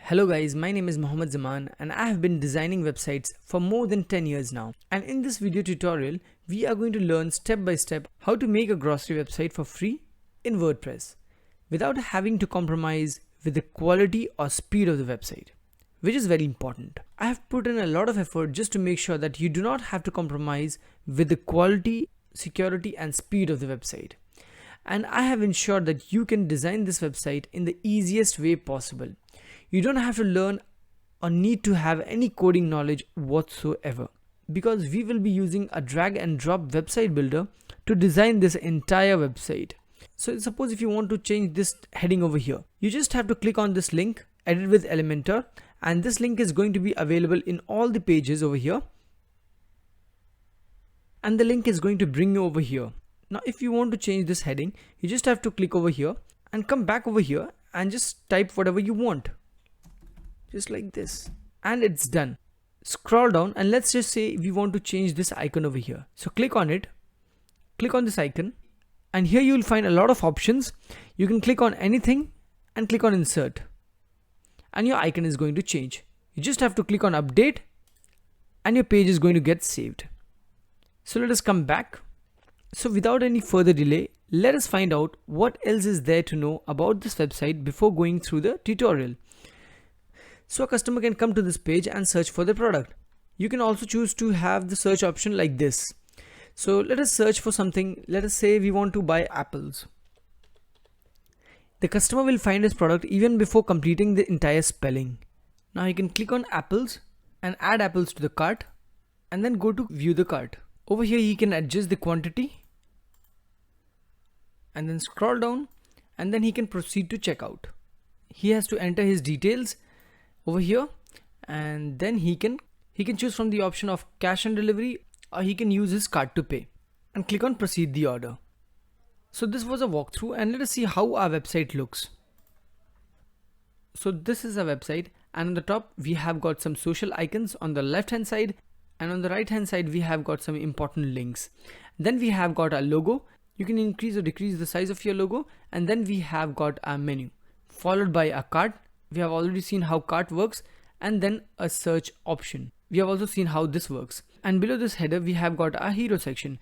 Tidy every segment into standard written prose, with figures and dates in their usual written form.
Hello guys, my name is Mohammed Zaman and I have been designing websites for more than 10 years now. And in this video tutorial, we are going to learn step by step how to make a grocery website for free in WordPress without having to compromise with the quality or speed of the website, which is very important. I have put in a lot of effort just to make sure that you do not have to compromise with the quality, security and speed of the website. And I have ensured that you can design this website in the easiest way possible. You don't have to learn or need to have any coding knowledge whatsoever, because we will be using a drag and drop website builder to design this entire website. So suppose if you want to change this heading over here, you just have to click on this link, edit with Elementor, and this link is going to be available in all the pages over here. And the link is going to bring you over here. Now if you want to change this heading, you just have to click over here and come back over here and just type whatever you want. Just like this, and it's done. Scroll down and let's just say we want to change this icon over here. So click on it, click on this icon, and here you will find a lot of options. You can click on anything and click on insert, and your icon is going to change. You just have to click on update and your page is going to get saved. So let us come back. So without any further delay, let us find out what else is there to know about this website before going through the tutorial. So a customer can come to this page and search for the product. You can also choose to have the search option like this. So let us search for something. Let us say we want to buy apples. The customer will find his product even before completing the entire spelling. Now you can click on apples and add apples to the cart and then go to view the cart. Over here he can adjust the quantity and then scroll down, and then he can proceed to checkout. He has to enter his details over here, and then he can choose from the option of cash on delivery, or he can use his card to pay and click on proceed the order. So this was a walkthrough, and let us see how our website looks. So this is our website, and on the top we have got some social icons on the left hand side, and on the right hand side we have got some important links. Then we have got our logo. You can increase or decrease the size of your logo, and then we have got our menu followed by a cart. We have already seen how cart works, and then a search option. We have also seen how this works. And below this header we have got our hero section.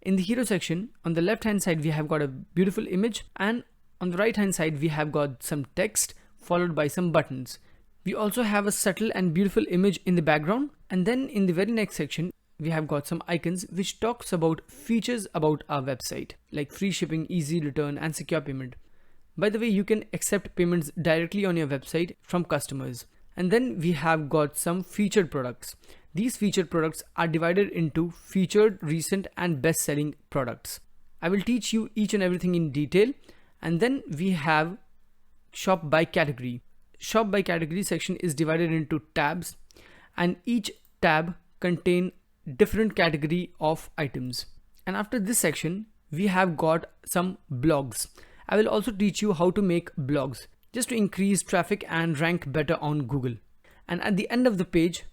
In the hero section, on the left hand side we have got a beautiful image, and on the right hand side we have got some text followed by some buttons. We also have a subtle and beautiful image in the background, and then in the very next section we have got some icons which talks about features about our website, like free shipping, easy return and secure payment. By the way, you can accept payments directly on your website from customers. And then we have got some featured products. These featured products are divided into featured, recent and best selling products. I will teach you each and everything in detail. And then we have shop by category. Shop by category section is divided into tabs, and each tab contain different category of items. And after this section we have got some blogs. I will also teach you how to make blogs just to increase traffic and rank better on Google. And at the end of the page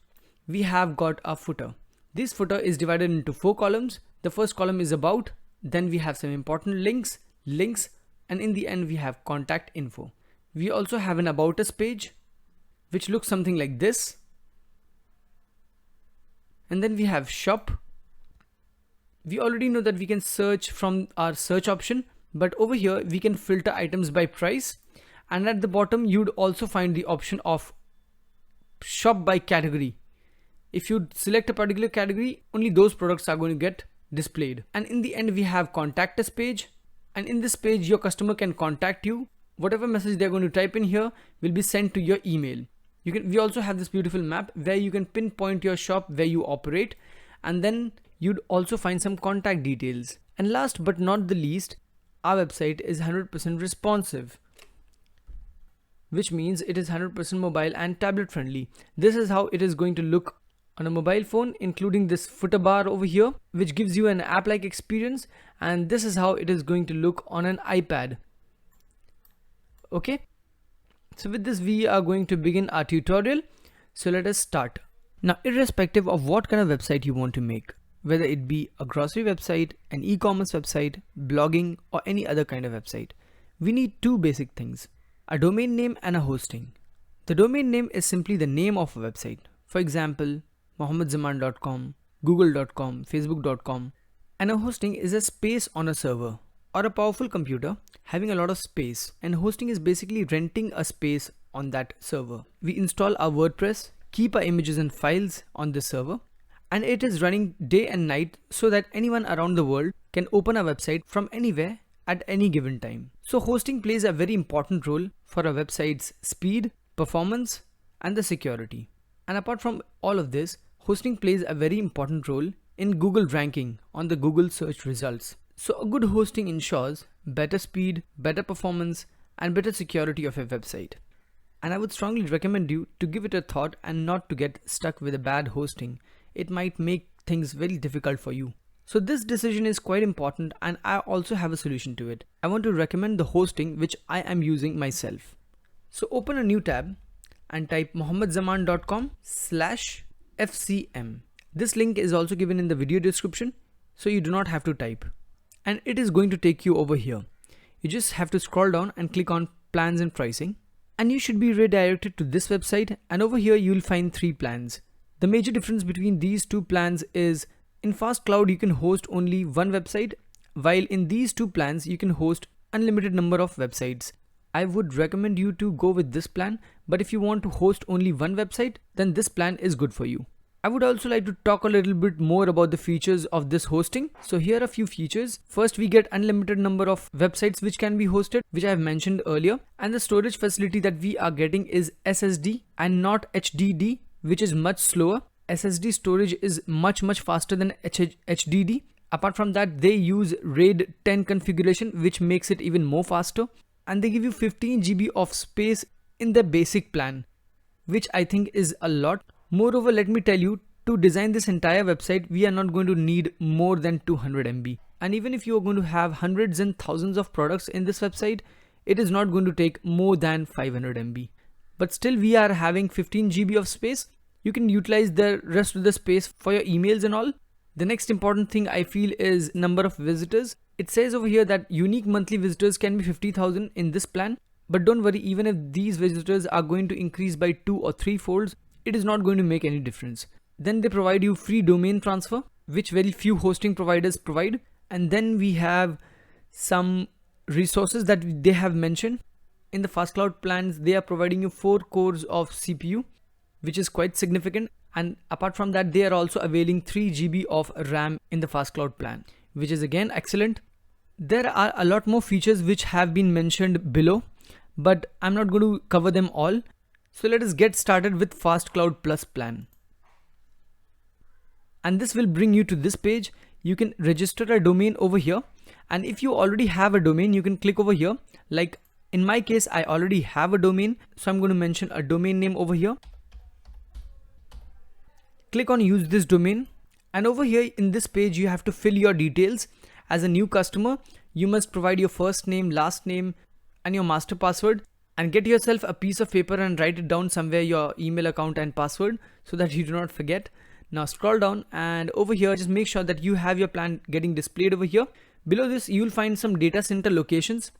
we have got a footer. This footer is divided into 4 columns. The first column is about, then we have some important links, and in the end we have contact info. We also have an about us page which looks something like this. And then we have shop. We already know that we can search from our search option, but over here we can filter items by price, and at the bottom you'd also find the option of shop by category. If you select a particular category, only those products are going to get displayed. And in the end we have contact us page, and in this page your customer can contact you. Whatever message they're going to type in here will be sent to your email. We also have this beautiful map where you can pinpoint your shop where you operate, and then you'd also find some contact details. And last but not the least, our website is 100% responsive, which means it is 100% mobile and tablet friendly. This is how it is going to look on a mobile phone, including this footer bar over here, which gives you an app-like experience, and this is how it is going to look on an iPad. Okay, so with this we are going to begin our tutorial. So let us start. Now, irrespective of what kind of website you want to make, whether it be a grocery website, an e-commerce website, blogging or any other kind of website, we need two basic things: a domain name and a hosting. The domain name is simply the name of a website. For example, mohammedzaman.com, google.com, facebook.com. And a hosting is a space on a server or a powerful computer having a lot of space, and hosting is basically renting a space on that server. We install our WordPress, keep our images and files on this server, and it is running day and night so that anyone around the world can open a website from anywhere at any given time. So hosting plays a very important role for a website's speed, performance, and the security. And apart from all of this, hosting plays a very important role in Google ranking on the Google search results. So a good hosting ensures better speed, better performance, and better security of your website. And I would strongly recommend you to give it a thought and not to get stuck with a bad hosting. It might make things very difficult for you. So this decision is quite important, and I also have a solution to it. I want to recommend the hosting which I am using myself. So open a new tab and type mohammedzaman.com/FCM. This link is also given in the video description, so you do not have to type. And it is going to take you over here. You just have to scroll down and click on plans and pricing. And you should be redirected to this website, and over here you will find 3 plans. The major difference between these 2 plans is in Fast Cloud you can host only one website, while in these 2 plans you can host unlimited number of websites. I would recommend you to go with this plan, but if you want to host only one website, then this plan is good for you. I would also like to talk a little bit more about the features of this hosting. So here are a few features. First, we get unlimited number of websites which can be hosted, which I have mentioned earlier. And the storage facility that we are getting is SSD and not HDD, which is much slower. SSD storage is much faster than HDD. Apart from that, they use RAID 10 configuration, which makes it even more faster. And they give you 15 GB of space in the basic plan, which I think is a lot. Moreover, let me tell you, to design this entire website, we are not going to need more than 200 MB. And even if you are going to have hundreds and thousands of products in this website, it is not going to take more than 500 MB. But still we are having 15 GB of space. You can utilize the rest of the space for your emails and all. The next important thing I feel is number of visitors. It says over here that unique monthly visitors can be 50,000 in this plan. But don't worry, even if these visitors are going to increase by 2 or 3 folds, it is not going to make any difference. Then they provide you free domain transfer, which very few hosting providers provide. And then we have some resources that they have mentioned. In the Fast Cloud plans, they are providing you 4 cores of CPU, which is quite significant. And apart from that, they are also availing 3 GB of RAM in the Fast Cloud plan, which is again excellent. There are a lot more features which have been mentioned below, but I'm not going to cover them all. So let us get started with Fast Cloud Plus plan. And this will bring you to this page. You can register a domain over here. And if you already have a domain, you can click over here. Like in my case, I already have a domain. So I'm going to mention a domain name over here. Click on use this domain. And over here in this page, you have to fill your details. As a new customer, you must provide your first name, last name, and your master password. And get yourself a piece of paper and write it down somewhere, your email account and password, so that you do not forget. Now scroll down, and over here just make sure that you have your plan getting displayed over here. Below this you will find some data center locations.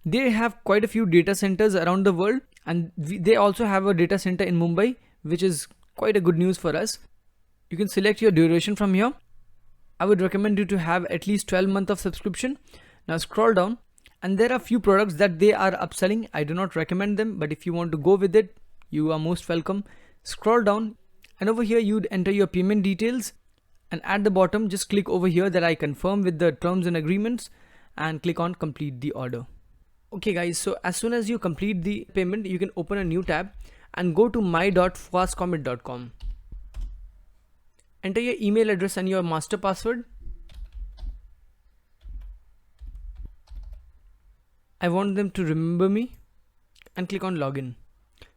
They have quite a few data centers around the world, and they also have a data center in Mumbai, which is quite a good news for us. You can select your duration from here. I would recommend you to have at least 12 months of subscription. Now scroll down, and there are few products that they are upselling. I do not recommend them, but if you want to go with it, you are most welcome. Scroll down, and over here you'd enter your payment details, and at the bottom just click over here that I confirm with the terms and agreements, and click on complete the order. Okay guys, so as soon as you complete the payment, you can open a new tab and go to my.fastcommit.com. Enter your email address and your master password. I want them to remember me, and click on login.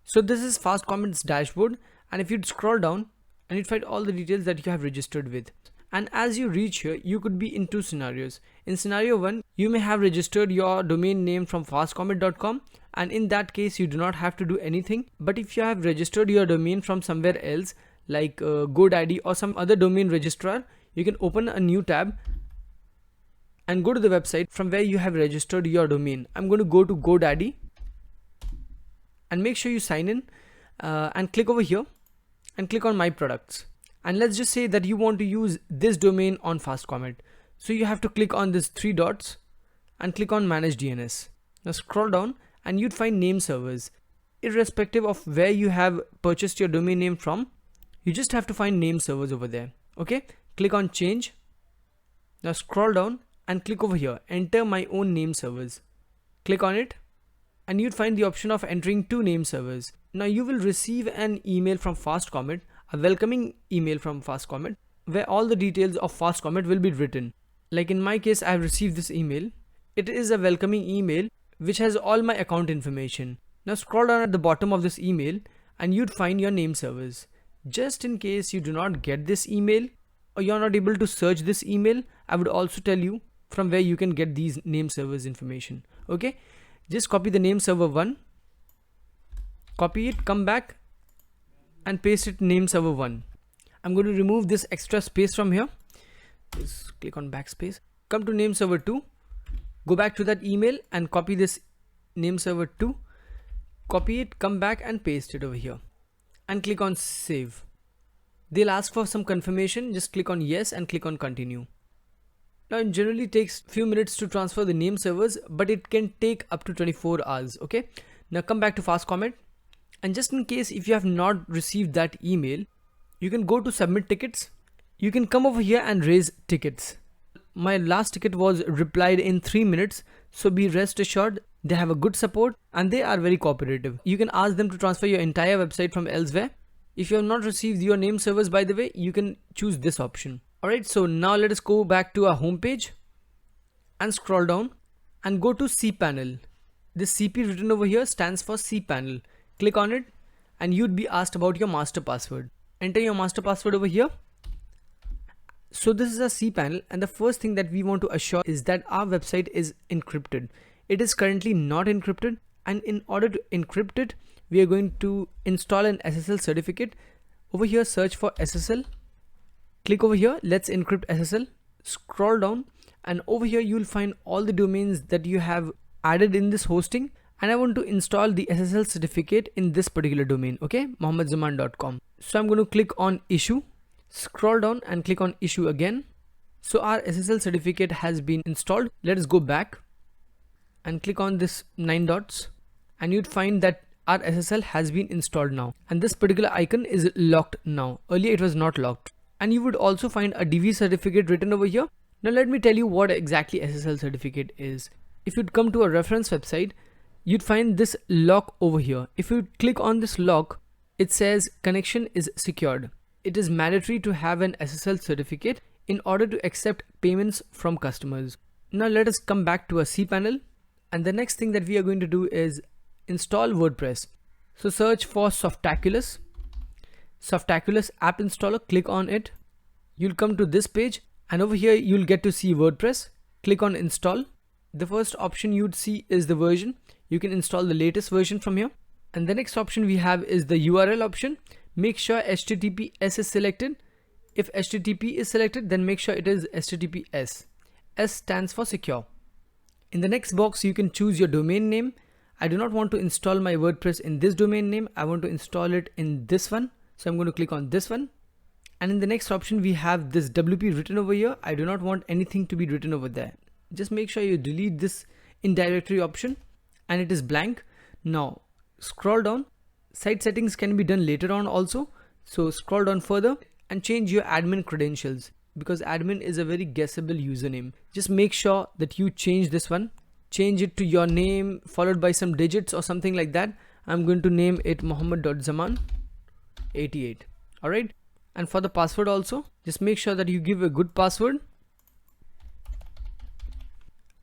So this is Fast Commit's dashboard, and if you'd scroll down and you'd find all the details that you have registered with. And as you reach here, you could be in 2 scenarios. In scenario 1, you may have registered your domain name from fastcommit.com, and in that case you do not have to do anything. But if you have registered your domain from somewhere else, like GoDaddy or some other domain registrar, you can open a new tab and go to the website from where you have registered your domain. I'm going to go to GoDaddy, and make sure you sign in. and click over here and click on my products. And let's just say that you want to use this domain on Fast Comment. So you have to click on this 3 dots and click on manage DNS. Now scroll down and you'd find name servers. Irrespective of where you have purchased your domain name from, you just have to find name servers over there. Okay, click on change. Now scroll down and click over here, enter my own name servers. Click on it and you'd find the option of entering 2 name servers. Now you will receive an email from Fast Comment, a welcoming email from Fast Comment, where all the details of Fast Comment will be written. Like in my case, I have received this email. It is a welcoming email which has all my account information. Now scroll down at the bottom of this email and you'd find your name servers. Just in case you do not get this email or you're not able to search this email, I would also tell you from where you can get these name servers information. Okay, just copy the name server 1, copy it, come back and paste it name server 1. I'm going to remove this extra space from here. Just click on backspace, come to name server 2, go back to that email and copy this name server 2, copy it, come back and paste it over here and click on save. They'll ask for some confirmation, just click on yes and click on continue. Now it generally takes few minutes to transfer the name servers, but it can take up to 24 hours. Okay, now come back to Fast Comment, and just in case if you have not received that email, you can go to submit tickets. You can come over here and raise tickets. My last ticket was replied in 3 minutes, so be rest assured they have a good support and they are very cooperative. You can ask them to transfer your entire website from elsewhere. If you have not received your name servers, by the way, you can choose this option. Alright, so now let us go back to our home page and scroll down and go to cPanel. This CP written over here stands for cPanel. Click on it and you'd be asked about your master password. Enter your master password over here. So this is a cPanel, and the first thing that we want to assure is that our website is encrypted. It is currently not encrypted, and in order to encrypt it, we are going to install an SSL certificate. Over here, search for SSL. Click over here, let's encrypt SSL. Scroll down and over here you'll find all the domains that you have added in this hosting, and I want to install the SSL certificate in this particular domain. Okay, mohammedzaman.com. So I'm going to click on issue. Scroll down and click on issue again. So our SSL certificate has been installed. Let us go back and click on this 9 dots and you'd find that our SSL has been installed now, and this particular icon is locked now. Earlier it was not locked. And you would also find a DV certificate written over here. Now let me tell you what exactly SSL certificate is. If you'd come to a reference website, you'd find this lock over here. If you click on this lock, it says connection is secured. It is mandatory to have an SSL certificate in order to accept payments from customers. Now let us come back to a cPanel, and the next thing that we are going to do is install WordPress. So search for Softaculous app installer, click on it. You'll come to this page and over here you'll get to see WordPress. Click on install. The first option you'd see is the version. You can install the latest version from here. And the next option we have is the URL option. Make sure HTTPS is selected. If HTTP is selected, then make sure it is HTTPS. S stands for secure. In the next box, you can choose your domain name. I do not want to install my WordPress in this domain name. I want to install it in this one. So I'm going to click on this one. And in the next option, we have this WP written over here. I do not want anything to be written over there. Just make sure you delete this in directory option and it is blank. Now scroll down. Site settings can be done later on also. So scroll down further and change your admin credentials, because admin is a very guessable username. Just make sure that you change this one. Change it to your name followed by some digits or something like that. I'm going to name it Mohammed.Zaman88. Alright. And for the password also, just make sure that you give a good password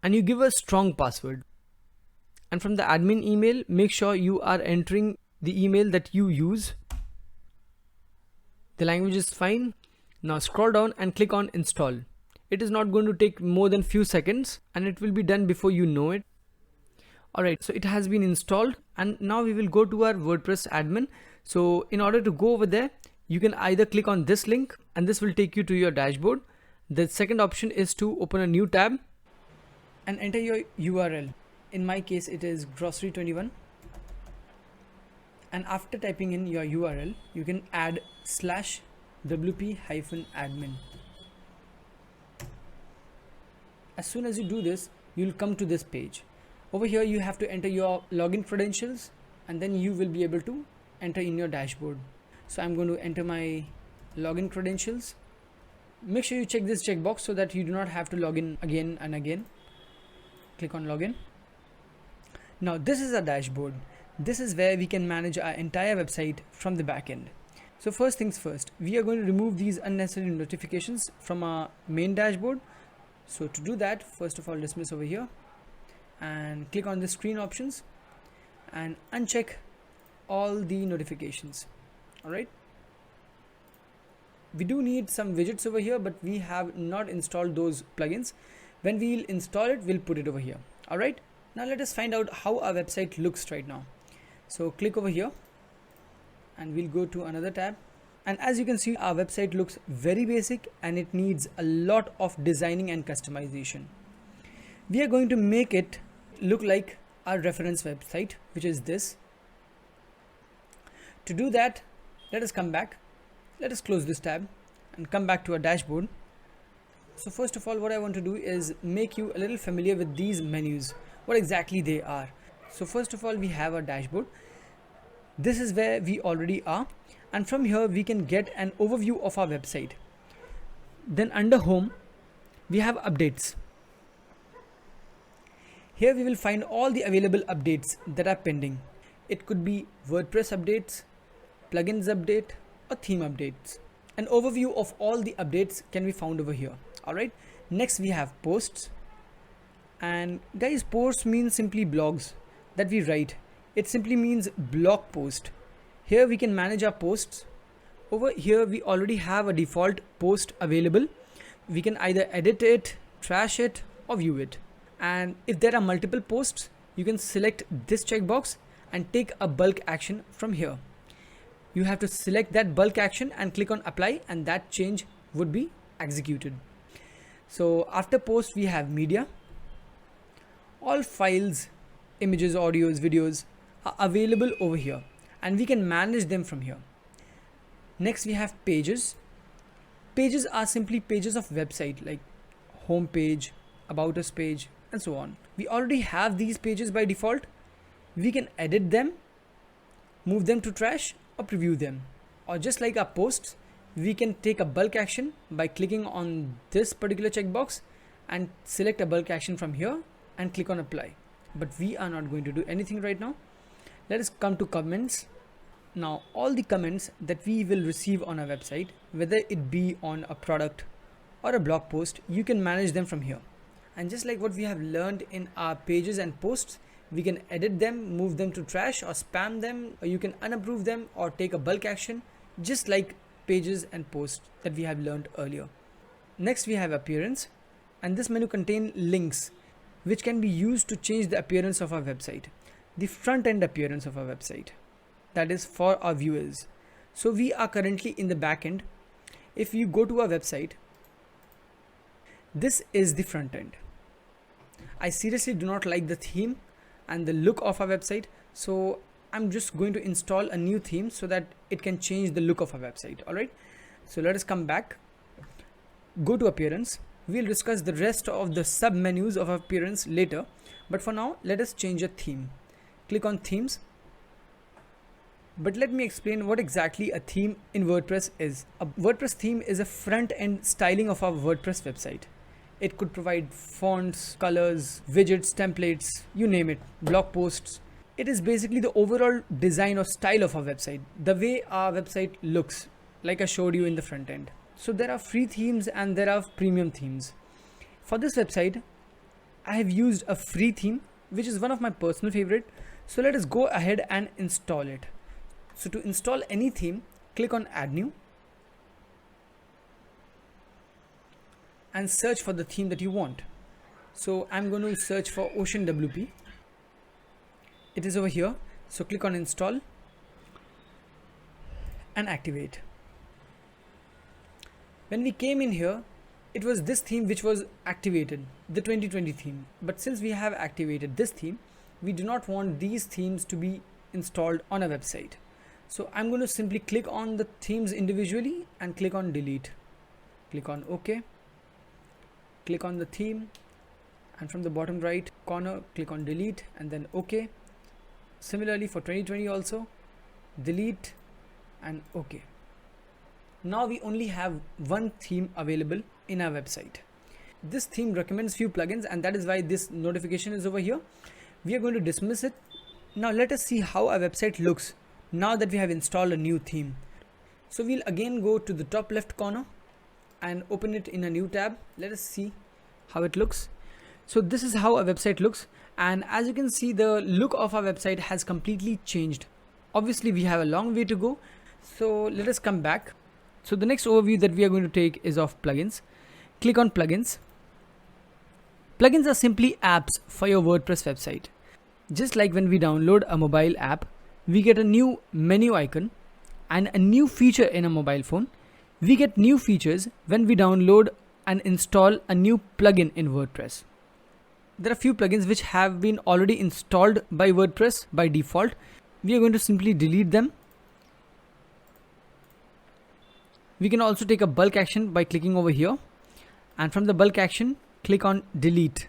and you give a strong password. And from the admin email, make sure you are entering the email that you use. The language is fine. Now scroll down and click on install. It is not going to take more than few seconds and it will be done before you know it. Alright, so it has been installed and now we will go to our WordPress admin. So in order to go over there, you can either click on this link and this will take you to your dashboard. The second option is to open a new tab and enter your URL. In my case, it is grocery21. And after typing in your URL, you can add /wp-admin. As soon as you do this, you'll come to this page. Over here you have to enter your login credentials, and then you will be able to enter in your dashboard. So I'm going to enter my login credentials. Make sure you check this checkbox so that you do not have to log in again and again. Click on login. Now this is our dashboard. This is where we can manage our entire website from the backend. So first things first, we are going to remove these unnecessary notifications from our main dashboard. So to do that, first of all, dismiss over here and click on the screen options and uncheck all the notifications. All right. We do need some widgets over here, but we have not installed those plugins. When we'll install it, we'll put it over here. All right. Now let us find out how our website looks right now. So click over here and we'll go to another tab. And as you can see, our website looks very basic and it needs a lot of designing and customization. We are going to make it look like our reference website, which is this. To do that, let us come back. Let us close this tab and come back to our dashboard. So first of all, what I want to do is make you a little familiar with these menus, what exactly they are. So first of all, we have our dashboard. This is where we already are. And from here, we can get an overview of our website. Then under home, we have updates. Here we will find all the available updates that are pending. It could be WordPress updates, plugins update, or theme updates. An overview of all the updates can be found over here. All right. Next we have posts. And guys, posts means simply blogs that we write. It simply means blog post. Here we can manage our posts. Over here we already have a default post available. We can either edit it, trash it, or view it. And if there are multiple posts, you can select this checkbox and take a bulk action from here. You have to select that bulk action and click on apply, and that change would be executed. So after post, we have media. All files, images, audios, videos are available over here, and we can manage them from here. Next we have pages. Pages are simply pages of website, like home page, about us page, and so on. We already have these pages by default. We can edit them, move them to trash, or preview them. Or just like our posts, we can take a bulk action by clicking on this particular checkbox and select a bulk action from here and click on apply. But we are not going to do anything right now. Let us come to comments. Now all the comments that we will receive on our website, whether it be on a product or a blog post, you can manage them from here. And just like what we have learned in our pages and posts, we can edit them, move them to trash, or spam them, or you can unapprove them or take a bulk action, just like pages and posts that we have learned earlier. Next we have appearance, and this menu contains links which can be used to change the appearance of our website, the front end appearance of our website, that is for our viewers. So we are currently in the back end. If you go to our website, this is the front end. I seriously do not like the theme and the look of our website, so I'm just going to install a new theme so that it can change the look of our website. All right, so let us come back, go to appearance. We'll discuss the rest of the sub menus of appearance later, but for now let us change a theme. Click on themes. But let me explain what exactly a theme in WordPress is. A WordPress theme is a front end styling of our WordPress website. It could provide fonts, colors, widgets, templates, you name it, blog posts. It is basically the overall design or style of our website, the way our website looks, like I showed you in the front end. So there are free themes and there are premium themes. For this website, I have used a free theme, which is one of my personal favorite. So let us go ahead and install it. So to install any theme, click on add new and search for the theme that you want. So I'm going to search for Ocean WP. It is over here. So click on install and activate. When we came in here, it was this theme which was activated, the 2020 theme. But since we have activated this theme, we do not want these themes to be installed on a website. So I'm going to simply click on the themes individually and click on delete. Click on OK. Click on the theme, and from the bottom right corner click on delete and then OK. Similarly for 2020 also, delete and OK. Now we only have one theme available in our website. This theme recommends few plugins, and that is why this notification is over here. We are going to dismiss it. Now let us see how our website looks now that we have installed a new theme. So we'll again go to the top left corner and open it in a new tab. Let us see how it looks. So this is how our website looks, and as you can see, the look of our website has completely changed. Obviously we have a long way to go, so let us come back. So the next overview that we are going to take is of plugins. Click on plugins. Plugins are simply apps for your WordPress website. Just like when we download a mobile app, we get a new menu icon and a new feature in a mobile phone. We get new features when we download and install a new plugin in WordPress. There are few plugins which have been already installed by WordPress by default. We are going to simply delete them. We can also take a bulk action by clicking over here, and from the bulk action click on delete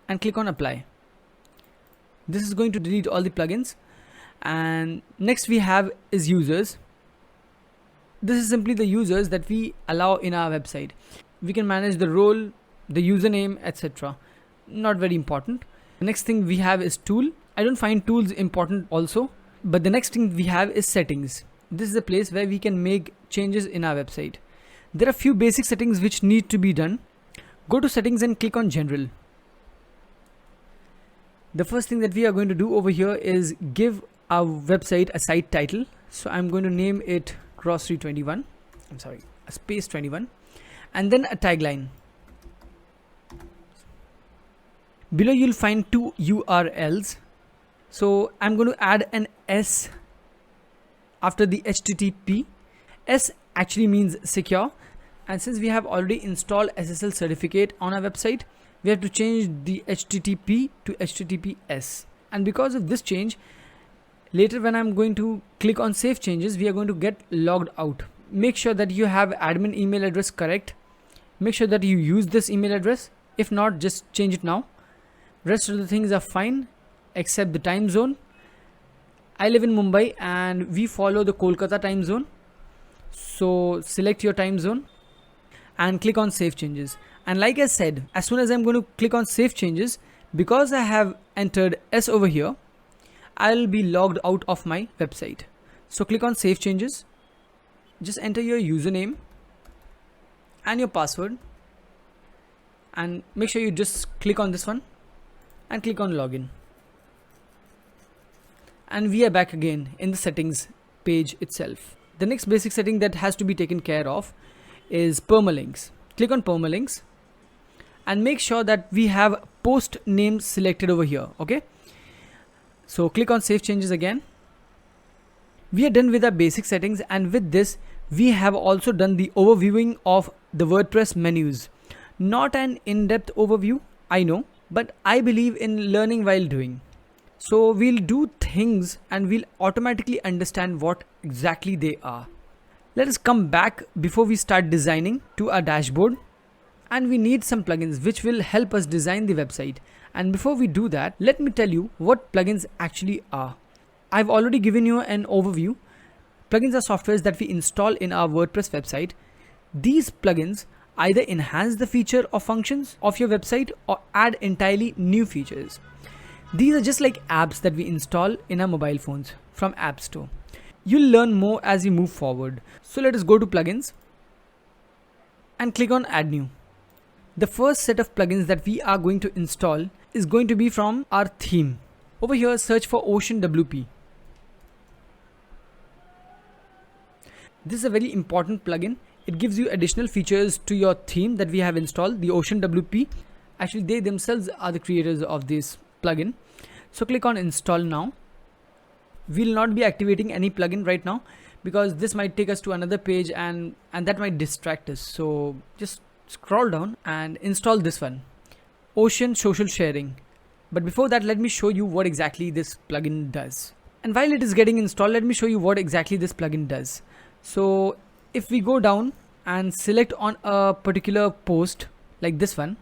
and click on apply. This is going to delete all the plugins. And next we have is users. This is simply the users that we allow in our website. We can manage the role, the username, etc. Not very important. The next thing we have is tool. I don't find tools important also, but the next thing we have is settings. This is a place where we can make changes in our website. There are few basic settings which need to be done. Go to settings and click on general. The first thing that we are going to do over here is give our website a site title. So I'm going to name it grocery 21. I'm sorry, a space 21, and then a tagline. Below you'll find two URLs. So I'm going to add an S after the HTTP. S actually means secure, and since we have already installed SSL certificate on our website, we have to change the HTTP to HTTPS. And because of this change, later when I'm going to click on save changes, we are going to get logged out. Make sure that you have admin email address correct. Make sure that you use this email address. If not, just change it now. Rest of the things are fine except the time zone. I live in Mumbai and we follow the Kolkata time zone. So select your time zone and click on save changes. And like I said, as soon as I'm going to click on save changes, because I have entered S over here, I'll be logged out of my website. So click on save changes. Just enter your username and your password, and make sure you just click on this one and click on login. And we are back again in the settings page itself. The next basic setting that has to be taken care of is permalinks. Click on permalinks and make sure that we have post name selected over here. Okay. So click on save changes again. We are done with our basic settings, and with this we have also done the overviewing of the WordPress menus. Not an in-depth overview, I know, but I believe in learning while doing. So we'll do things and we'll automatically understand what exactly they are. Let us come back before we start designing to our dashboard, and we need some plugins which will help us design the website. And before we do that, let me tell you what plugins actually are. I've already given you an overview. Plugins are softwares that we install in our WordPress website. These plugins either enhance the feature or functions of your website or add entirely new features. These are just like apps that we install in our mobile phones from App Store. You'll learn more as we move forward. So let us go to plugins and click on add new. The first set of plugins that we are going to install is going to be from our theme. Over here, search for Ocean WP. This is a very important plugin. It gives you additional features to your theme that we have installed, the Ocean WP. Actually, they themselves are the creators of this plugin. So click on install now. We'll not be activating any plugin right now because this might take us to another page and that might distract us. So just scroll down and install this one, Ocean Social Sharing. But before that, let me show you what exactly this plugin does. And while it is getting installed, let me show you what exactly this plugin does. So if we go down and select on a particular post like this one,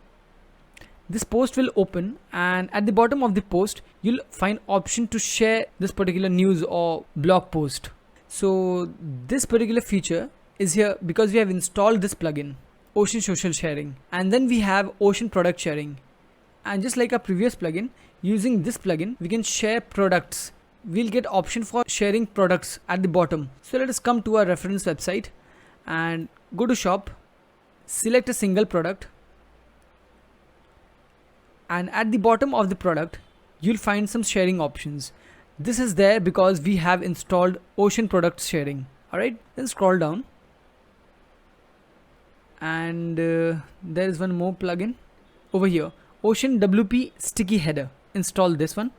this post will open, and at the bottom of the post you'll find option to share this particular news or blog post. So this particular feature is here because we have installed this plugin, Ocean Social Sharing, and then we have Ocean Product Sharing. And just like our previous plugin, using this plugin we can share products. We'll get option for sharing products at the bottom. So let us come to our reference website and go to shop, select a single product, and at the bottom of the product you'll find some sharing options. This is there because we have installed Ocean Product Sharing. Alright, then scroll down, and there is one more plugin over here, Ocean WP Sticky Header. Install this one.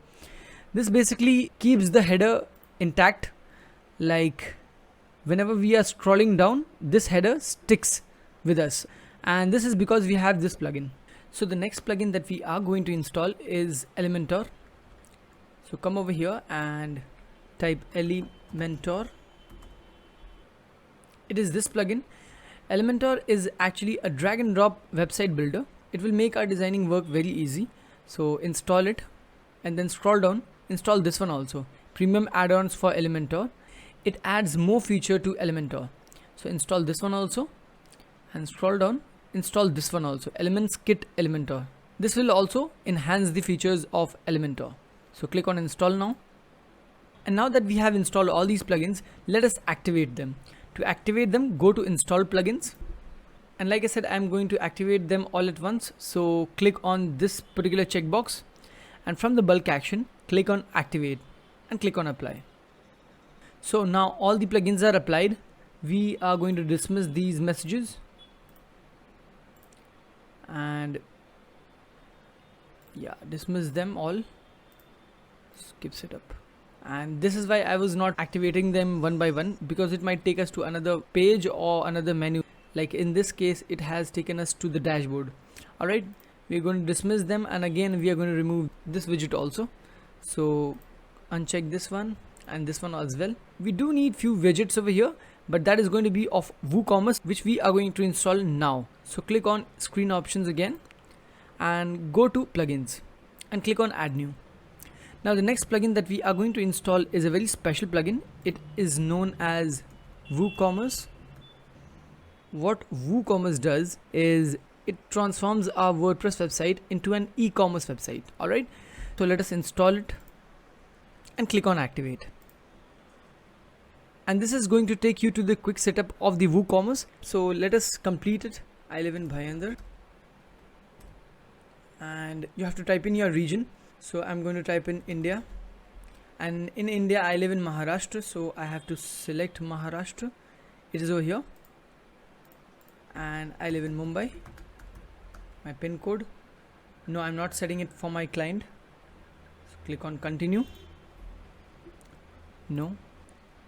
This basically keeps the header intact, like whenever we are scrolling down, this header sticks with us, and this is because we have this plugin. So the next plugin that we are going to install is Elementor. So come over here and type Elementor. It is this plugin. Elementor is actually a drag and drop website builder. It will make our designing work very easy. So install it and then scroll down. Install this one also, premium add-ons for Elementor. It adds more feature to Elementor. So install this one also and scroll down. Install this one also, Elements Kit Elementor. This will also enhance the features of Elementor. So click on install now. And now that we have installed all these plugins, let us activate them. To activate them, go to install plugins. And like I said, I'm going to activate them all at once. So click on this particular checkbox, and from the bulk action, click on activate and click on apply. So now all the plugins are applied. We are going to dismiss these messages and dismiss them all, skip setup. And this is why I was not activating them one by one, because it might take us to another page or another menu. Like in this case, it has taken us to the dashboard. Alright, we're going to dismiss them, and again we are going to remove this widget also. So uncheck this one and this one as well. We do need few widgets over here, but that is going to be of WooCommerce, which we are going to install now. So click on screen options again and go to plugins and click on add new. Now the next plugin that we are going to install is a very special plugin. It is known as WooCommerce. What WooCommerce does is it transforms our WordPress website into an e-commerce website. Alright, so let us install it and click on activate. And this is going to take you to the quick setup of the WooCommerce. So let us complete it. I live in Bhayandar, and you have to type in your region. So I'm going to type in India, and in India I live in Maharashtra, so I have to select Maharashtra. It is over here, and I live in Mumbai. My pin code, no, I'm not setting it for my client. So click on continue. No,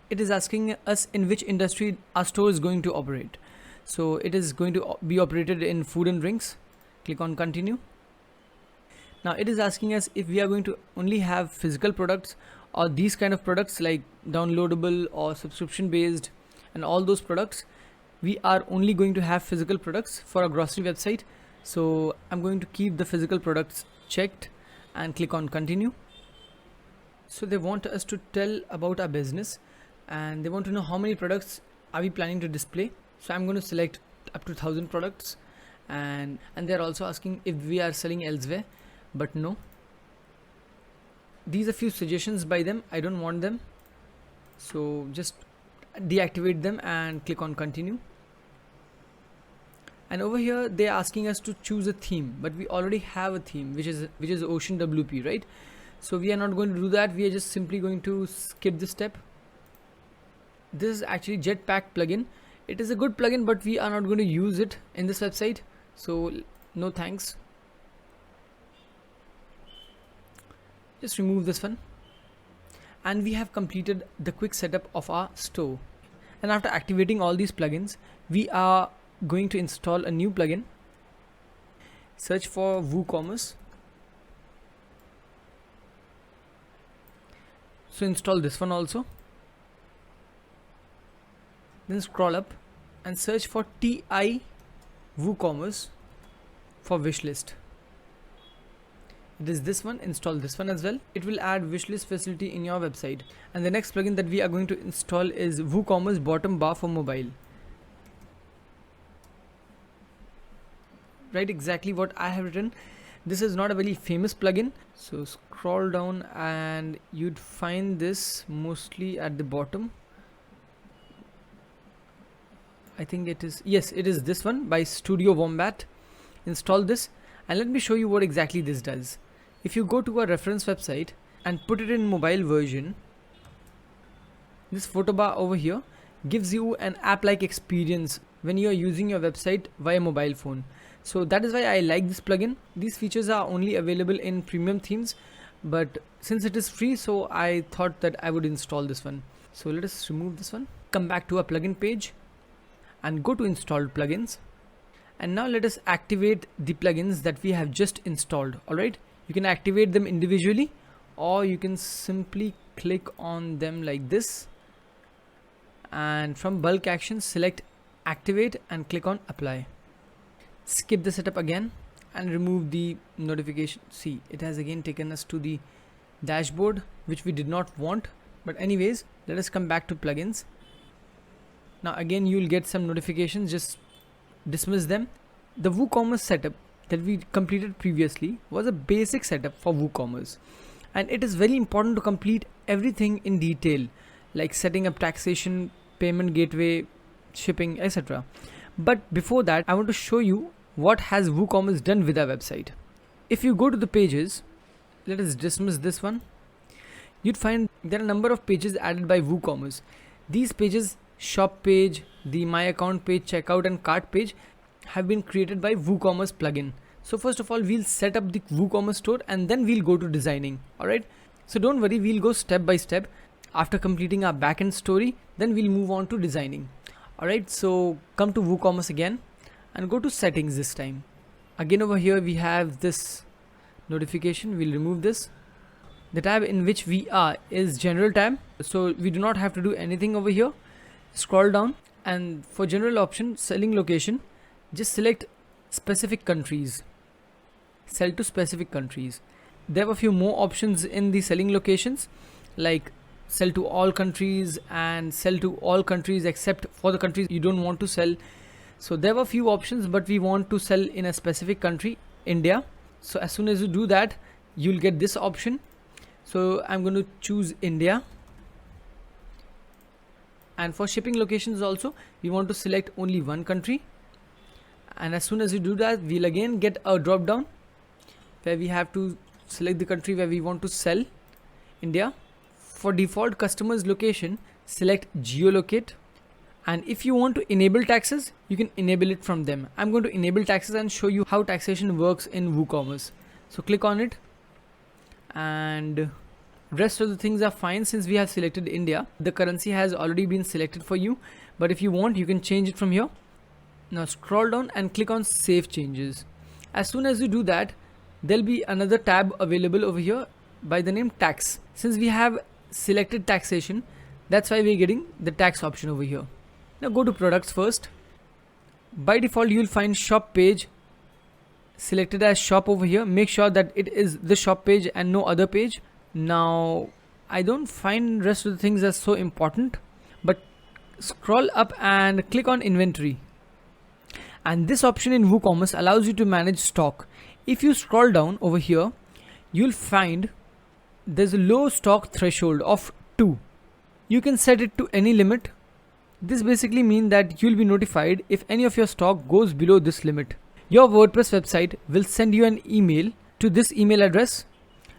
it is asking us in which industry our store is going to operate. So it is going to be operated in food and drinks. Click on continue. Now it is asking us if we are going to only have physical products or these kind of products like downloadable or subscription based, and all those products. We are only going to have physical products for a grocery website. So I'm going to keep the physical products checked and click on continue. So they want us to tell about our business, and they want to know how many products are we planning to display. So I'm going to select up to 1000 products, and they're also asking if we are selling elsewhere, but no. These are few suggestions by them. I don't want them, so just deactivate them and click on continue. And over here they're asking us to choose a theme, but we already have a theme, which is Ocean WP, right? So we are not going to do that. We are just simply going to skip this step. This is actually Jetpack plugin. It is a good plugin, but we are not going to use it in this website, so no thanks. Just remove this one, and we have completed the quick setup of our store. And after activating all these plugins, we are going to install a new plugin. Search for WooCommerce. So install this one also. Then scroll up and search for TI WooCommerce for wishlist. It is this one. Install this one as well. It will add wishlist facility in your website. And the next plugin that we are going to install is WooCommerce bottom bar for mobile. Write exactly what I have written. This is not a very famous plugin, so scroll down and you'd find this mostly at the bottom. I think it is, yes, it is this one by Studio Wombat. Install this and let me show you what exactly this does. If you go to a reference website and put it in mobile version, this photo bar over here gives you an app-like experience when you are using your website via mobile phone. So that is why I like this plugin. These features are only available in premium themes, but since it is free, so I thought that I would install this one. So let us remove this one, come back to our plugin page and go to installed plugins. And now let us activate the plugins that we have just installed. Alright, you can activate them individually or you can simply click on them like this, and from bulk action select activate and click on apply. Skip the setup again and remove the notification. See, it has again taken us to the dashboard, which we did not want. But anyways, let us come back to plugins. Now again you will get some notifications, just dismiss them. The WooCommerce setup that we completed previously was a basic setup for WooCommerce, and it is very important to complete everything in detail, like setting up taxation, payment gateway, shipping, etc. But before that, I want to show you what has WooCommerce done with our website. If you go to the pages, let us dismiss this one. You'd find there are a number of pages added by WooCommerce. These pages, shop page, the my account page, checkout and cart page, have been created by WooCommerce plugin. So first of all, we'll set up the WooCommerce store and then we'll go to designing. Alright, so don't worry, we'll go step by step. After completing our backend story, then we'll move on to designing. Alright, so come to WooCommerce again and go to settings this time. Again over here we have this notification. We'll remove this. The tab in which we are is general tab, so we do not have to do anything over here. Scroll down and for general option, selling location, just select specific countries. Sell to specific countries. There are a few more options in the selling locations, like sell to all countries and sell to all countries except for the countries you don't want to sell. So there were a few options, but we want to sell in a specific country, India. So as soon as you do that, you'll get this option. So I'm going to choose India. And for shipping locations also, we want to select only one country. And as soon as you do that, we'll again get a drop down where we have to select the country where we want to sell, India. For default customers location, select geolocate. And if you want to enable taxes, you can enable it from them. I'm going to enable taxes and show you how taxation works in WooCommerce. So click on it, and rest of the things are fine since we have selected India. The currency has already been selected for you, but if you want, you can change it from here. Now scroll down and click on save changes. As soon as you do that, there'll be another tab available over here by the name tax. Since we have selected taxation, that's why we're getting the tax option over here. Now go to products first. By default, you'll find shop page selected as shop over here. Make sure that it is the shop page and no other page. Now I don't find rest of the things as so important, but scroll up and click on inventory. And this option in WooCommerce allows you to manage stock. If you scroll down over here, you'll find there's a low stock threshold of 2. You can set it to any limit. This basically means that you'll be notified if any of your stock goes below this limit. Your WordPress website will send you an email to this email address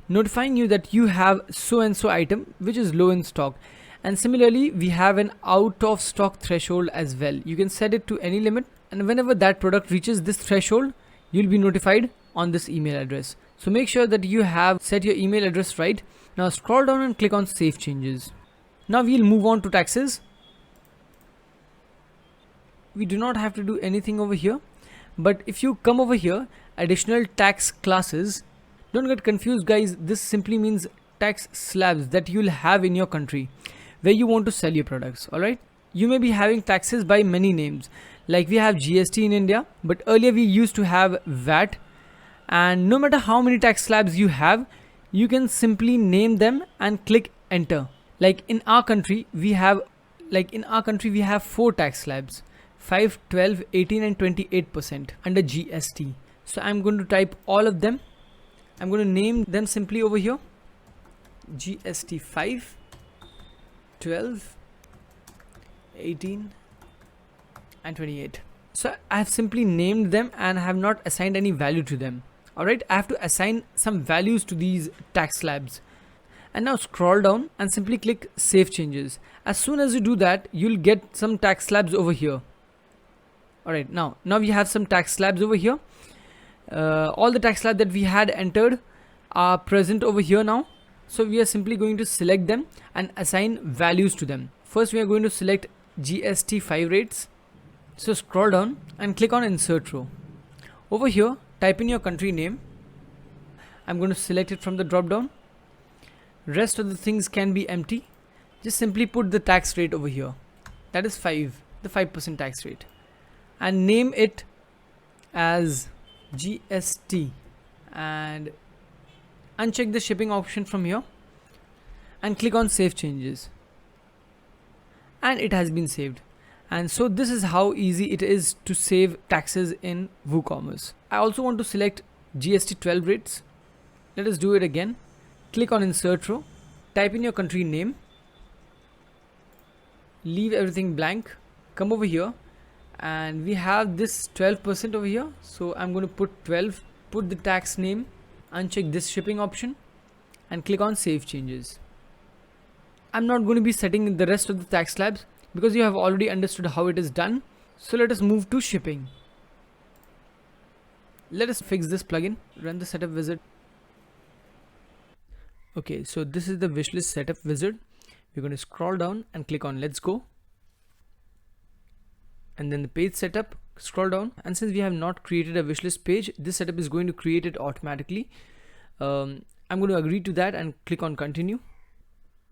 notifying you that you have so and so item which is low in stock. And similarly, we have an out of stock threshold as well. You can set it to any limit, and whenever that product reaches this threshold, you'll be notified on this email address. So make sure that you have set your email address right. Now scroll down and click on save changes. Now we'll move on to taxes. We do not have to do anything over here, but if you come over here, additional tax classes, don't get confused guys, this simply means tax slabs that you'll have in your country where you want to sell your products. Alright, you may be having taxes by many names, like we have GST in India, but earlier we used to have VAT. And no matter how many tax slabs you have, you can simply name them and click enter. Like in our country we have 4 tax slabs: 5, 12, 18 and 28% under GST. So I'm going to type all of them. I'm going to name them simply over here: GST 5, 12, 18 and 28. So I have simply named them and have not assigned any value to them. Alright, I have to assign some values to these tax slabs. And now scroll down and simply click Save Changes. As soon as you do that, you'll get some tax slabs over here. Alright, now we have some tax slabs over here. All the tax slabs that we had entered are present over here now. So we are simply going to select them and assign values to them. First we are going to select GST 5 rates. So scroll down and click on Insert Row. Over here, type in your country name. I'm going to select it from the drop down. Rest of the things can be empty. Just simply put the tax rate over here. That is 5, the 5% tax rate. And name it as GST. And uncheck the shipping option from here. And click on Save Changes. And it has been saved. And so this is how easy it is to save taxes in WooCommerce. I also want to select GST 12 rates. Let us do it again. Click on Insert Row. Type in your country name. Leave everything blank. Come over here. And we have this 12% over here. So I'm going to put 12. Put the tax name. Uncheck this shipping option. And click on Save Changes. I'm not going to be setting the rest of the tax slabs, because you have already understood how it is done. So let us move to shipping. Let us fix this plugin. Run the setup wizard. Okay, so this is the wishlist setup wizard. We're going to scroll down and click on Let's Go. And then the page setup, scroll down. And since we have not created a wishlist page, this setup is going to create it automatically. I'm going to agree to that and click on Continue.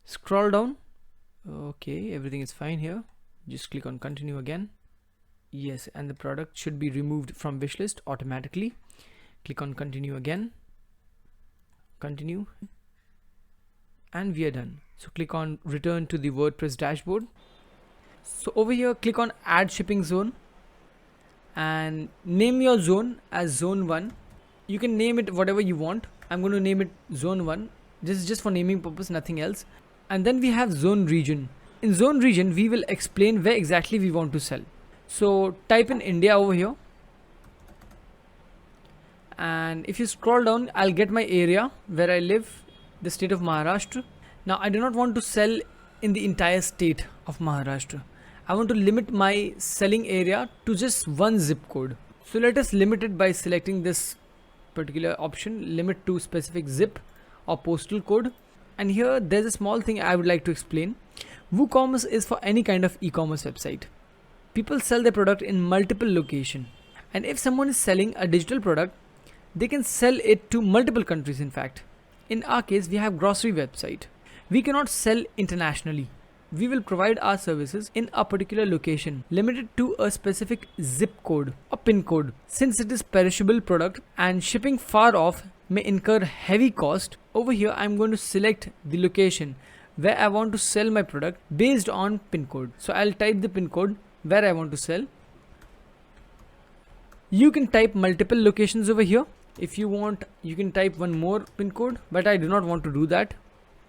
Scroll down. Okay, everything is fine here. Just click on Continue again. Yes, and the product should be removed from wishlist automatically. Click on Continue again. Continue. And we are done. So click on Return to the WordPress dashboard. So over here, click on Add Shipping Zone. And name your zone as Zone 1. You can name it whatever you want. I'm going to name it Zone 1. This is just for naming purpose, nothing else. And then we have Zone Region. In Zone Region, we will explain where exactly we want to sell. So type in India over here. And if you scroll down, I'll get my area where I live, the state of Maharashtra. Now I do not want to sell in the entire state of Maharashtra. I want to limit my selling area to just one zip code. So let us limit it by selecting this particular option, limit to specific zip or postal code. And here there's a small thing I would like to explain. WooCommerce is for any kind of e-commerce website. People sell their product in multiple locations. And if someone is selling a digital product, they can sell it to multiple countries in fact. In our case, we have grocery website. We cannot sell internationally. We will provide our services in a particular location, limited to a specific zip code or pin code. Since it is perishable product and shipping far off may incur heavy cost, over here I'm going to select the location where I want to sell my product based on pin code. So I'll type the pin code where I want to sell. You can type multiple locations over here. If you want, you can type one more pin code, but I do not want to do that.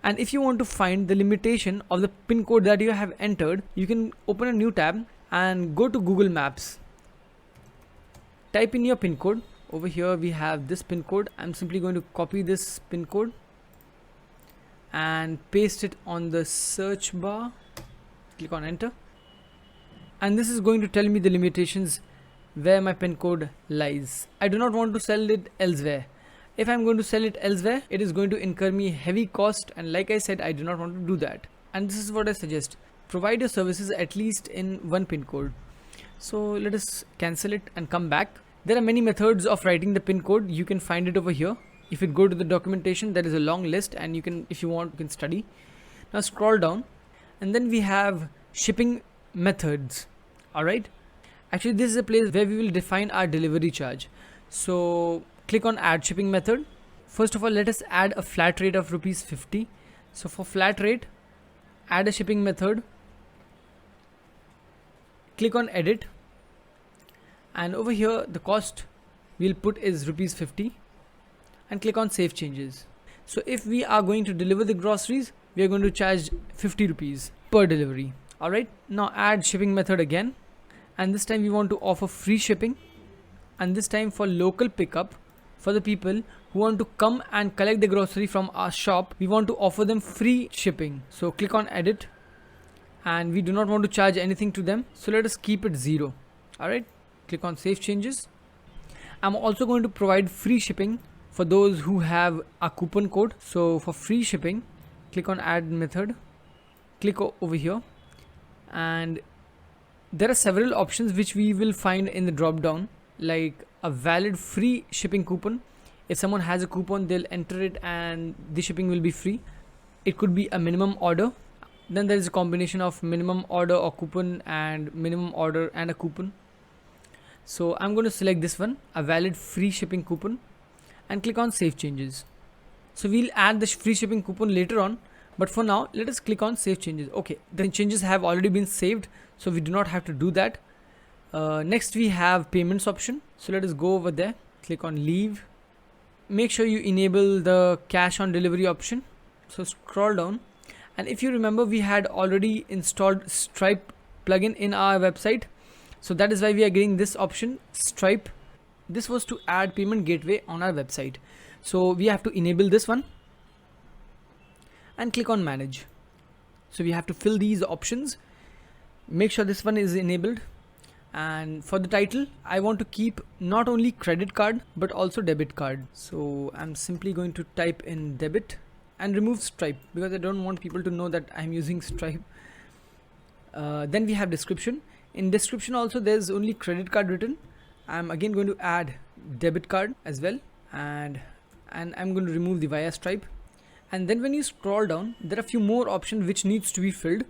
And if you want to find the limitation of the pin code that you have entered, you can open a new tab and go to Google Maps. Type in your pin code. Over here we have this pin code. I'm simply going to copy this pin code and paste it on the search bar. Click on enter. And this is going to tell me the limitations where my pin code lies. I do not want to sell it elsewhere. If I'm going to sell it elsewhere, it is going to incur me heavy cost, and like I said, I do not want to do that. And this is what I suggest. Provide your services at least in one pin code. So let us cancel it and come back. There are many methods of writing the pin code. You can find it over here. If you go to the documentation, there is a long list, and you can, if you want, you can study. Now scroll down, and then we have shipping methods. All right, actually this is a place where we will define our delivery charge. So click on add shipping method. First of all, let us add a flat rate of ₹50. So for flat rate, add a shipping method, click on edit, and over here the cost we'll put is ₹50, and click on save changes. So if we are going to deliver the groceries, we are going to charge ₹50 per delivery. Alright, now add shipping method again, and this time we want to offer free shipping, and this time for local pickup. For the people who want to come and collect the grocery from our shop, we want to offer them free shipping. So click on edit, and we do not want to charge anything to them, so let us keep it 0. Alright, click on save changes. I'm also going to provide free shipping for those who have a coupon code. So for free shipping, click on add method, click over here, and there are several options which we will find in the drop down, like a valid free shipping coupon. If someone has a coupon, they'll enter it and the shipping will be free. It could be a minimum order. Then there is a combination of minimum order or coupon and minimum order and a coupon. So I'm going to select this one, a valid free shipping coupon, and click on save changes. So we'll add the free shipping coupon later on, but for now let us click on save changes. Okay, the changes have already been saved, so we do not have to do that. Next we have payments option. So let us go over there, click on leave. Make sure you enable the cash on delivery option. So scroll down, and if you remember, we had already installed Stripe plugin in our website, so that is why we are getting this option, Stripe. This was to add payment gateway on our website, so we have to enable this one and click on manage. So we have to fill these options. Make sure this one is enabled. And for the title, I want to keep not only credit card but also debit card. So I'm simply going to type in debit and remove Stripe because I don't want people to know that I'm using Stripe. Then we have description. In description also there's only credit card written. I'm again going to add debit card as well, and I'm going to remove the via Stripe. And then when you scroll down, there are a few more options which needs to be filled,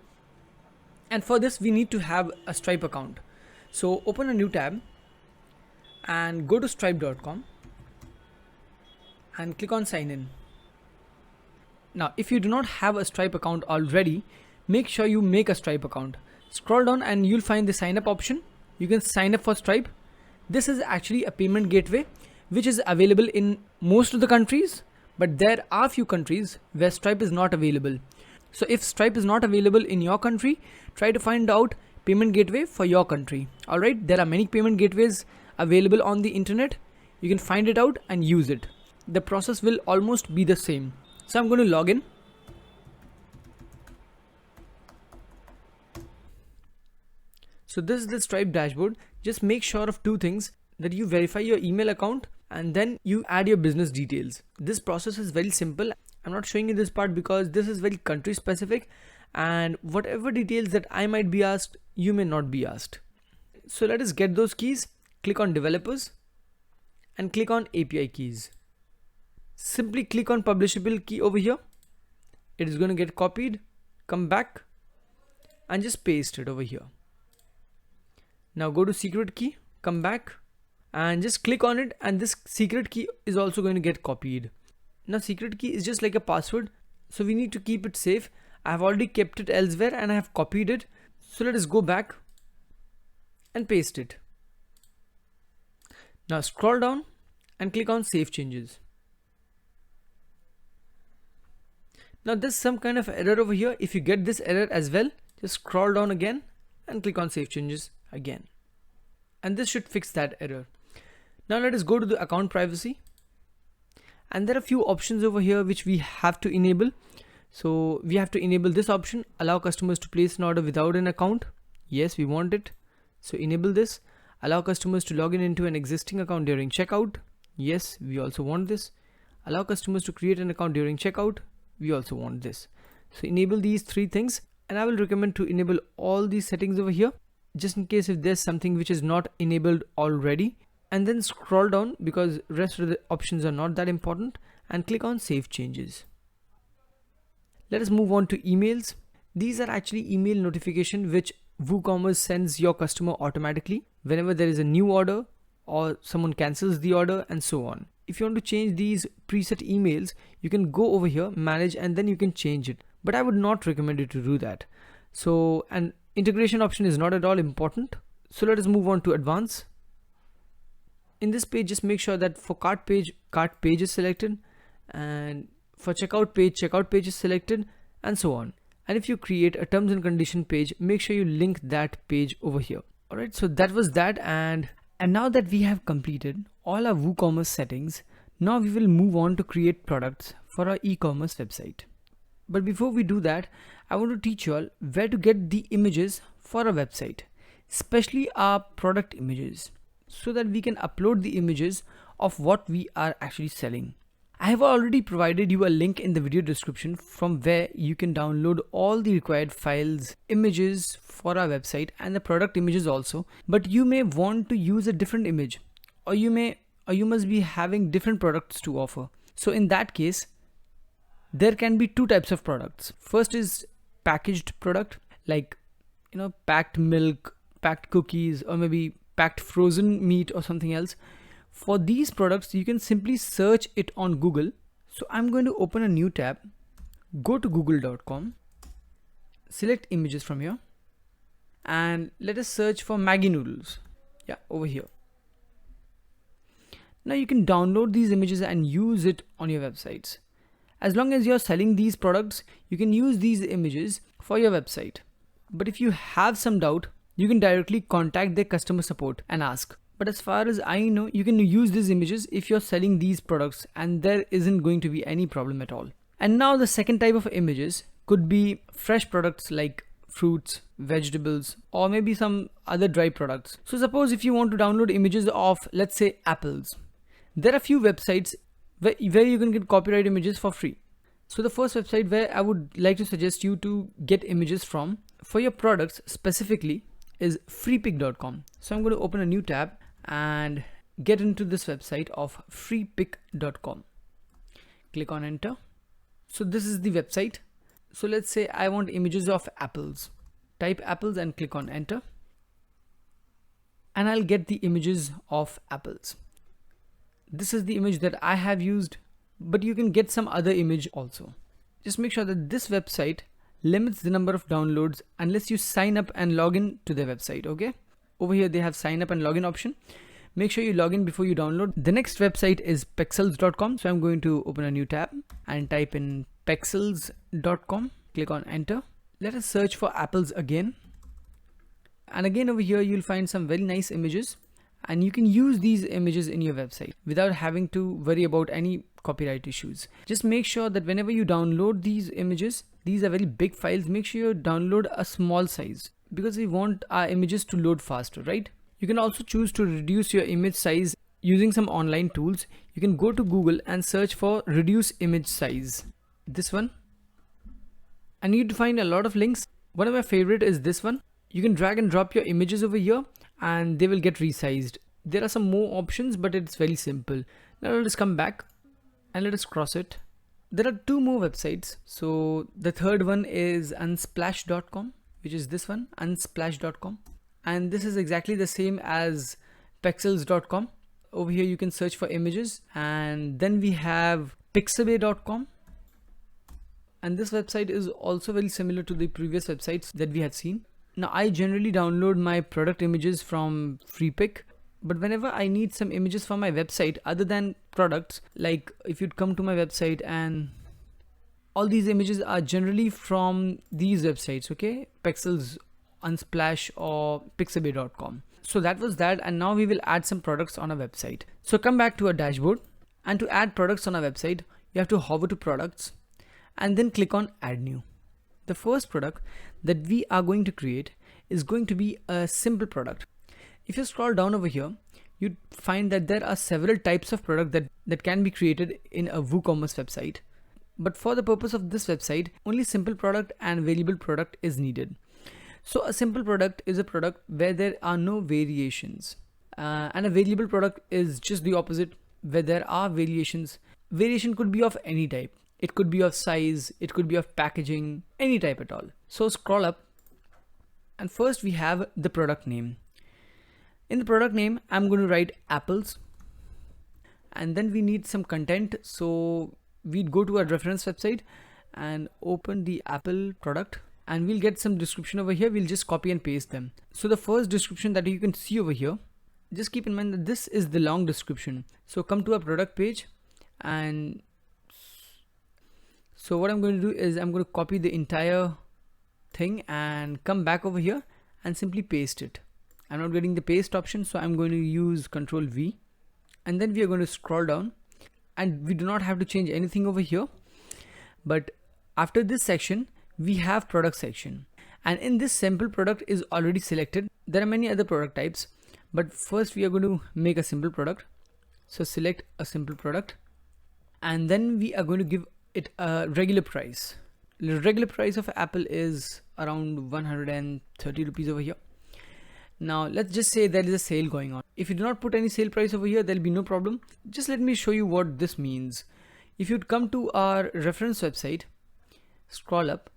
and for this we need to have a Stripe account. So open a new tab and go to stripe.com and click on sign in. Now if you do not have a Stripe account already, make sure you make a Stripe account. Scroll down and you'll find the sign up option. You can sign up for Stripe. This is actually a payment gateway which is available in most of the countries, but there are few countries where Stripe is not available. So if Stripe is not available in your country, try to find out payment gateway for your country. Alright, there are many payment gateways available on the internet. You can find it out and use it. The process will almost be the same. So I'm going to log in. So this is the Stripe dashboard. Just make sure of two things, that you verify your email account and then you add your business details. This process is very simple. I'm not showing you this part because this is very country specific, and whatever details that I might be asked, you may not be asked. So let us get those keys. Click on developers and click on API keys. Simply click on publishable key over here. It is going to get copied. Come back and just paste it over here. Now go to secret key, come back and just click on it, and this secret key is also going to get copied. Now secret key is just like a password, so we need to keep it safe. I have already kept it elsewhere and I have copied it. So let us go back and paste it. Now scroll down and click on save changes. Now there's some kind of error over here. If you get this error as well, just scroll down again and click on save changes again. And this should fix that error. Now let us go to the account privacy. And there are a few options over here which we have to enable. So we have to enable this option, allow customers to place an order without an account. Yes, we want it. So enable this. Allow customers to log in into an existing account during checkout. Yes, we also want this. Allow customers to create an account during checkout. We also want this. So enable these three things, and I will recommend to enable all these settings over here, just in case if there's something which is not enabled already. And then scroll down because rest of the options are not that important, and click on Save Changes. Let us move on to emails. These are actually email notification which WooCommerce sends your customer automatically whenever there is a new order or someone cancels the order and so on. If you want to change these preset emails, you can go over here, manage, and then you can change it. But I would not recommend you to do that. So an integration option is not at all important. So let us move on to advanced. In this page, just make sure that for cart page is selected, and for checkout page is selected, and so on. And if you create a terms and condition page, make sure you link that page over here. Alright, so that was that, and now that we have completed all our WooCommerce settings, now we will move on to create products for our e-commerce website. But before we do that, I want to teach you all where to get the images for our website, especially our product images, so that we can upload the images of what we are actually selling. I have already provided you a link in the video description from where you can download all the required files, images for our website and the product images also. But you may want to use a different image, or you must be having different products to offer. So in that case, there can be two types of products. First is packaged product, like packed milk, packed cookies, or maybe packed frozen meat or something else. For these products, you can simply search it on Google. So I'm going to open a new tab, go to google.com, select images from here, and let us search for Maggi noodles. Yeah, over here. Now you can download these images and use it on your websites. As long as you're selling these products, you can use these images for your website. But if you have some doubt, you can directly contact their customer support and ask. But as far as I know, you can use these images if you're selling these products, and there isn't going to be any problem at all. And now the second type of images could be fresh products like fruits, vegetables, or maybe some other dry products. So suppose if you want to download images of, let's say, apples, there are few websites where you can get copyright images for free. So the first website where I would like to suggest you to get images from for your products specifically is freepik.com. So I'm going to open a new tab and get into this website of freepik.com. Click on enter. So this is the website. So let's say I want images of apples. Type apples and click on enter. And I'll get the images of apples. This is the image that I have used, but you can get some other image also. Just make sure that this website limits the number of downloads unless you sign up and log in to their website. Okay, over here they have sign up and login option. Make sure you log in before you download. The next website is pexels.com. So I'm going to open a new tab and type in pexels.com. Click on enter. Let us search for apples again. And again over here you'll find some very nice images, and you can use these images in your website without having to worry about any copyright issues. Just make sure that whenever you download these images, these are very big files, make sure you download a small size, because we want our images to load faster, right? You can also choose to reduce your image size using some online tools. You can go to Google and search for reduce image size. This one. And you need to find a lot of links. One of my favorite is this one. You can drag and drop your images over here and they will get resized. There are some more options, but it's very simple. Now let us come back and let us cross it. There are two more websites. So the third one is unsplash.com, which is this one, unsplash.com. And this is exactly the same as pexels.com. Over here you can search for images. And then we have pixabay.com. And this website is also very similar to the previous websites that we had seen. Now I generally download my product images from Freepik, but whenever I need some images for my website other than products, like if you'd come to my website, and all these images are generally from these websites, okay? Pexels, Unsplash, or pixabay.com. So that was that, and now we will add some products on our website. So come back to our dashboard, and to add products on our website, you have to hover to products and then click on add new. The first product that we are going to create is going to be a simple product. If you scroll down over here, you'd find that there are several types of product that can be created in a WooCommerce website. But for the purpose of this website, only simple product and variable product is needed. So a simple product is a product where there are no variations. And a variable product is just the opposite, where there are variations, variation could be of any type. It could be of size, it could be of packaging, any type at all. So scroll up, and first we have the product name. In the product name, I'm going to write apples, and then we need some content. So we'd go to our reference website and open the Apple product, and we'll get some description over here. We'll just copy and paste them. So the first description that you can see over here, just keep in mind that this is the long description. So come to our product page, and so what I'm going to do is I'm going to copy the entire thing and come back over here and simply paste it. I'm not getting the paste option, so I'm going to use Control V, and then we are going to scroll down, and we do not have to change anything over here. But after this section, we have product section, and in this simple product is already selected. There are many other product types, but first we are going to make a simple product. So select a simple product, and then we are going to give it a regular price. The regular price of Apple is around 130 rupees over here. Now let's just say there is a sale going on. If you do not put any sale price over here, there'll be no problem. Just let me show you what this means. If you'd come to our reference website, scroll up,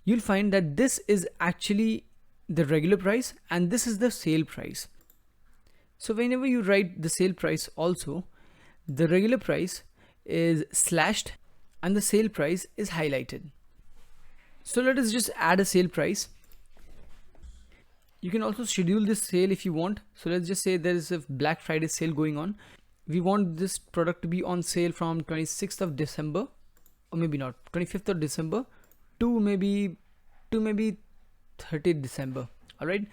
you'll find that this is actually the regular price and this is the sale price. So whenever you write the sale price also, the regular price is slashed and the sale price is highlighted. So let us just add a sale price. You can also schedule this sale if you want. So let's just say there is a Black Friday sale going on. We want this product to be on sale from 26th of December, or maybe not, 25th of December to maybe 30th December. All right.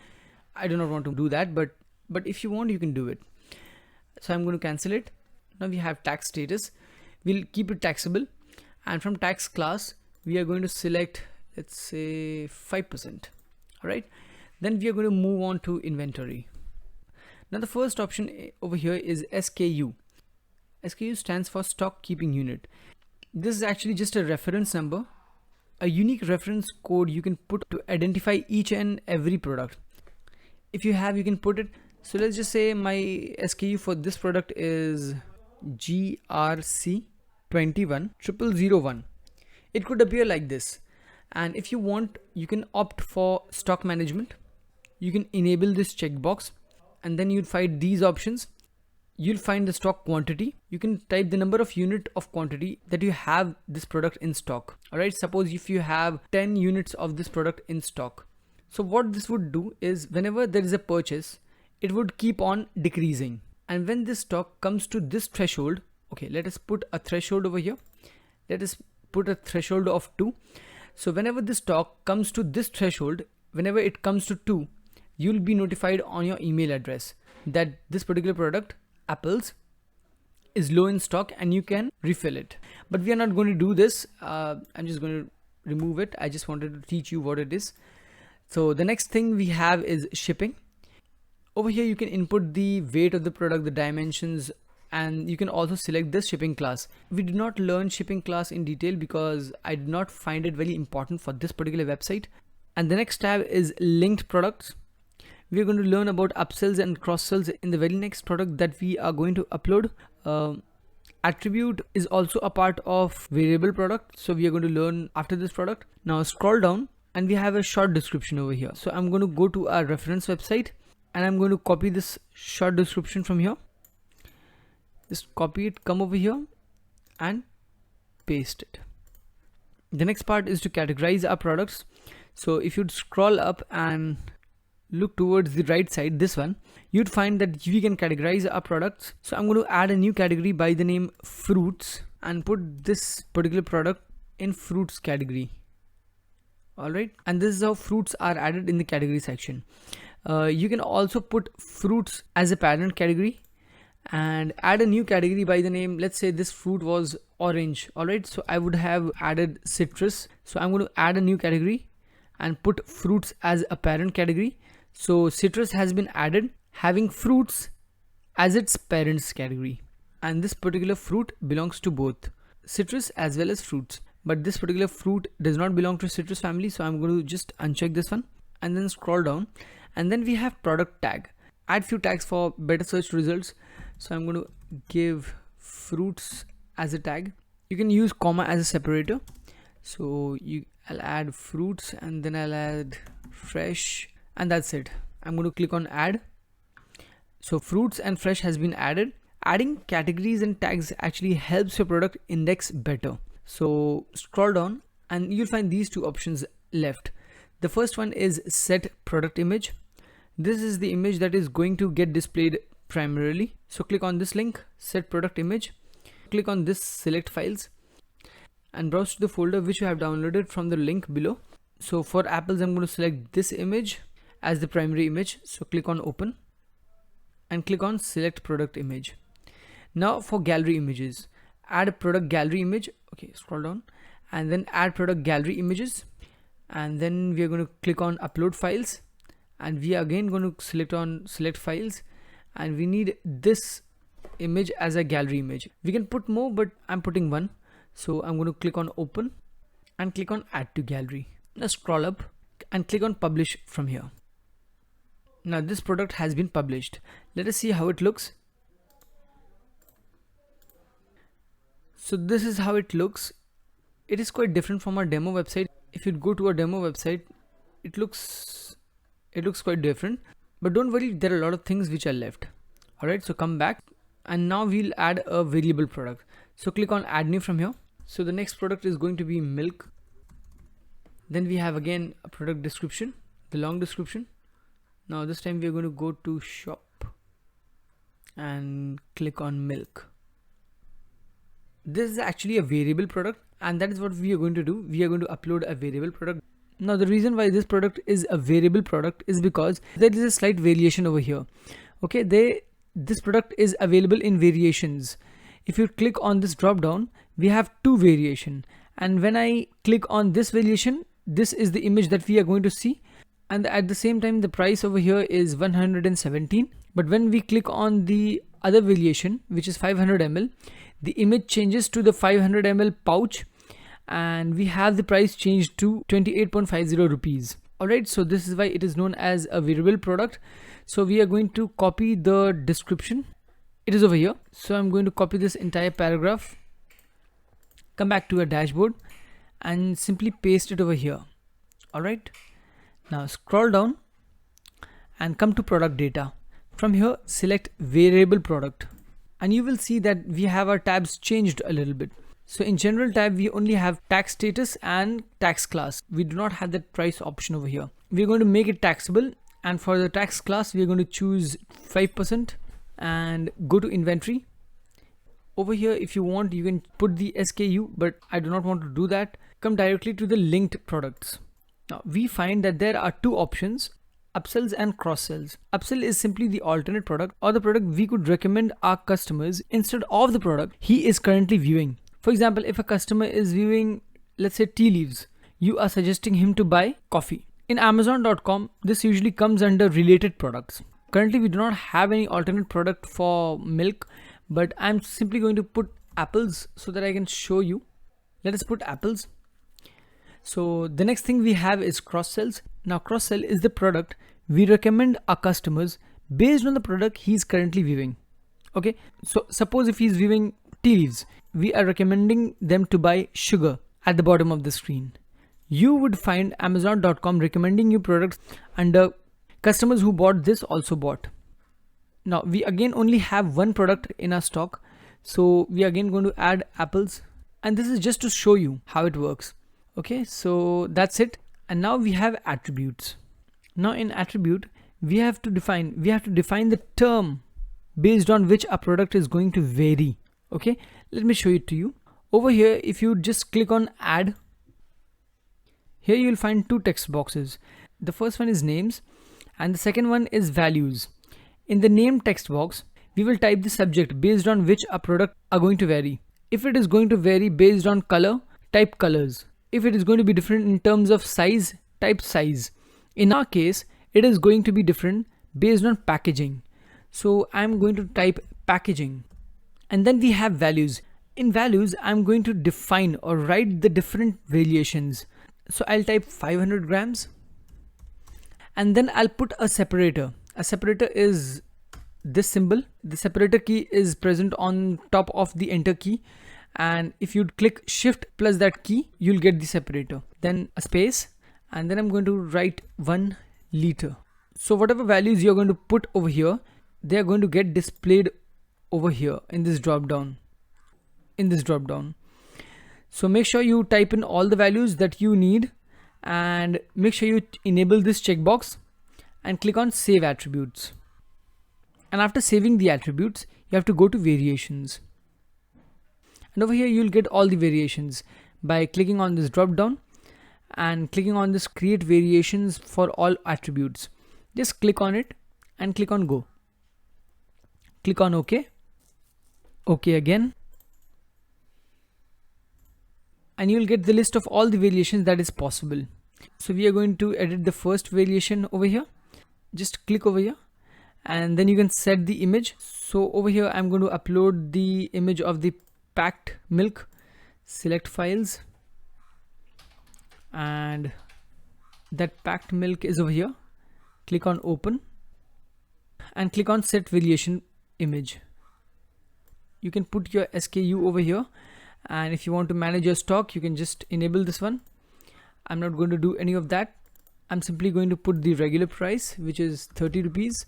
I do not want to do that, but if you want, you can do it. So I'm going to cancel it. Now we have tax status. We'll keep it taxable, and from tax class we are going to select, let's say 5%. All right. Then we are going to move on to inventory. Now the first option over here is SKU. SKU stands for stock keeping unit. This is actually just a reference number, a unique reference code you can put to identify each and every product. If you have, you can put it. So let's just say my SKU for this product is GRC21001. It could appear like this. And if you want, you can opt for stock management. You can enable this checkbox, and then you'd find these options. You'll find the stock quantity. You can type the number of unit of quantity that you have this product in stock. All right. Suppose if you have 10 units of this product in stock. So what this would do is whenever there is a purchase, it would keep on decreasing. And when this stock comes to this threshold, okay, let us put a threshold over here. Let us put a threshold of 2. So whenever this stock comes to this threshold, whenever it comes to 2, you'll be notified on your email address that this particular product, apples, is low in stock and you can refill it. But we are not going to do this. I'm just going to remove it. I just wanted to teach you what it is. So the next thing we have is shipping. Over here you can input the weight of the product, the dimensions, and you can also select this shipping class. We did not learn shipping class in detail because I did not find it very important for this particular website. And the next tab is linked products. We are going to learn about upsells and cross sells in the very next product that we are going to upload. Attribute is also a part of variable product, so we are going to learn after this product. Now scroll down and we have a short description over here. So I'm going to go to our reference website and I'm going to copy this short description from here. Just copy it, come over here and paste it. The next part is to categorize our products. So if you'd scroll up and look towards the right side, this one, you'd find that we can categorize our products. So I'm going to add a new category by the name fruits and put this particular product in fruits category. All right. And this is how fruits are added in the category section. You can also put fruits as a parent category and add a new category by the name, let's say this fruit was orange. All right. So I would have added citrus. So I'm going to add a new category and put fruits as a parent category. So citrus has been added, having fruits as its parents category. And this particular fruit belongs to both citrus as well as fruits. But this particular fruit does not belong to citrus family. So I'm going to just uncheck this one and then scroll down. And then we have product tag. Add few tags for better search results. So I'm going to give fruits as a tag. You can use comma as a separator. So I'll add fruits, and then I'll add fresh, and that's it. I'm going to click on add. So fruits and fresh has been added. Adding categories and tags actually helps your product index better. So scroll down and you'll find these two options left. The first one is set product image. This is the image that is going to get displayed primarily. So click on this link, set product image. Click on this select files and browse to the folder which you have downloaded from the link below. So for apples, I'm going to select this image as the primary image. So click on open and click on select product image. Now for gallery images, add a product gallery image. Okay, scroll down and then add product gallery images, and then we are going to click on upload files, and we are again going to select on select files, and we need this image as a gallery image. We can put more, but I'm putting one. So I'm going to click on open and click on add to gallery. Now scroll up and click on publish from here. Now this product has been published. Let us see how it looks. So this is how it looks. It is quite different from our demo website. If you go to our demo website, it looks quite different, but don't worry, there are a lot of things which are left. Alright, so come back and now we'll add a variable product. So click on add new from here. So the next product is going to be milk. Then we have again a product description, the long description. Now this time we are going to go to shop and click on milk. This is actually a variable product, and that is what we are going to do. We are going to upload a variable product. Now the reason why this product is a variable product is because there is a slight variation over here. Okay, this product is available in variations. If you click on this drop down, we have two variation, and when I click on this variation, this is the image that we are going to see, and at the same time the price over here is 117. But when we click on the other variation, which is 500 ml, the image changes to the 500 ml pouch, and we have the price changed to 28.50 rupees. Alright, so this is why it is known as a variable product. So we are going to copy the description. It is over here. So I'm going to copy this entire paragraph, come back to a dashboard and simply paste it over here. Alright, now scroll down and come to product data. From here, select variable product, and you will see that we have our tabs changed a little bit. So in general tab, we only have tax status and tax class. We do not have that price option over here. We're going to make it taxable, and for the tax class, we're going to choose 5% and go to inventory. Over here, if you want, you can put the SKU, but I do not want to do that. Come directly to the linked products. Now we find that there are two options: upsells and cross sells. Upsell is simply the alternate product or the product we could recommend our customers instead of the product he is currently viewing. For example, if a customer is viewing, let's say, tea leaves, you are suggesting him to buy coffee. In Amazon.com, this usually comes under related products. Currently, we do not have any alternate product for milk, but I'm simply going to put apples so that I can show you. Let us put apples. So the next thing we have is cross sells. Now cross sell is the product we recommend our customers based on the product he's currently viewing. Okay, so suppose if he's viewing tea leaves, we are recommending them to buy sugar at the bottom of the screen. You would find Amazon.com recommending you products under customers who bought this also bought. Now we again only have one product in our stock, so we are again going to add apples, and this is just to show you how it works. Okay, so that's it. And now we have attributes. Now in attribute, we have to define the term based on which a product is going to vary. Okay, let me show it to you. Over here, if you just click on add, here you'll find two text boxes. The first one is names and the second one is values. In the name text box, we will type the subject based on which a product are going to vary. If it is going to vary based on color, type colors. If it is going to be different in terms of size, type size. In our case, it is going to be different based on packaging. So I'm going to type packaging. And then we have values. In values, I'm going to define or write the different variations. So I'll type 500 grams. And then I'll put a separator. A separator is this symbol. The separator key is present on top of the enter key. and if you click shift plus that key, you'll get the separator, then a space, and then I'm going to write 1 liter. So whatever values you're going to put over here, they are going to get displayed over here in this drop down. So make sure you type in all the values that you need, and make sure you enable this checkbox and click on save attributes. And after saving the attributes, you have to go to variations, and over here you'll get all the variations by clicking on this drop down and clicking on this create variations for all attributes. Just click on it and click on go. Click on OK. OK again. And you'll get the list of all the variations that is possible. So we are going to edit the first variation over here. Just click over here and then you can set the image. So over here I'm going to upload the image of the packed milk. Select files, and that packed milk is over here. Click on open and click on set variation image. You can put your SKU over here, and if you want to manage your stock, you can just enable this one. I'm not going to do any of that. I'm simply going to put the regular price, which is 30 rupees,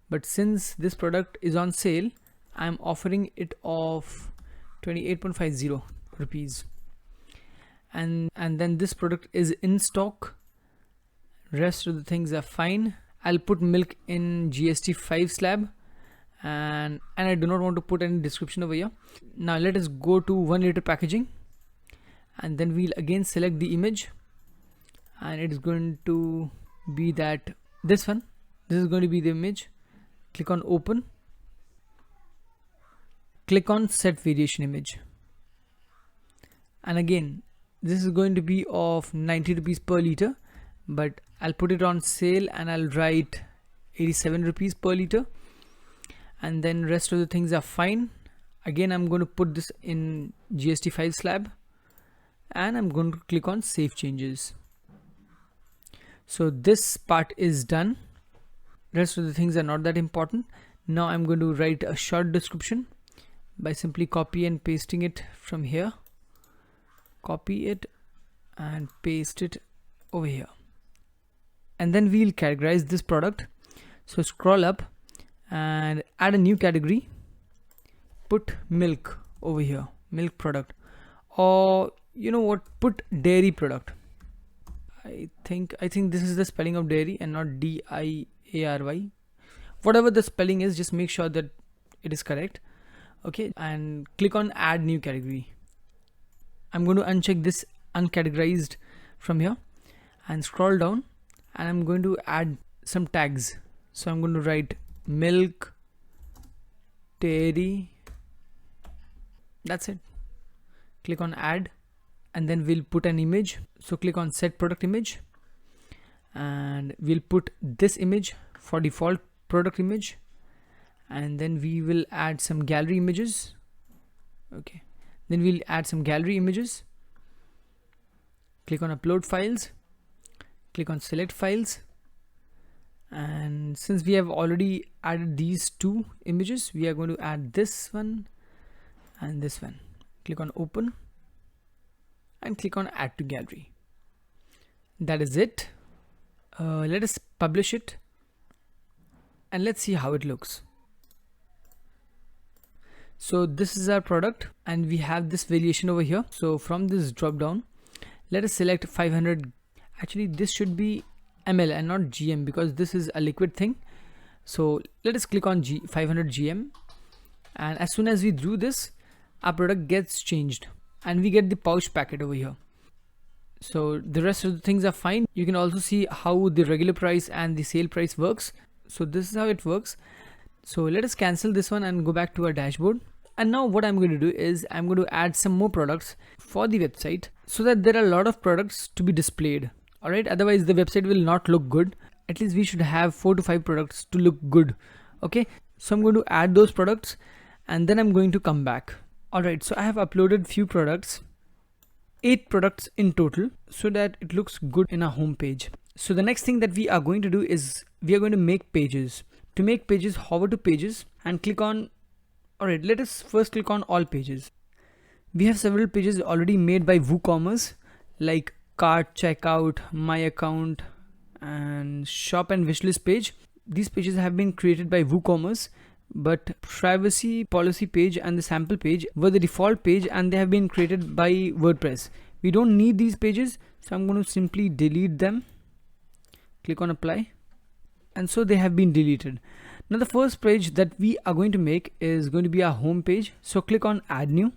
but since this product is on sale, I'm offering it of 28.50 rupees, and then this product is in stock. Rest of the things are fine. I'll put milk in GST 5 slab, and I do not want to put any description over here. Now let us go to 1 liter packaging, and then we'll again select the image, and it is going to be this one. This is going to be the image. Click on open. Click on set variation image, and again this is going to be of 90 rupees per liter, but I'll put it on sale and I'll write 87 rupees per liter, and then rest of the things are fine. Again I'm going to put this in GST 5 slab, and I'm going to click on save changes. So this part is done. Rest of the things are not that important. Now I'm going to write a short description by simply copy and pasting it from here. Copy it and paste it over here, and then we'll categorize this product. So scroll up and add a new category. Put milk over here, milk product, or you know what, put dairy product. I think this is the spelling of dairy and not DIARY. Whatever the spelling is, just make sure that it is correct. Okay, and click on add new category. I'm going to uncheck this uncategorized from here and scroll down, and I'm going to add some tags. So I'm going to write milk, dairy. That's it. Click on add, and then we'll put an image. So click on set product image, and we'll put this image for default product image, and then we will add some gallery images. Okay, then we'll add some gallery images. Click on upload files, click on select files, and since we have already added these two images, we are going to add this one and this one. Click on open and click on add to gallery. That is it. Let us publish it and let's see how it looks. So this is our product, and we have this variation over here. So from this drop down, let us select 500. Actually this should be ml and not gm, because this is a liquid thing. So let us click on 500 gm, and as soon as we do this, our product gets changed and we get the pouch packet over here. So the rest of the things are fine. You can also see how the regular price and the sale price works. So this is how it works. So let us cancel this one and go back to our dashboard. And now what I'm going to do is I'm going to add some more products for the website, so that there are a lot of products to be displayed. Alright, otherwise the website will not look good. At least we should have 4 to 5 products to look good. Okay, so I'm going to add those products and then I'm going to come back. Alright, so I have uploaded few products, 8 products in total, so that it looks good in our home page. So the next thing that we are going to do is we are going to make pages. To make pages, hover to pages and click on, alright, let us first click on all pages. We have several pages already made by WooCommerce, like cart, checkout, my account, and shop and wishlist page. These pages have been created by WooCommerce, but privacy policy page and the sample page were the default page, and they have been created by WordPress. We don't need these pages, so I'm going to simply delete them. Click on apply, and so they have been deleted. Now the first page that we are going to make is going to be our home page. So click on add new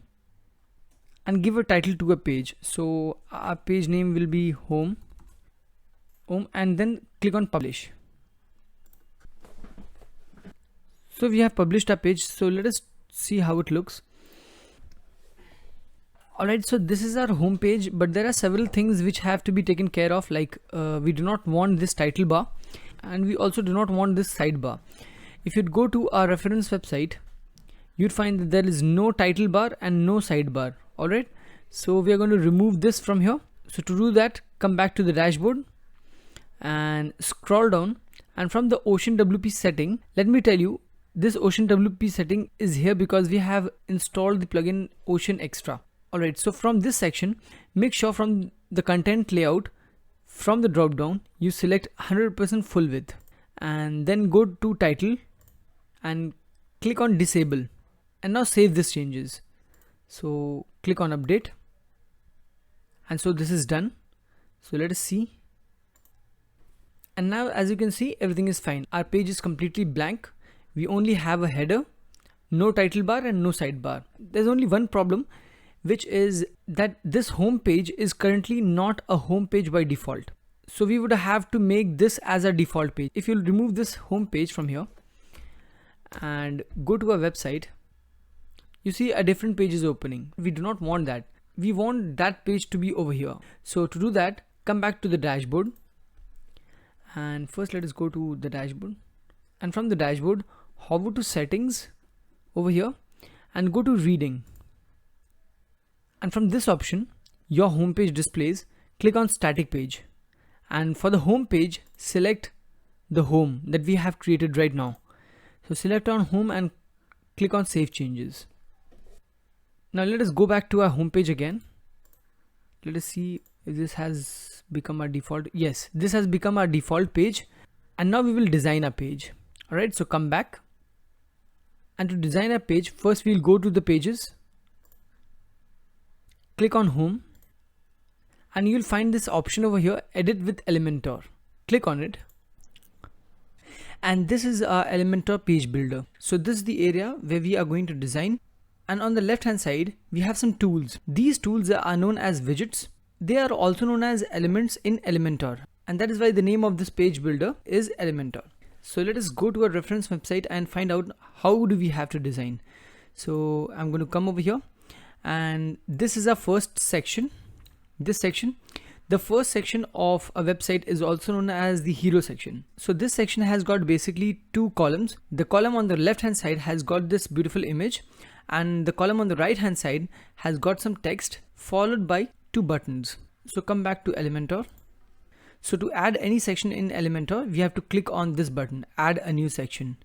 and give a title to a page. So our page name will be home, and then click on publish. So we have published our page. So let us see how it looks. Alright, so this is our home page, but there are several things which have to be taken care of, like we do not want this title bar, and we also do not want this sidebar. If you'd go to our reference website, you'd find that there is no title bar and no sidebar. Alright, so we are going to remove this from here. So to do that, come back to the dashboard and scroll down, and from the Ocean WP setting, let me tell you, this Ocean WP setting is here because we have installed the plugin Ocean Extra. Alright, so from this section, make sure from the content layout, from the drop down, you select 100% full width, and then go to title and click on disable, and now save these changes. So click on update, and so this is done. So let us see, and now as you can see, everything is fine. Our page is completely blank. We only have a header, no title bar and no sidebar. There's only one problem, which is that this home page is currently not a home page by default. So we would have to make this as a default page. If you remove this home page from here and go to our website, you see a different page is opening. We do not want that. We want that page to be over here. So to do that, come back to the dashboard, and first let us go to the dashboard, and from the dashboard, hover to settings over here and go to reading. And from this option, your home page displays, click on static page, and for the home page, select the home that we have created right now. So select on home and click on save changes. Now let us go back to our home page again. Let us see if this has become our default. Yes, this has become our default page, and now we will design a page. Alright, so come back, and to design a page, first we'll go to the pages, click on home, and you'll find this option over here, edit with Elementor. Click on it, and this is our Elementor page builder. So this is the area where we are going to design, and on the left hand side we have some tools. These tools are known as widgets. They are also known as elements in Elementor, and that is why the name of this page builder is Elementor. So let us go to our reference website and find out how do we have to design. So I'm going to come over here, and this is our first section. This section, the first section of a website, is also known as the hero section. So this section has got basically two columns. The column on the left hand side has got this beautiful image, and the column on the right hand side has got some text followed by two buttons. So come back to Elementor. So to add any section in Elementor, we have to click on this button, add a new section.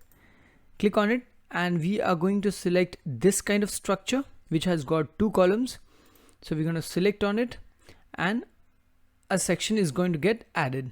Click on it, and we are going to select this kind of structure which has got two columns. So we're going to select on it, and a section is going to get added.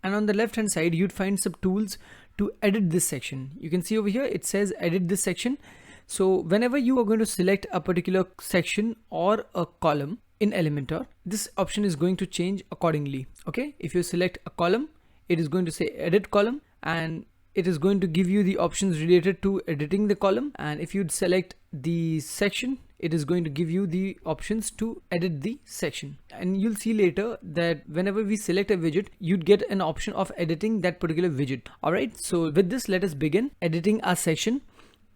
And on the left hand side, you'd find some tools to edit this section. You can see over here it says edit this section. So whenever you are going to select a particular section or a column in Elementor, this option is going to change accordingly. Okay, if you select a column, it is going to say edit column, and it is going to give you the options related to editing the column. And if you'd select the section, it is going to give you the options to edit the section. And you'll see later that whenever we select a widget, you'd get an option of editing that particular widget. Alright, so with this, let us begin editing our section.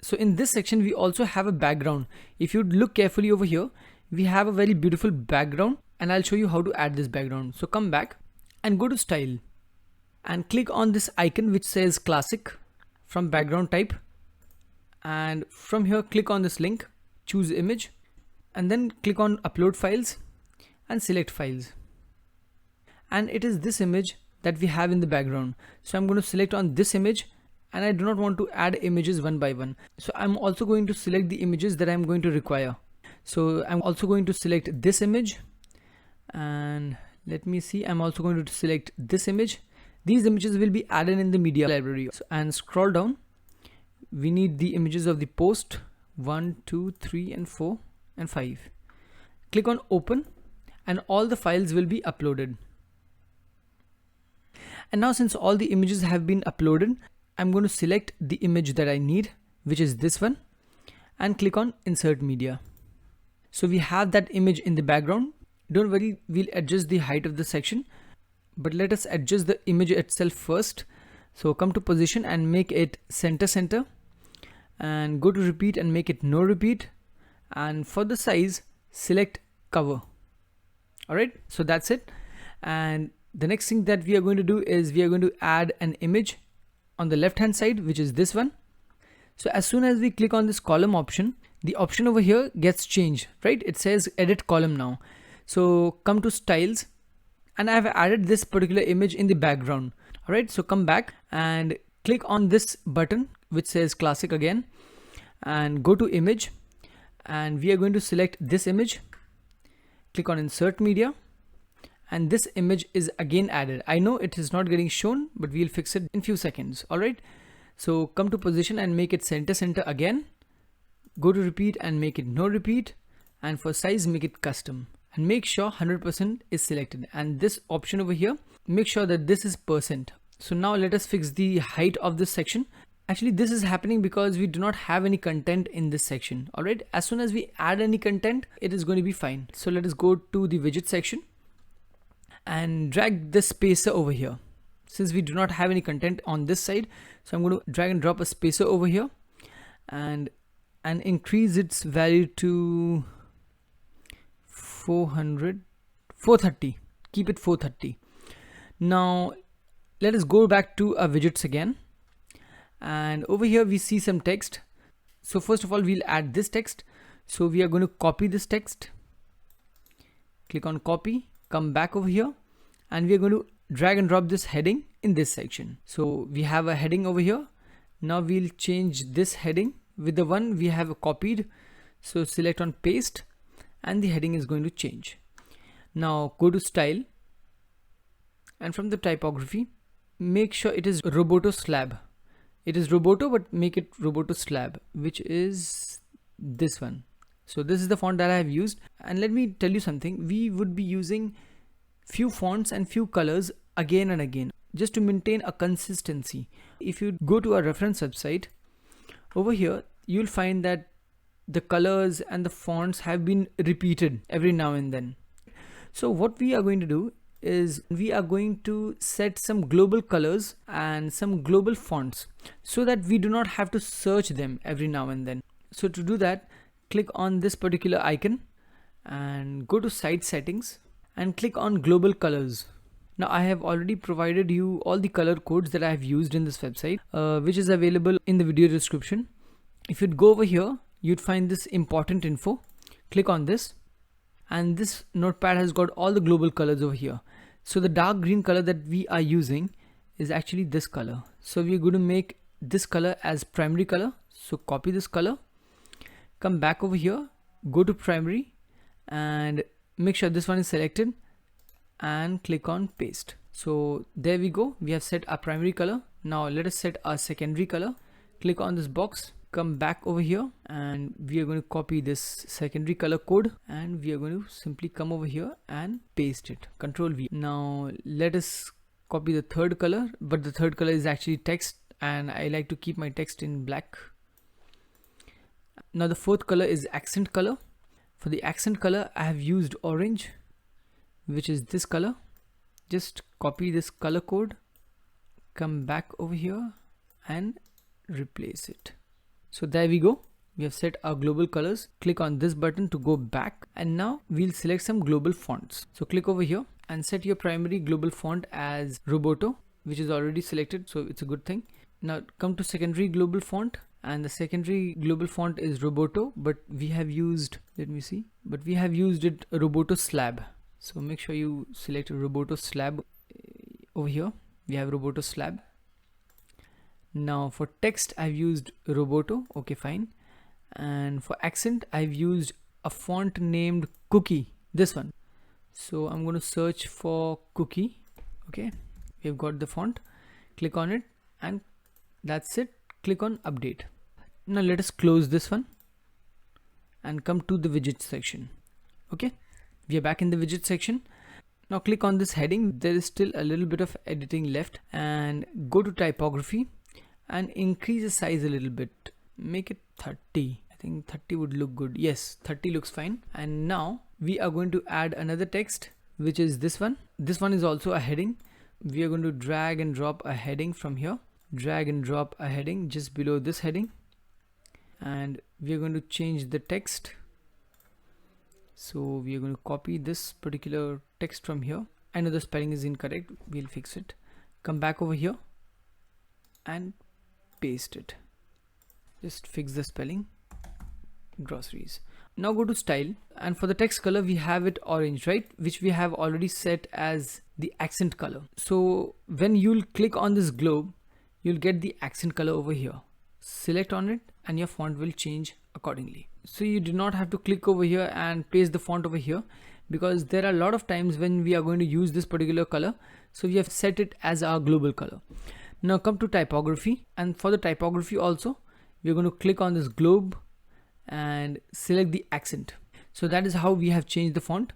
So in this section, we also have a background. If you look carefully over here, we have a very beautiful background, and I'll show you how to add this background. So come back and go to style and click on this icon which says classic from background type, and from here click on this link, choose image, and then click on upload files and select files. And it is this image that we have in the background. So I'm going to select on this image, and I do not want to add images one by one. So I'm also going to select the images that I'm going to require. So I'm also going to select this image, and let me see, I'm also going to select this image. These images will be added in the media library. And scroll down, we need the images of the post 1, 2, 3 and 4 and 5. Click on open and all the files will be uploaded. And now since all the images have been uploaded, I'm going to select the image that I need, which is this one, and click on insert media. So we have that image in the background. Don't worry, we'll adjust the height of the section, but let us adjust the image itself first. So come to position and make it center, and go to repeat and make it no repeat, and for the size select cover. Alright, so that's it. And the next thing that we are going to do is we are going to add an image on the left hand side, which is this one. So as soon as we click on this column option, the option over here gets changed, right? It says edit column now. So come to styles, and I have added this particular image in the background. Alright, so come back and click on this button which says classic again, and go to image, and we are going to select this image. Click on insert media, and this image is again added. I know it is not getting shown, but we'll fix it in few seconds. Alright, so come to position and make it center again. Go to repeat and make it no repeat, and for size make it custom, and make sure 100% is selected, and this option over here, make sure that this is %. So now let us fix the height of this section. Actually this is happening because we do not have any content in this section. Alright, as soon as we add any content, it is going to be fine. So let us go to the widget section and drag the spacer over here. Since we do not have any content on this side, so I'm going to drag and drop a spacer over here, and increase its value to 430. Keep it 430. Now let us go back to our widgets again, and over here we see some text. So first of all, we'll add this text. So we are going to copy this text. Click on copy, come back over here, and we are going to drag and drop this heading in this section. So we have a heading over here. Now we'll change this heading with the one we have copied. So select on paste, and the heading is going to change. Now go to style, and from the typography, make sure it is Roboto slab. It is Roboto, but make it Roboto slab, which is this one. So this is the font that I have used. And let me tell you something, we would be using few fonts and few colors again and again, just to maintain a consistency. If you go to our reference website, over here you'll find that the colors and the fonts have been repeated every now and then. So what we are going to do is we are going to set some global colors and some global fonts so that we do not have to search them every now and then. So to do that, click on this particular icon and go to site settings and click on global colors. Now I have already provided you all the color codes that I have used in this website, which is available in the video description. If you'd go over here, you'd find this important info. Click on this, and this notepad has got all the global colors over here. So the dark green color that we are using is actually this color. So we're going to make this color as primary color. So copy this color, come back over here, go to primary, and make sure this one is selected, and click on paste. So there we go, we have set our primary color. Now let us set our secondary color. Click on this box, come back over here, and we are going to copy this secondary color code, and we are going to simply come over here and paste it. Control V. Now let us copy the third color, but the third color is actually text, and I like to keep my text in black. Now the fourth color is accent color. For the accent color, I have used orange, which is this color. Just copy this color code, come back over here and replace it. So there we go, we have set our global colors. Click on this button to go back, and now we'll select some global fonts. So click over here and set your primary global font as Roboto, which is already selected, so it's a good thing. Now come to secondary global font, and the secondary global font is Roboto, but we have used, let me see, but we have used it Roboto slab. So make sure you select Roboto slab over here. We have Roboto slab. Now for text, I've used Roboto. Okay, fine. And for accent, I've used a font named Cookie, this one. So I'm going to search for Cookie. Okay, we've got the font. Click on it and that's it. Click on update. Now let us close this one and come to the widget section. Okay, we are back in the widget section. Now click on this heading. There is still a little bit of editing left, and go to typography and increase the size a little bit. Make it 30. I think 30 would look good. Yes, 30 looks fine. And now we are going to add another text, which is this one. This one is also a heading. We are going to drag and drop a heading from here. Drag and drop a heading just below this heading. And we are going to change the text. So we are going to copy this particular text from here. I know the spelling is incorrect. We'll fix it. Come back over here and paste it. Just fix the spelling. Groceries. Now go to style, and for the text color we have it orange, right, which we have already set as the accent color. So when you'll click on this globe, you'll get the accent color over here. Select on it and your font will change accordingly. So you do not have to click over here and paste the font over here, because there are a lot of times when we are going to use this particular color. So we have set it as our global color. Now come to typography, and for the typography also we're going to click on this globe and select the accent. So that is how we have changed the font.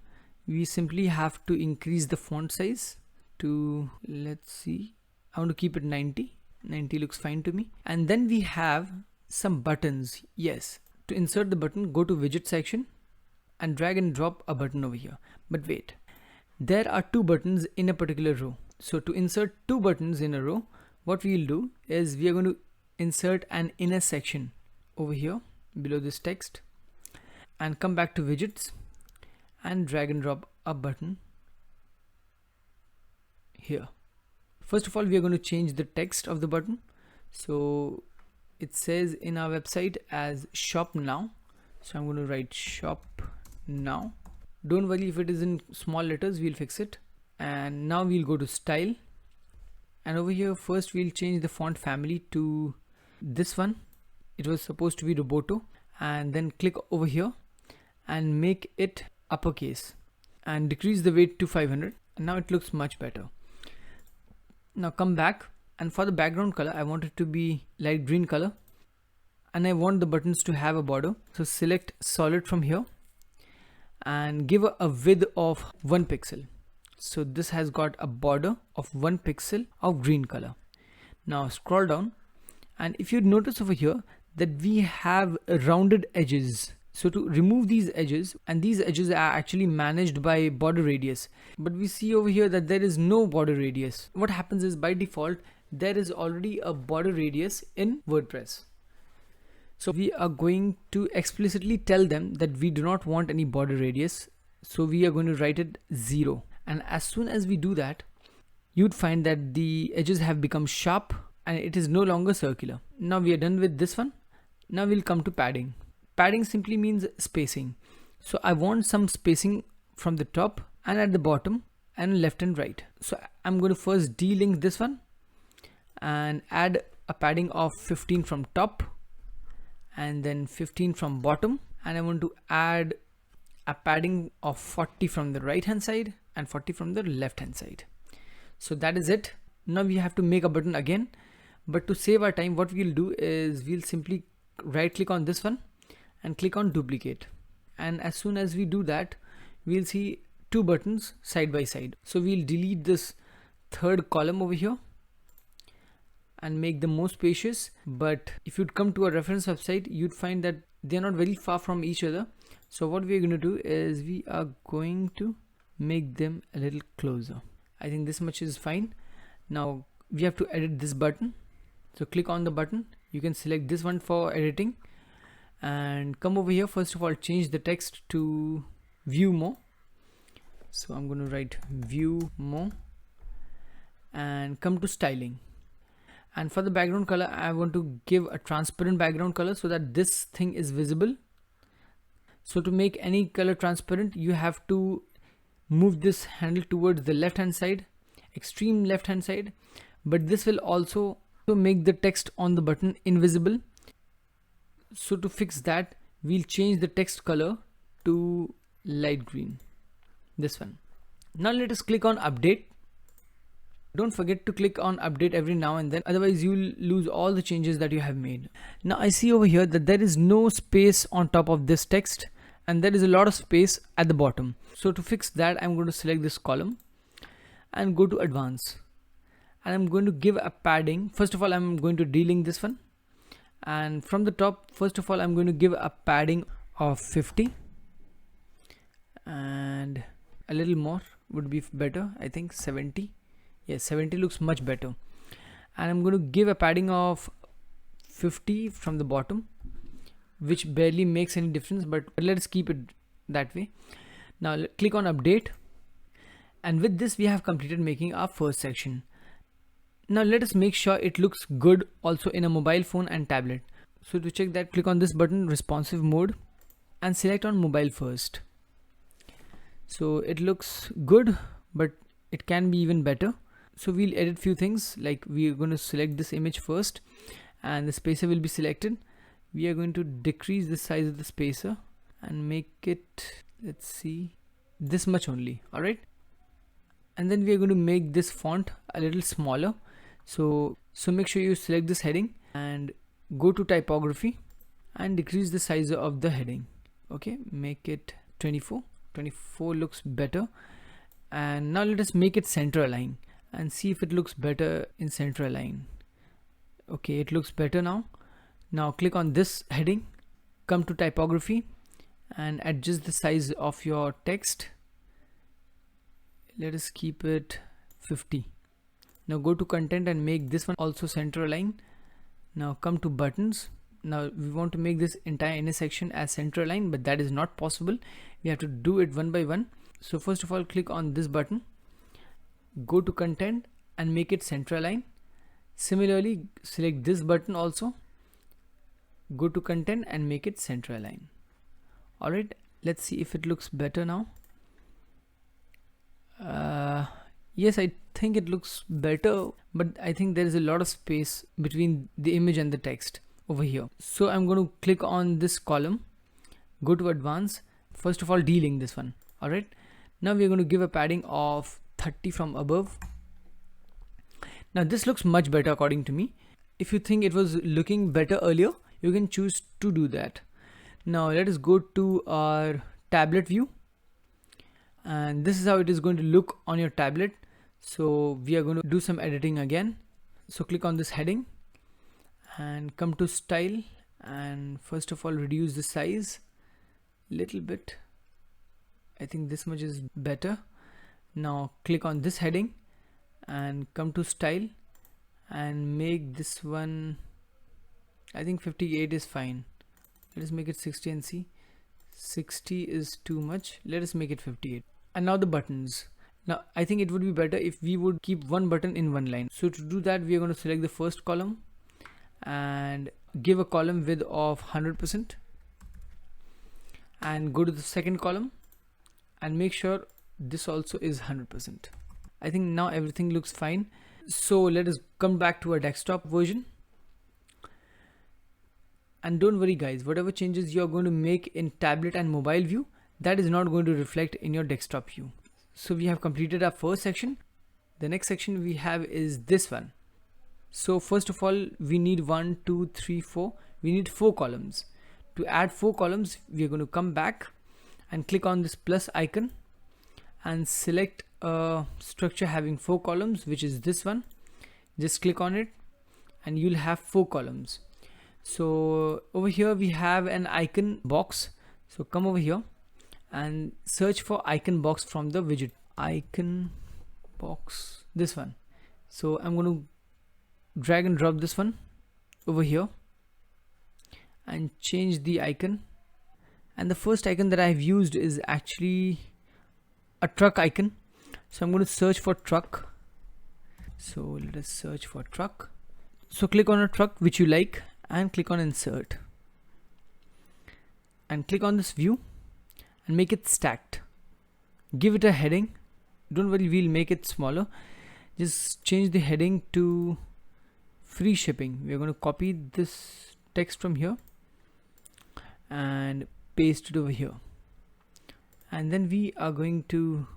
We simply have to increase the font size to, let's see, I want to keep it 90. 90 looks fine to me. And then we have some buttons. Yes, to insert the button, go to widget section and drag and drop a button over here. But wait, there are two buttons in a particular row. So to insert two buttons in a row, what we'll do is we are going to insert an inner section over here below this text, and come back to widgets and drag and drop a button here. First of all, we are going to change the text of the button. So it says in our website as shop now. So I'm going to write shop now. Don't worry if it is in small letters, we'll fix it. And now we'll go to style, and over here first we'll change the font family to this one. It was supposed to be Roboto, and then click over here and make it uppercase and decrease the weight to 500. And now it looks much better. Now come back, and for the background color I want it to be light green color, and I want the buttons to have a border. So select solid from here and give a width of 1 pixel. So this has got a border of 1 pixel of green color. Now scroll down, and if you notice over here that we have rounded edges. So to remove these edges, and these edges are actually managed by border radius, but we see over here that there is no border radius. What happens is by default there is already a border radius in WordPress. So we are going to explicitly tell them that we do not want any border radius. So we are going to write it 0. And as soon as we do that, you'd find that the edges have become sharp and it is no longer circular. Now we are done with this one. Now we'll come to padding. Padding simply means spacing. So I want some spacing from the top and at the bottom and left and right. So I'm going to first delink this one and add a padding of 15 from top and then 15 from bottom, and I want to add a padding of 40 from the right hand side and 40 from the left hand side. So that is it. Now we have to make a button again, but to save our time what we'll do is we'll simply right click on this one and click on duplicate, and as soon as we do that we'll see two buttons side by side. So we'll delete this third column over here and make them more spacious, but if you'd come to a reference website you'd find that they're not very far from each other. So what we're going to do is we are going to make them a little closer. I think this much is fine. Now we have to edit this button, so click on the button. You can select this one for editing and come over here. First of all, change the text to view more. So I'm going to write view more and come to styling. And for the background color, I want to give a transparent background color so that this thing is visible. So to make any color transparent, you have to move this handle towards the left hand side, extreme left hand side, but this will also make the text on the button invisible. So to fix that, we'll change the text color to light green, this one. Now let us click on update. Don't forget to click on update every now and then, otherwise you'll lose all the changes that you have made. Now I see over here that there is no space on top of this text and there is a lot of space at the bottom. So to fix that, I'm going to select this column and go to advanced, and I'm going to give a padding. First of all, I'm going to delink this one, and from the top, first of all, I'm going to give a padding of 50, and a little more would be better. I think 70. Yes, 70 looks much better. And I'm going to give a padding of 50 from the bottom, which barely makes any difference, but let's keep it that way. Now click on update, and with this we have completed making our first section. Now let us make sure it looks good also in a mobile phone and tablet. So to check that, click on this button, responsive mode, and select on mobile first. So it looks good, but it can be even better. So we'll edit few things, like we are going to select this image first and the spacer will be selected. We are going to decrease the size of the spacer and make it, let's see, this much only. All right. And then we are going to make this font a little smaller. So make sure you select this heading and go to typography and decrease the size of the heading. Okay, make it 24. 24 looks better. And now let us make it center align and see if it looks better in center align. Okay, it looks better now. Now click on this heading, come to typography and adjust the size of your text. Let us keep it 50. Now go to content and make this one also center align. Now come to buttons. Now we want to make this entire inner section as center align, but that is not possible. We have to do it one by one. So first of all, click on this button, go to content and make it center align. Similarly, select this button also, go to content and make it center align. All right, let's see if it looks better now. Yes, I think it looks better, but I think there is a lot of space between the image and the text over here. So I'm going to click on this column, go to advanced, first of all delink this one. All right, now we're going to give a padding of 30 from above. Now this looks much better according to me. If you think it was looking better earlier, you can choose to do that. Now let us go to our tablet view, and this is how it is going to look on your tablet. So we are going to do some editing again. So click on this heading and come to style, and first of all reduce the size little bit. I think this much is better. Now click on this heading and come to style and make this one, I think 58 is fine. Let us make it 60 and see. 60 is too much. Let us make it 58. And now the buttons. Now I think it would be better if we would keep one button in one line. So to do that, we are going to select the first column and give a column width of 100% and go to the second column and make sure this also is 100%. I think now everything looks fine. So let us come back to our desktop version. And don't worry guys, whatever changes you're going to make in tablet and mobile view, that is not going to reflect in your desktop view. So we have completed our first section. The next section we have is this one. So first of all, we need 1, 2, 3, 4. We need 4 columns. To add 4 columns, we are going to come back and click on this plus icon and select a structure having 4 columns, which is this one. Just click on it and you'll have 4 columns. So over here we have an icon box. So come over here and search for icon box from the widget. Icon box, this one. So I'm going to drag and drop this one over here and change the icon. And the first icon that I've used is actually a truck icon. So I'm going to search for truck. So let us search for truck. So click on a truck which you like and click on insert and click on this view and make it stacked. Give it a heading. Don't worry, we'll make it smaller. Just change the heading to free shipping. We're going to copy this text from here and paste it over here. and then we are going to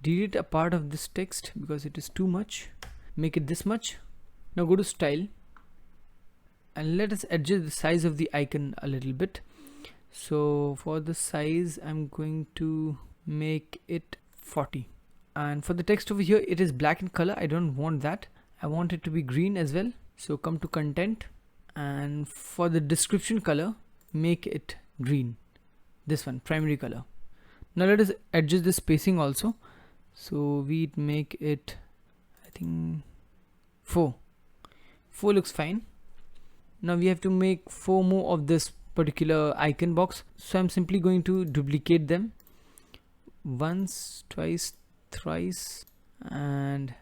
delete a part of this text because it is too much. Make it this much. Now go to style and let us adjust the size of the icon a little bit. So for the size I'm going to make it 40, and for the text over here it is black in color. I don't want that. I want it to be green as well. So come to content, and for the description color make it green, this one, primary color. Now let us adjust the spacing also. So we make it, I think 4 looks fine. Now we have to make 4 more of this particular icon box, so I'm simply going to duplicate them once, twice, thrice, and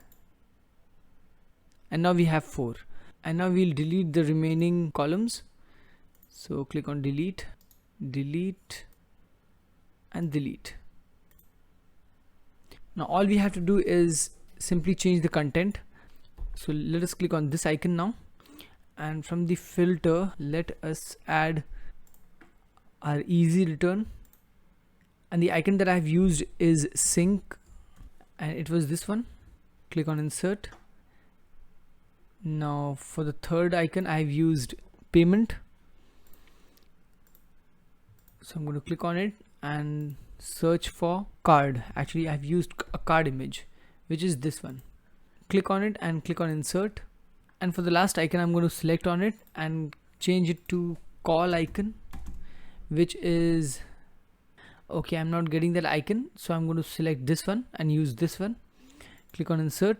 now we have 4. And now we'll delete the remaining columns. So click on delete, delete, and delete. Now all we have to do is simply change the content. So let us click on this icon now, and from the filter let us add our easy return, and the icon that I've used is sync, and it was this one. Click on insert. Now for the third icon I've used payment, so I'm going to click on it and search for card. Actually I've used a card image, which is this one. Click on it and click on insert, and for the last icon I'm going to select on it and change it to call icon, which is okay. I'm not getting that icon, so I'm going to select this one and use this one. Click on insert.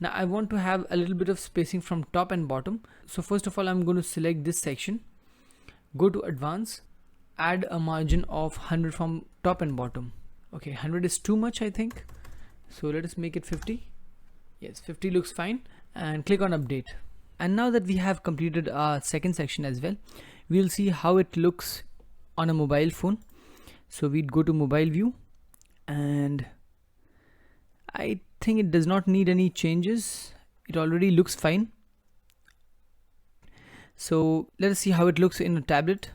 Now I want to have a little bit of spacing from top and bottom, so first of all I'm going to select this section, go to advanced, add a margin of 100 from top and bottom. Okay, 100 is too much I think, so let us make it 50. Yes, 50 looks fine, and click on update. And now that we have completed our second section as well, we'll see how it looks on a mobile phone. So we'd go to mobile view, and I think it does not need any changes. It already looks fine. So let us see how it looks in a tablet.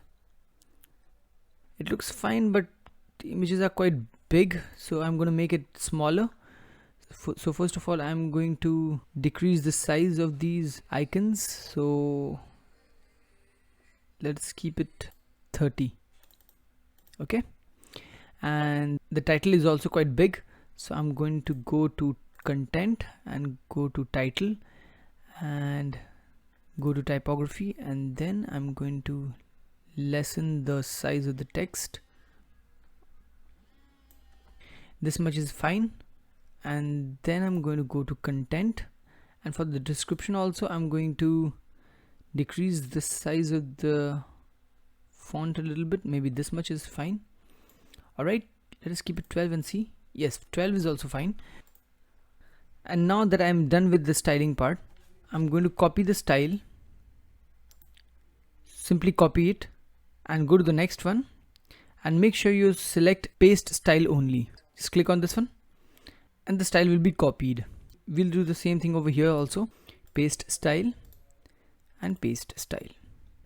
It looks fine, but the images are quite big, so I'm going to make it smaller. So first of all I'm going to decrease the size of these icons, so let's keep it 30. Okay, and the title is also quite big, so I'm going to go to content and go to title and go to typography, and then I'm going to lessen the size of the text. This much is fine, and then I'm going to go to content, and for the description also I'm going to decrease the size of the font a little bit. Maybe this much is fine. Alright, let us keep it 12 and see. Yes, 12 is also fine. And now that I'm done with the styling part, I'm going to copy the style. Simply copy it and go to the next one, and make sure you select paste style only. Just click on this one and the style will be copied. We'll do the same thing over here also. Paste style and paste style.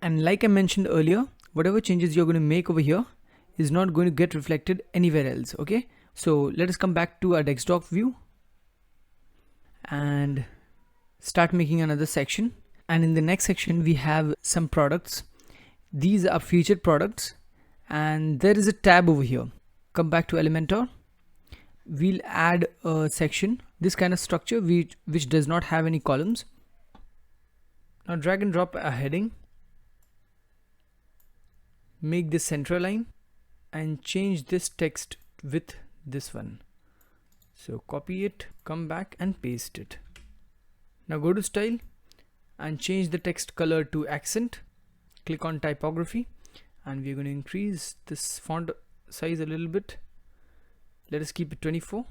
And like I mentioned earlier, whatever changes you're going to make over here is not going to get reflected anywhere else. Okay, so let us come back to our desktop view and start making another section. And in the next section we have some products. These are featured products, and there is a tab over here. Come back to Elementor. We'll add a section, this kind of structure which does not have any columns. Now drag and drop a heading, make this center line, and change this text with this one. So copy it, come back and paste it. Now go to style and change the text color to accent. Click on typography, and we're going to increase this font size a little bit. Let us keep it 24.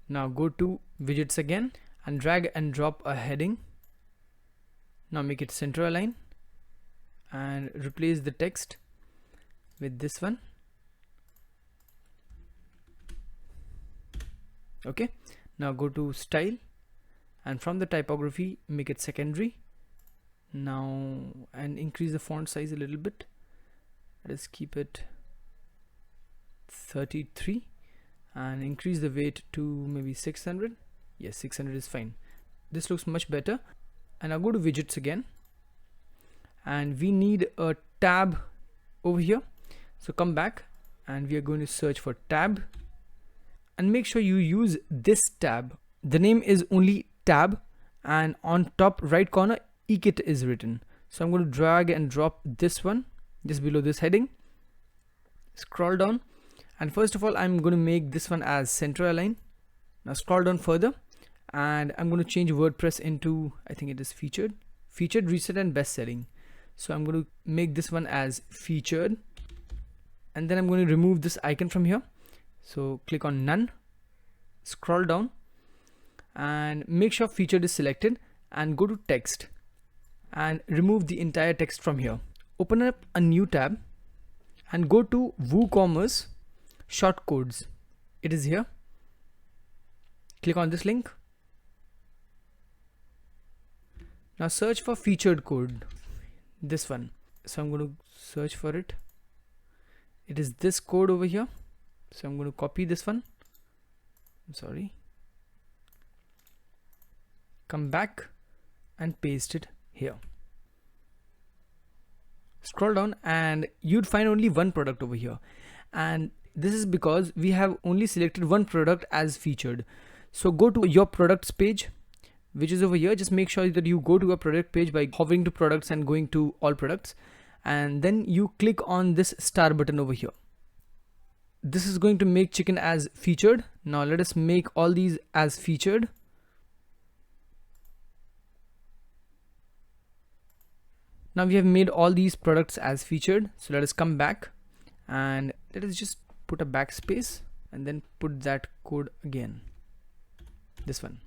Now go to widgets again and drag and drop a heading. Now make it center align and replace the text with this one. Okay, now go to style and from the typography make it secondary. Now and increase the font size a little bit. Let's keep it 33 and increase the weight to maybe 600. Yes, 600 is fine. This looks much better. And I'll go to widgets again, and we need a tab over here. So come back and we are going to search for tab, and make sure you use this tab. The name is only tab, and on top right corner eKit is written. So I'm going to drag and drop this one just below this heading. Scroll down, and first of all I'm going to make this one as center align. Now scroll down further, and I'm going to change WordPress into, I think it is featured, recent and best selling. So I'm going to make this one as featured, and then I'm going to remove this icon from here. So click on none, scroll down, and make sure featured is selected, and go to text and remove the entire text from here. Open up a new tab and go to WooCommerce shortcodes. It is here. Click on this link. Now search for featured code, this one. So I'm going to search for it. It is this code over here. So I'm going to copy this one. I'm sorry. Come back and paste it here. Scroll down and you'd find only one product over here, and this is because we have only selected one product as featured. So go to your products page, which is over here. Just make sure that you go to a product page by hovering to products and going to all products, and then you click on this star button over here. This is going to make chicken as featured. Now let us make all these as featured. Now we have made all these products as featured. So let us come back and let us just put a backspace and then put that code again. This one.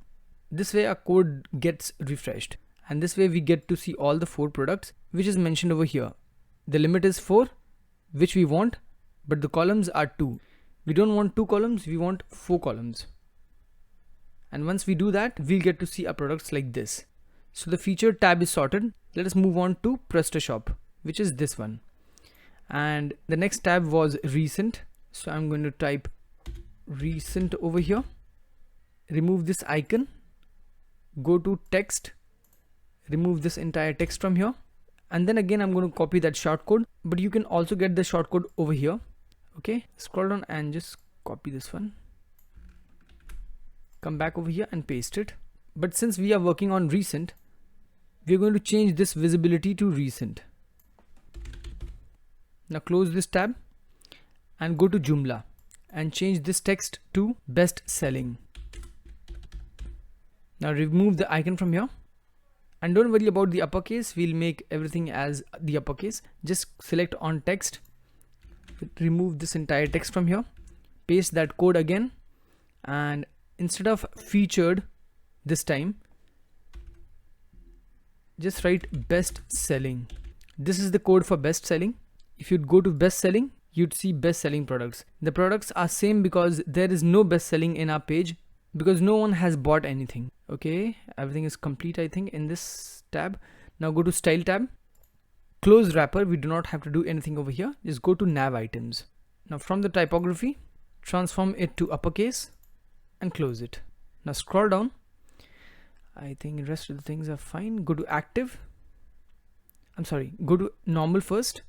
This way our code gets refreshed, and this way we get to see all the 4 products which is mentioned over here. The limit is 4, which we want, but the columns are 2. We don't want 2 columns, we want 4 columns. And once we do that, we'll get to see our products like this. So the featured tab is sorted. Let us move on to PrestaShop, which is this one. And the next tab was recent. So I'm going to type recent over here. Remove this icon. Go to text. Remove this entire text from here. And then again, I'm going to copy that shortcode, but you can also get the shortcode over here. Okay, scroll down and just copy this one. Come back over here and paste it. But since we are working on recent, we're going to change this visibility to recent. Now close this tab and go to Joomla and change this text to best selling. Now remove the icon from here, and don't worry about the uppercase. We'll make everything as the uppercase. Just select on text, remove this entire text from here, paste that code again, and instead of featured this time, just write best selling. This is the code for best selling. If you'd go to best selling, you'd see best selling products. The products are same because there is no best selling in our page because no one has bought anything. Okay, everything is complete, I think, in this tab. Now go to style tab, close wrapper. We do not have to do anything over here. Just go to nav items. Now from the typography, transform it to uppercase and close it. Now scroll down. I think the rest of the things are fine. Go to active. I'm sorry, go to normal first.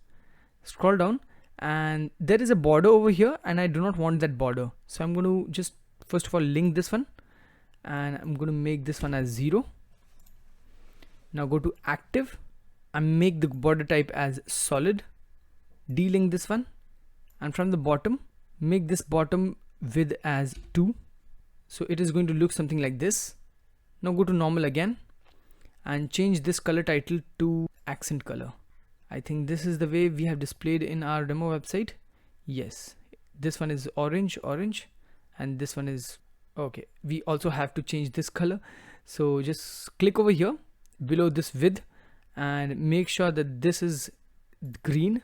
Scroll down, and there is a border over here, and I do not want that border. So I'm going to just first of all link this one, and I'm going to make this one as 0. Now go to active and make the border type as solid. Delink this one, and from the bottom, make this bottom width as 2. So it is going to look something like this. Now go to normal again and change this color title to accent color. I think this is the way we have displayed in our demo website. Yes, this one is orange, and this one is okay. We also have to change this color. So just click over here below this width and make sure that this is green.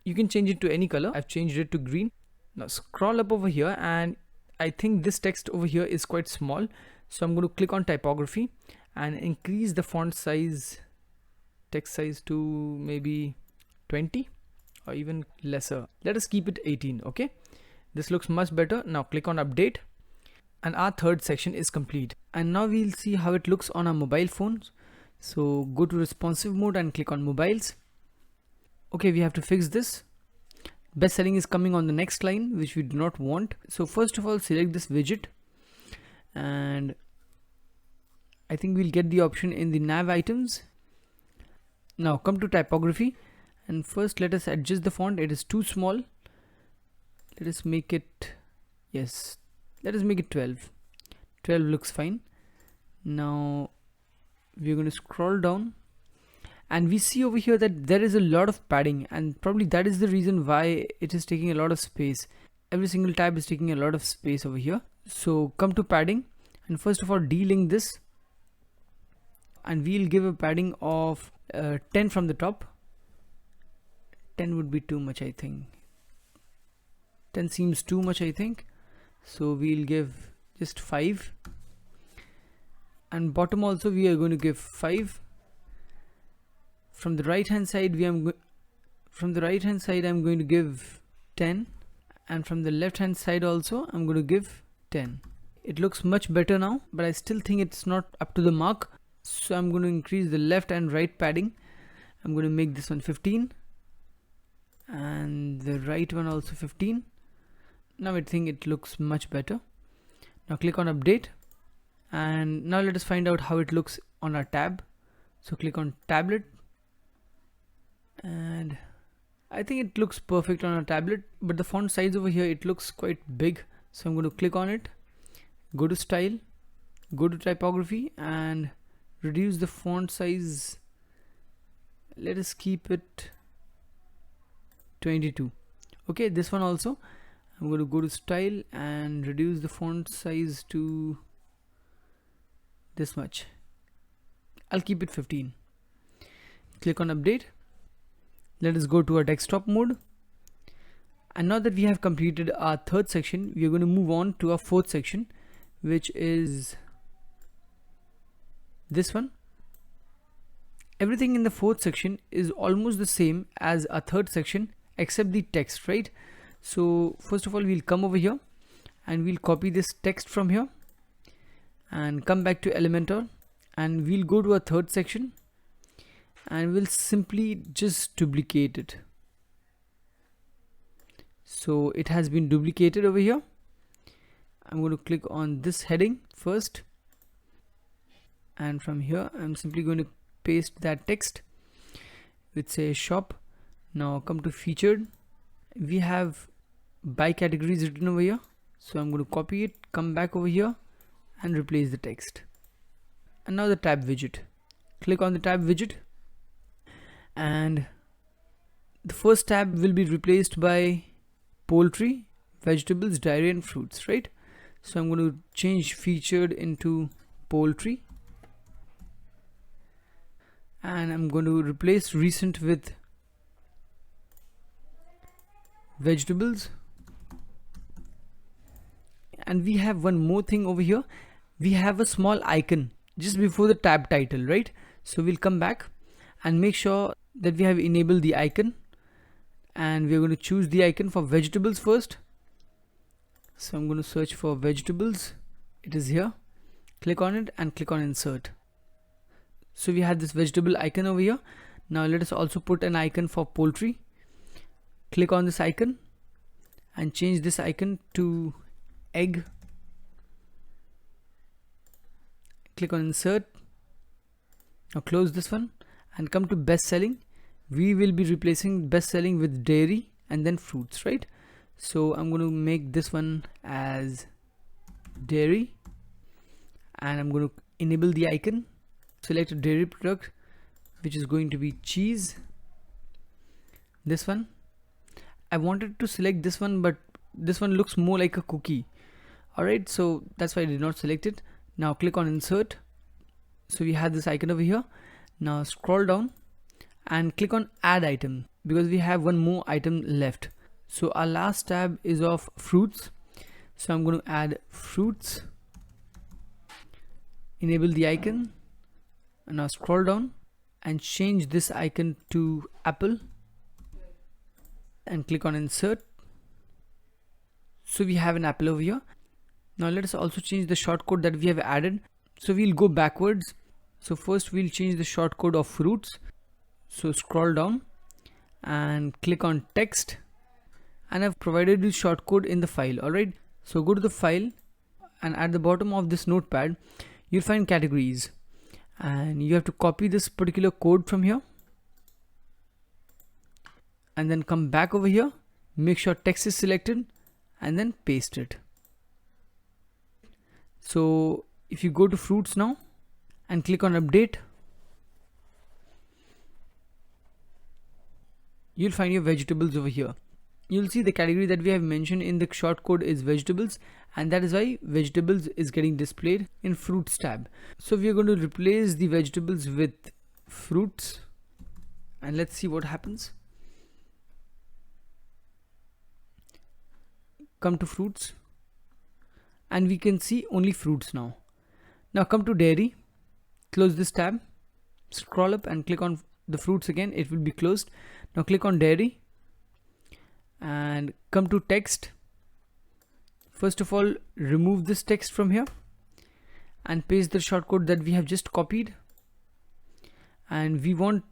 You can change it to any color. I've changed it to green. Now scroll up over here, and I think this text over here is quite small. So I'm going to click on typography and increase the font size, text size to maybe 20 or even lesser. Let us keep it 18. Okay. This looks much better. Now click on update, and our third section is complete. And now we'll see how it looks on our mobile phones. So go to responsive mode and click on mobiles. Okay, we have to fix this. Best selling is coming on the next line, which we do not want. So first of all, select this widget, and I think we'll get the option in the nav items. Now come to typography, and first let us adjust the font. It is too small. Let us make it, yes, let us make it 12. 12 looks fine. Now we're going to scroll down, and we see over here that there is a lot of padding, and probably that is the reason why it is taking a lot of space. Every single tab is taking a lot of space over here. So come to padding, and first of all delink this, and we'll give a padding of 10 from the top. 10 would be too much, I think. 10 seems too much, I think. So we'll give just 5. And bottom also we are going to give 5. From the right hand side I'm going to give 10, and from the left hand side also I'm going to give 10. It looks much better now, but I still think it's not up to the mark. So I'm going to increase the left and right padding. I'm going to make this one 15, and the right one also 15. Now I think it looks much better. Now click on update, and now let us find out how it looks on our tab. So click on tablet, and I think it looks perfect on our tablet, but the font size over here, it looks quite big. So I'm going to click on it, go to style, go to typography, and reduce the font size. Let us keep it 22. Okay, this one also I'm going to go to style and reduce the font size to this much. I'll keep it 15. Click on update. Let us go to our desktop mode, and now that we have completed our third section, we are going to move on to our fourth section, which is this one. Everything in the fourth section is almost the same as our third section except the text, right? So first of all, we'll come over here and we'll copy this text from here and come back to Elementor, and we'll go to our third section and we'll simply just duplicate it. So it has been duplicated over here. I'm going to click on this heading first, and from here I'm simply going to paste that text which says shop. Now come to featured. We have by categories written over here, so I'm going to copy it, come back over here and replace the text. And now the tab widget. Click on the tab widget, and the first tab will be replaced by poultry, vegetables, dairy and fruits, right? So I'm going to change featured into poultry, and I'm going to replace recent with vegetables. And we have one more thing over here. We have a small icon just before the tab title, right? So we'll come back and make sure that we have enabled the icon, and we're going to choose the icon for vegetables first. So I'm going to search for vegetables. It is here. Click on it and click on insert. So we have this vegetable icon over here. Now let us also put an icon for poultry. Click on this icon and change this icon to egg. Click on insert. Now close this one and come to best selling. We will be replacing best selling with dairy and then fruits, right? So I'm going to make this one as dairy, and I'm going to enable the icon. Select a dairy product, which is going to be cheese. This one, I wanted to select this one, but this one looks more like a cookie. Alright, so that's why I did not select it. Now click on insert. So we have this icon over here. Now scroll down and click on add item, because we have one more item left. So our last tab is of fruits. So I'm going to add fruits. Enable the icon. And now scroll down and change this icon to apple and click on insert. So we have an apple over here. Now let us also change the shortcode that we have added. So we'll go backwards. So first we'll change the shortcode of fruits. So scroll down and click on text, and I've provided the shortcode in the file. Alright, so go to the file, and at the bottom of this notepad you'll find categories, and you have to copy this particular code from here and then come back over here, make sure text is selected and then paste it. So if you go to fruits now and click on update, you'll find your vegetables over here. You'll see the category that we have mentioned in the shortcode is vegetables, and that is why vegetables is getting displayed in fruits tab. So we are going to replace the vegetables with fruits, and let's see what happens. Come to fruits and we can see only fruits now. Now come to dairy, close this tab, scroll up and click on the fruits again, it will be closed. Now click on dairy and come to text. First of all, remove this text from here and paste the shortcode that we have just copied, and we want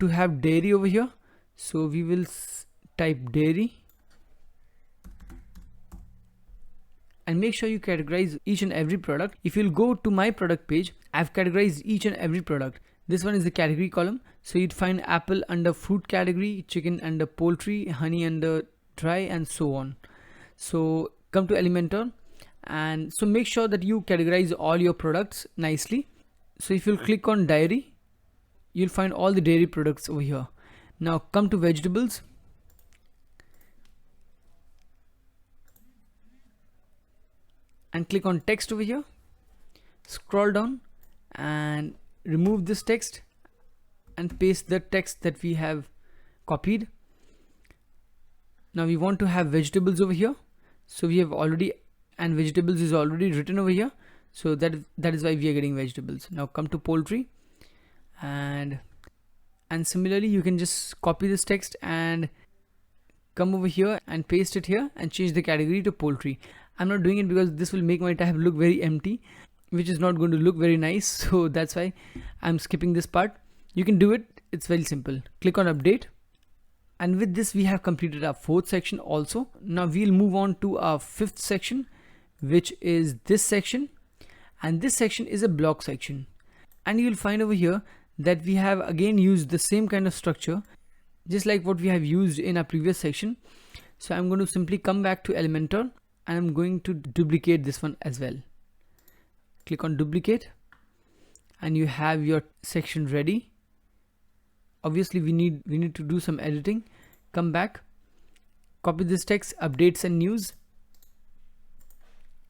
to have dairy over here, so we will type dairy and make sure you categorize each and every product. If you'll go to my product page, I've categorized each and every product. This one is the category column, so you'd find apple under fruit category, chicken under poultry, honey under dry, and so on. So come to Elementor, and so make sure that you categorize all your products nicely. So if you'll click on dairy, you'll find all the dairy products over here. Now come to vegetables and click on text over here, scroll down and remove this text and paste the text that we have copied. Now we want to have vegetables over here, so we have already, and vegetables is already written over here, so that is why we are getting vegetables. Now come to poultry, and similarly you can just copy this text and come over here and paste it here and change the category to poultry. I'm not doing it because this will make my tab look very empty, which is not going to look very nice, so that's why I'm skipping this part. You can do it, it's very simple. Click on update, and with this we have completed our fourth section also. Now we'll move on to our fifth section, which is this section, and this section is a block section, and you'll find over here that we have again used the same kind of structure just like what we have used in our previous section. So I'm going to simply come back to Elementor and I'm going to duplicate this one as well. Click on duplicate and you have your section ready. Obviously we need to do some editing. Come back, copy this text, updates and news,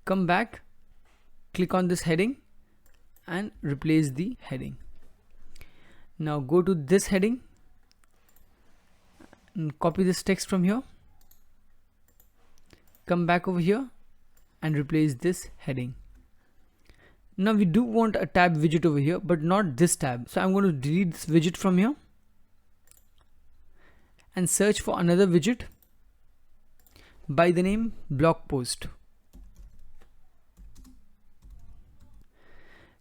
come back, click on this heading and replace the heading. Now go to this heading and copy this text from here, come back over here and replace this heading. Now we do want a tab widget over here, but not this tab, so I'm going to delete this widget from here and search for another widget by the name blog post.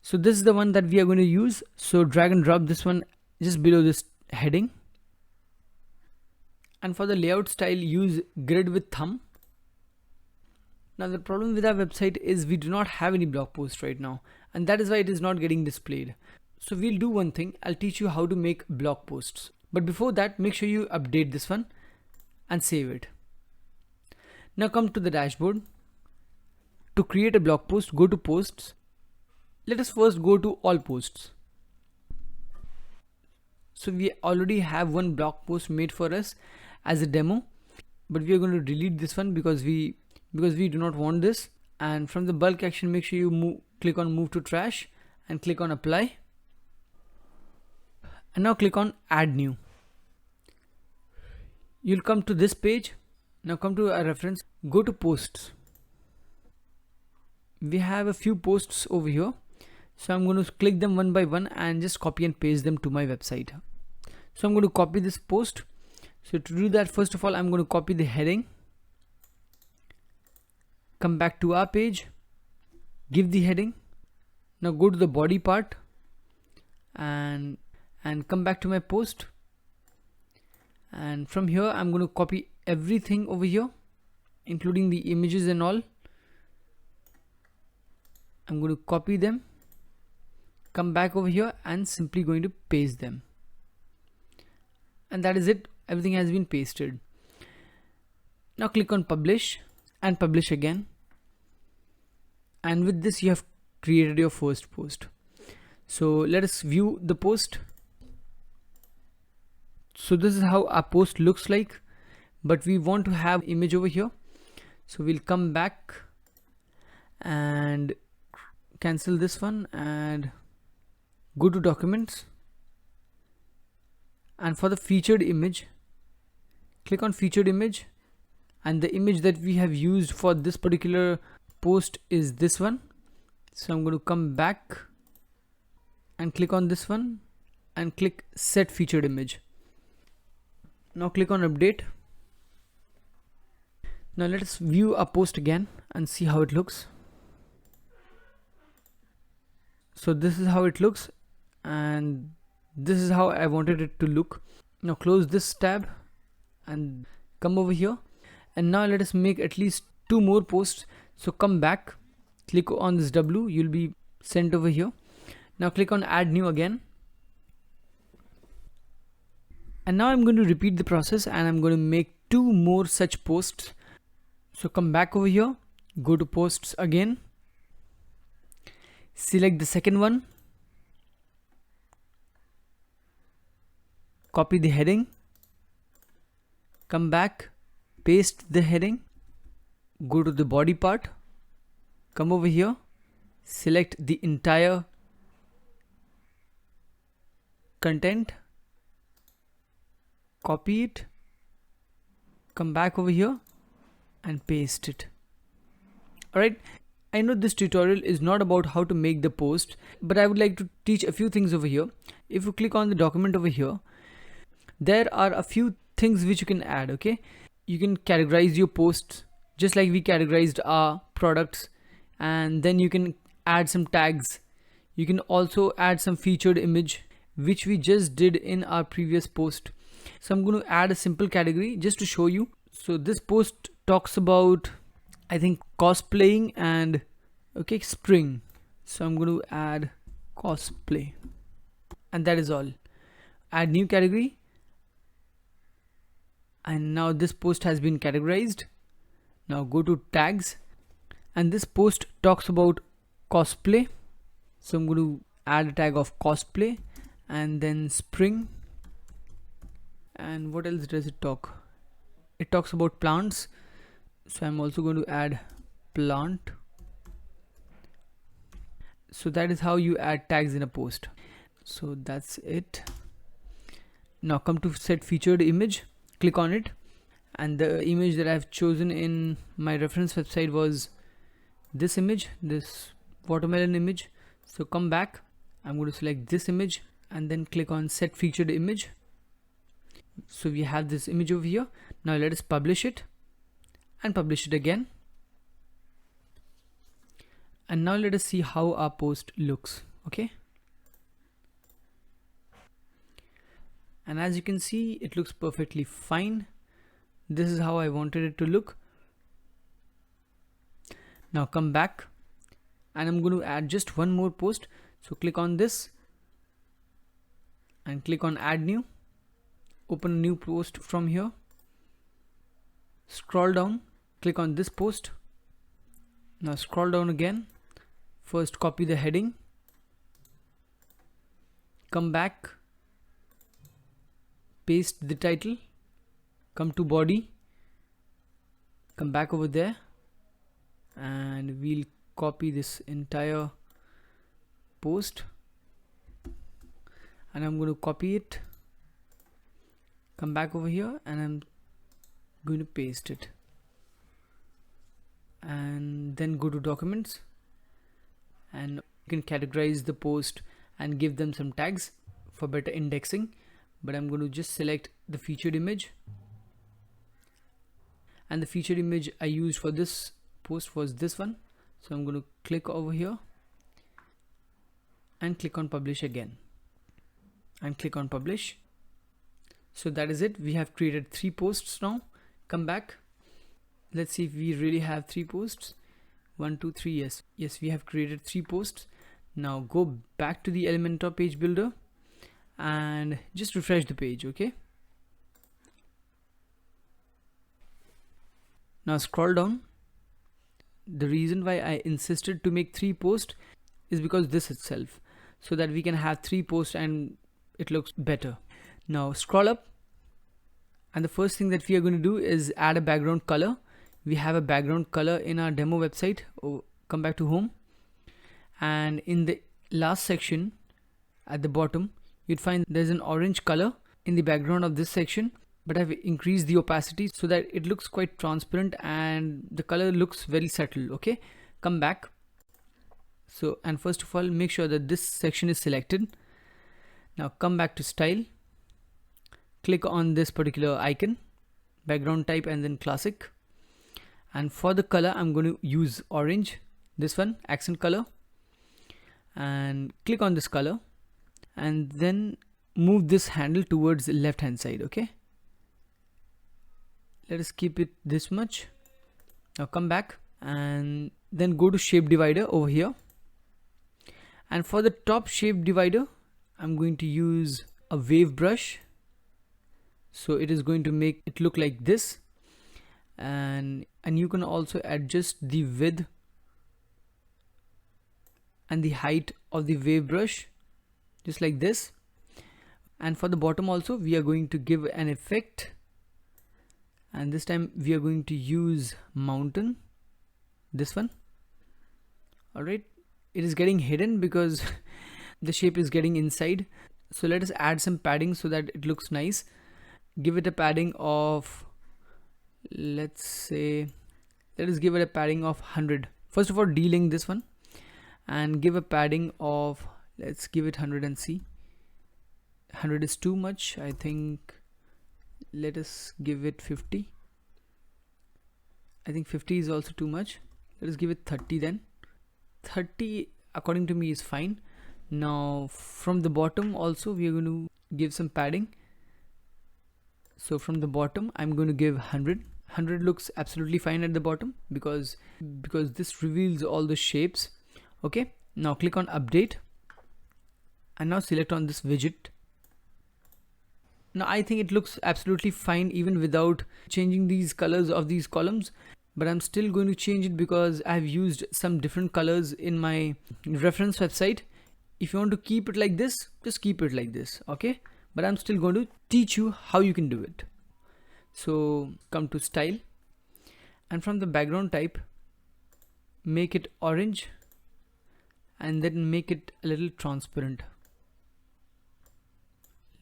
So this is the one that we are going to use, so drag and drop this one just below this heading, and for the layout style use grid with thumb. Now the problem with our website is we do not have any blog post right now, and that is why it is not getting displayed. So we'll do one thing, I'll teach you how to make blog posts, but before that make sure you update this one and save it. Now come to the dashboard. To create a blog post, go to posts. Let us first go to all posts. So we already have one blog post made for us as a demo, but we are going to delete this one because we do not want this. And from the bulk action, make sure you click on move to trash and click on apply, and now click on add new. You'll come to this page. Now come to a reference, go to posts. We have a few posts over here, so I'm going to click them one by one and just copy and paste them to my website. So I'm going to copy this post. So to do that, first of all I'm going to copy the heading, come back to our page, give the heading. Now go to the body part and come back to my post, and from here I'm going to copy everything over here, including the images and all. I'm going to copy them, come back over here and simply going to paste them, and that is it. Everything has been pasted. Now click on publish and publish again, and with this you have created your first post. So let us view the post. So this is how our post looks like, but we want to have image over here. So we'll come back and cancel this one and go to documents, and for the featured image, click on featured image, and the image that we have used for this particular post is this one. So I'm going to come back and click on this one and click set featured image. Now click on update. Now let us view our post again and see how it looks. So this is how it looks, and this is how I wanted it to look. Now close this tab and come over here, and now let us make at least 2 more posts. So come back, click on this W, you'll be sent over here. Now click on add new again, and now I'm going to repeat the process and I'm going to make 2 more such posts. So come back over here, go to posts again, select the second one, copy the heading, come back, paste the heading, go to the body part, come over here, select the entire content, copy it, come back over here and paste it. Alright, I know this tutorial is not about how to make the post, but I would like to teach a few things over here. If you click on the document over here, there are a few things which you can add. Okay, you can categorize your posts just like we categorized our products, and then you can add some tags. You can also add some featured image, which we just did in our previous post. So I'm going to add a simple category just to show you. So this post talks about, I think, cosplaying and spring. So I'm going to add cosplay, and that is all. Add new category, and now this post has been categorized. Now go to tags, and this post talks about cosplay. So I'm going to add a tag of cosplay, and then spring. And what else does it talk? It talks about plants, so I'm also going to add plant. So that is how you add tags in a post. So that's it. Now come to set featured image, click on it, and the image that I've chosen in my reference website was this image, this watermelon image. So come back, I'm going to select this image and then click on set featured image. So we have this image over here. Now let us publish it and publish it again. And now let us see how our post looks. Okay. And as you can see, it looks perfectly fine. This is how I wanted it to look. Now come back, and I'm going to add just one more post. So click on this and click on add new. Open a new post from here. Scroll down, click on this post. Now scroll down again. First copy the heading. Come back. Paste the title. Come to body. Come back over there. And we'll copy this entire post. And I'm going to copy it. Come back over here and I'm going to paste it, and then go to documents, and you can categorize the post and give them some tags for better indexing. But I'm going to just select the featured image, and the featured image I used for this post was this one. So I'm going to click over here and click on publish again and click on publish. So that is it. We have created 3 posts now. Come back. Let's see if we really have 3 posts. 1, 2, 3. Yes, we have created 3 posts. Now go back to the Elementor page builder and just refresh the page. Okay. Now scroll down. The reason why I insisted to make 3 posts is because this itself, so that we can have 3 posts and it looks better. Now scroll up, and the first thing that we are going to do is add a background color. We have a background color in our demo website. Come back to home, and in the last section at the bottom you'd find there's an orange color in the background of this section, but I've increased the opacity so that it looks quite transparent and the color looks very subtle. Okay, come back. So, and first of all, make sure that this section is selected. Now come back to style, click on this particular icon, background type, and then classic. And for the color, I'm going to use orange, this one, accent color, and click on this color, and then move this handle towards the left hand side. Okay, let us keep it this much. Now come back and then go to shape divider over here, and for the top shape divider I'm going to use a wave brush, so it is going to make it look like this, and you can also adjust the width and the height of the wave brush just like this. And for the bottom also we are going to give an effect, and this time we are going to use mountain, this one. Alright, it is getting hidden because the shape is getting inside, so let us add some padding so that it looks nice. Give it a padding of, let us give it a padding of 100. First of all, delink this one and give a padding of, let's give it 100 and see. 100 is too much, I think. Let us give it 50. I think 50 is also too much. Let us give it 30 then. 30 according to me is fine. Now from the bottom also we are going to give some padding. So from the bottom I'm going to give 100. 100 looks absolutely fine at the bottom because this reveals all the shapes. Okay, now click on update and now select on this widget. Now I think it looks absolutely fine even without changing these colors of these columns, but I'm still going to change it because I've used some different colors in my reference website. If you want to keep it like this, just keep it like this. Okay, but I'm still going to teach you how you can do it. So come to style, and from the background type make it orange and then make it a little transparent.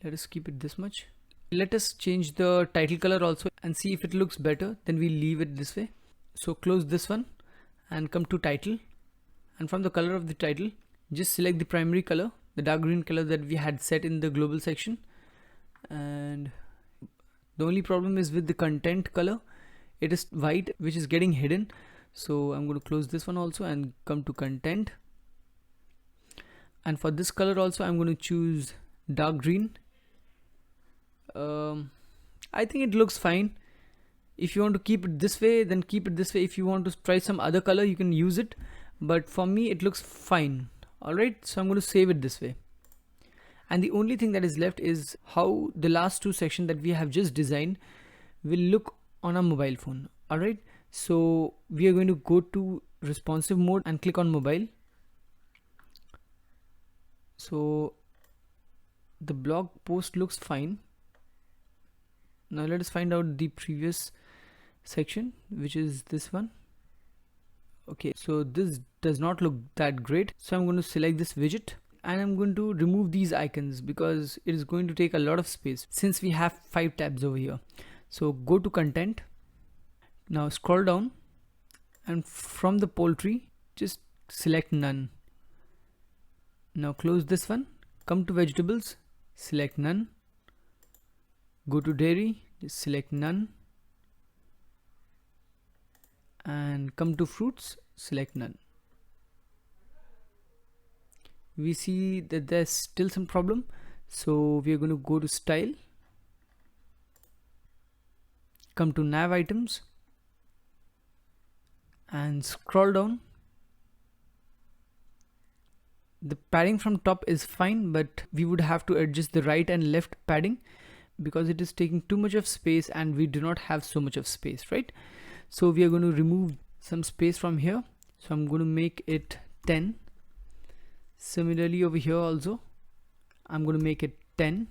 Let us keep it this much. Let us change the title color also and see if it looks better. Then we leave it this way. So close this one and come to title, and from the color of the title just select the primary color, the dark green color that we had set in the global section. And the only problem is with the content color, it is white which is getting hidden. So I'm going to close this one also and come to content, and for this color also I'm going to choose dark green. I think it looks fine. If you want to keep it this way, then keep it this way. If you want to try some other color, you can use it, but for me it looks fine. Alright, so I'm going to save it this way. And the only thing that is left is how the last 2 sections that we have just designed will look on a mobile phone. Alright, so we are going to go to responsive mode and click on mobile. So the blog post looks fine. Now let us find out the previous section, which is this one. Okay, so this does not look that great, so I'm going to select this widget and I'm going to remove these icons because it is going to take a lot of space since we have 5 tabs over here. So go to content, now scroll down, and from the poultry just select none. Now close this one, come to vegetables, select none. Go to dairy, just select none, and come to fruits, select none. We see that there's still some problem, so we are going to go to style, come to nav items and scroll down. The padding from top is fine, but we would have to adjust the right and left padding because it is taking too much of space and we do not have so much of space, right? So we are going to remove some space from here. So I'm going to make it 10. Similarly over here also, I'm going to make it 10.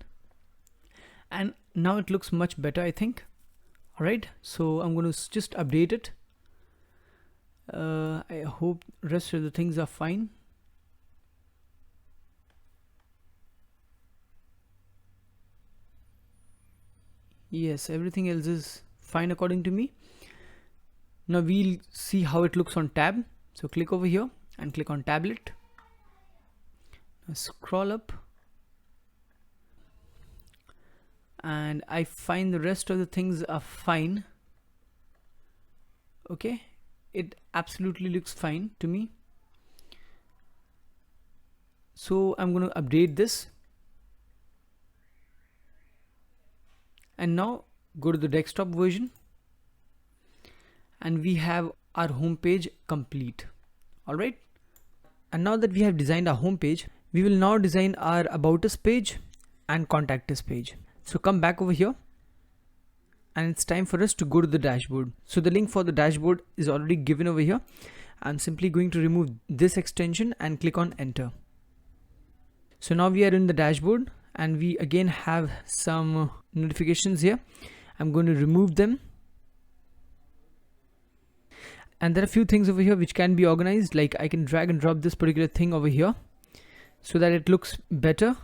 And now it looks much better, I think. Alright, so I'm going to just update it. I hope rest of the things are fine. Yes, everything else is fine according to me. Now we'll see how it looks on tab. So click over here and click on tablet. Now scroll up. And I find the rest of the things are fine. Okay, it absolutely looks fine to me. So I'm going to update this. And now go to the desktop version. And we have our home page complete. Alright. And now that we have designed our home page, we will now design our About Us page and Contact Us page. So come back over here. And it's time for us to go to the dashboard. So the link for the dashboard is already given over here. I'm simply going to remove this extension and click on enter. So now we are in the dashboard and we again have some notifications here. I'm going to remove them. And there are a few things over here which can be organized, like I can drag and drop this particular thing over here so that it looks better.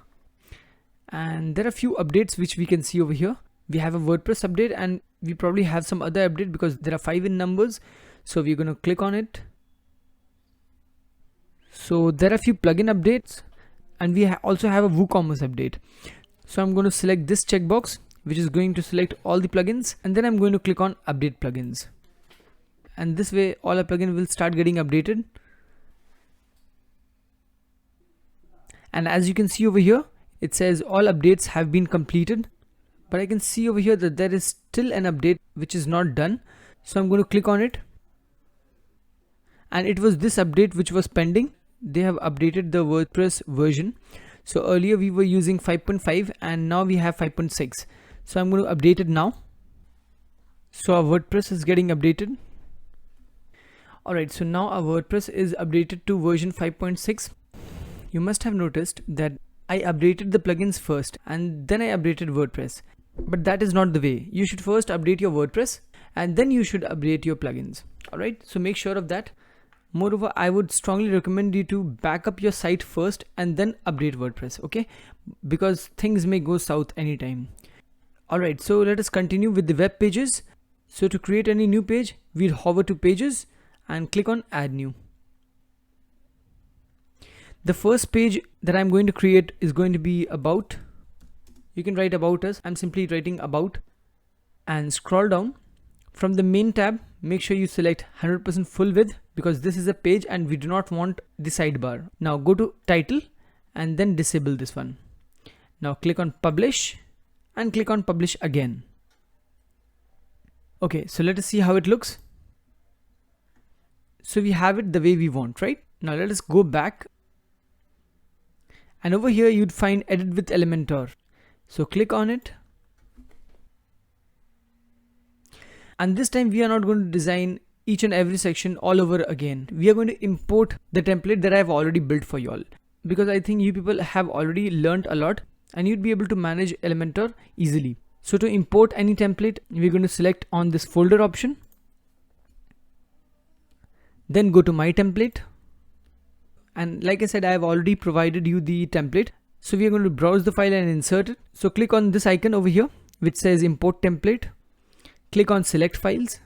And there are a few updates which we can see over here. We have a WordPress update and we probably have some other update because there are 5 in numbers. So we're going to click on it. So there are a few plugin updates and we also have a WooCommerce update. So I'm going to select this checkbox, which is going to select all the plugins, and then I'm going to click on update plugins. And this way all our plugins will start getting updated. And as you can see over here, it says all updates have been completed. But I can see over here that there is still an update which is not done. So I'm going to click on it. And it was this update which was pending. They have updated the WordPress version. So earlier we were using 5.5 and now we have 5.6. So I'm going to update it now. So our WordPress is getting updated. Alright, so now our WordPress is updated to version 5.6. You must have noticed that I updated the plugins first and then I updated WordPress. But that is not the way. You should first update your WordPress and then you should update your plugins. Alright, so make sure of that. Moreover, I would strongly recommend you to back up your site first and then update WordPress, okay? Because things may go south anytime. Alright, so let us continue with the web pages. So to create any new page, we'll hover to pages and click on add new. The first page that I'm going to create is going to be about. You can write about us. I'm simply writing about and scroll down. From the main tab, make sure you select 100% full width because this is a page and we do not want the sidebar. Now go to title and then disable this one. Now click on publish and click on publish again. Okay, so let us see how it looks. So we have it the way we want, right? Now let us go back. And over here you'd find edit with Elementor. So click on it. And this time we are not going to design each and every section all over again. We are going to import the template that I've already built for you all. Because I think you people have already learned a lot and you'd be able to manage Elementor easily. So to import any template, we're going to select on this folder option. Then go to my template. And like I said, I have already provided you the template. So we are going to browse the file and insert it. So click on this icon over here, which says import template. Click on select files.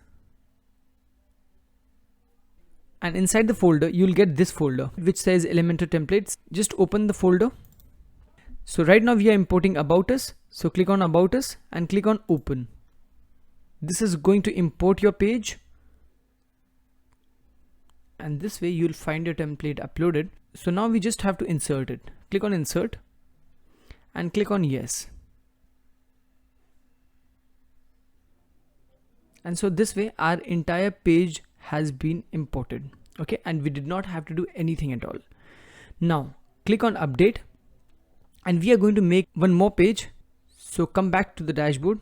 And inside the folder, you'll get this folder, which says Elementor templates. Just open the folder. So right now we are importing about us. So click on about us and click on open. This is going to import your page. and this way you'll find your template uploaded. So now we just have to insert it. Click on insert and click on yes. And so this way our entire page has been imported. Okay, and we did not have to do anything at all. Now click on update, and we are going to make one more page. So come back to the dashboard,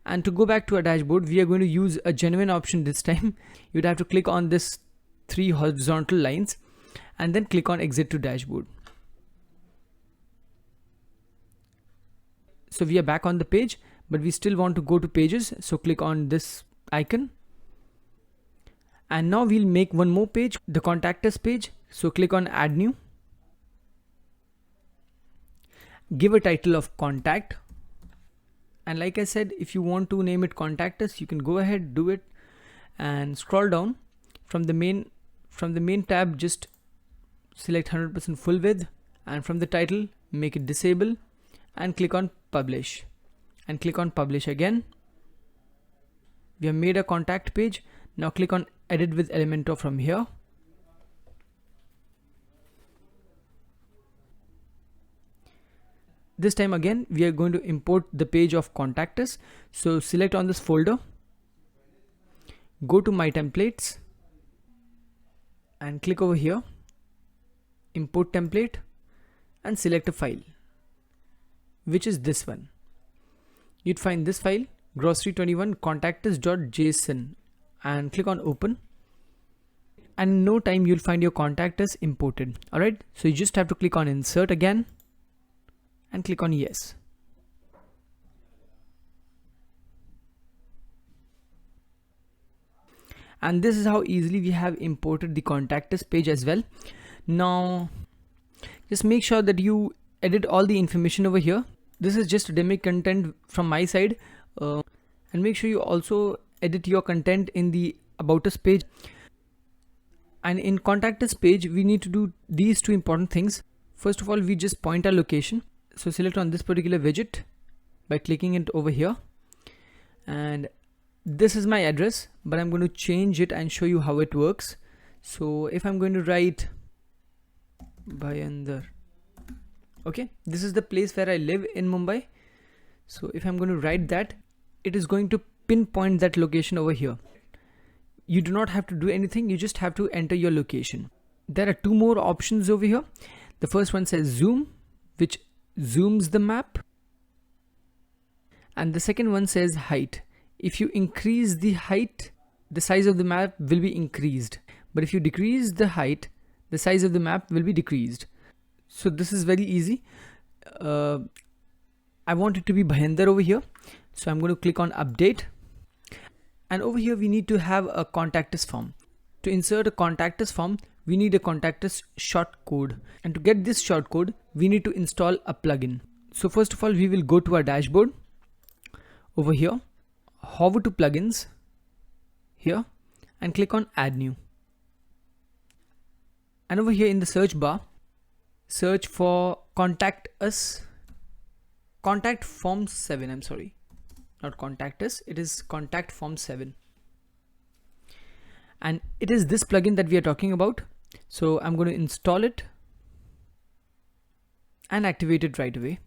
and to go back to our dashboard we are going to use a genuine option this time. You'd have to click on this 3 horizontal lines and then click on exit to dashboard. So we are back on the page, but we still want to go to pages, so click on this icon. And now we'll make one more page, the contact us page. So click on add new, give a title of contact, and like I said, if you want to name it contact us, you can go ahead, do it, and scroll down from the main tab, just select 100% full width, and from the title make it disable and click on publish, and click on publish again. We have made a contact page. Now click on edit with Elementor from here. This time again we are going to import the page of contact us. So select on this folder, go to my templates and click over here, import template, and select a file, which is this one. You'd find this file, grocery21 contactus.json, and click on open, and in no time you'll find your contact us imported. Alright, so you just have to click on insert again and click on yes. And this is how easily we have imported the contact us page as well. Now just make sure that you edit all the information over here. This is just demo content from my side, and make sure you also edit your content in the about us page. And in contact us page we need to do these 2 important things. First of all, we just point our location. So select on this particular widget by clicking it over here, and this is my address, but I'm going to change it and show you how it works. So if I'm going to write Bhayandar, okay, this is the place where I live in Mumbai. So if I'm going to write that, it is going to pinpoint that location over here. You do not have to do anything, you just have to enter your location. There are 2 more options over here. The first one says zoom, which zooms the map, and the second one says height. If you increase the height, the size of the map will be increased, but if you decrease the height, the size of the map will be decreased. So this is very easy. I want it to be Bhayandar over here, so I'm going to click on update, and over here we need to have a contact us form. To insert a contact us form, we need a contact us short code, and to get this short code we need to install a plugin. So first of all, we will go to our dashboard over here, hover to plugins here, and click on add new, and over here in the search bar search for contact form 7. I'm sorry, not contact us, it is contact form 7, and it is this plugin that we are talking about. So I'm going to install it and activate it right away.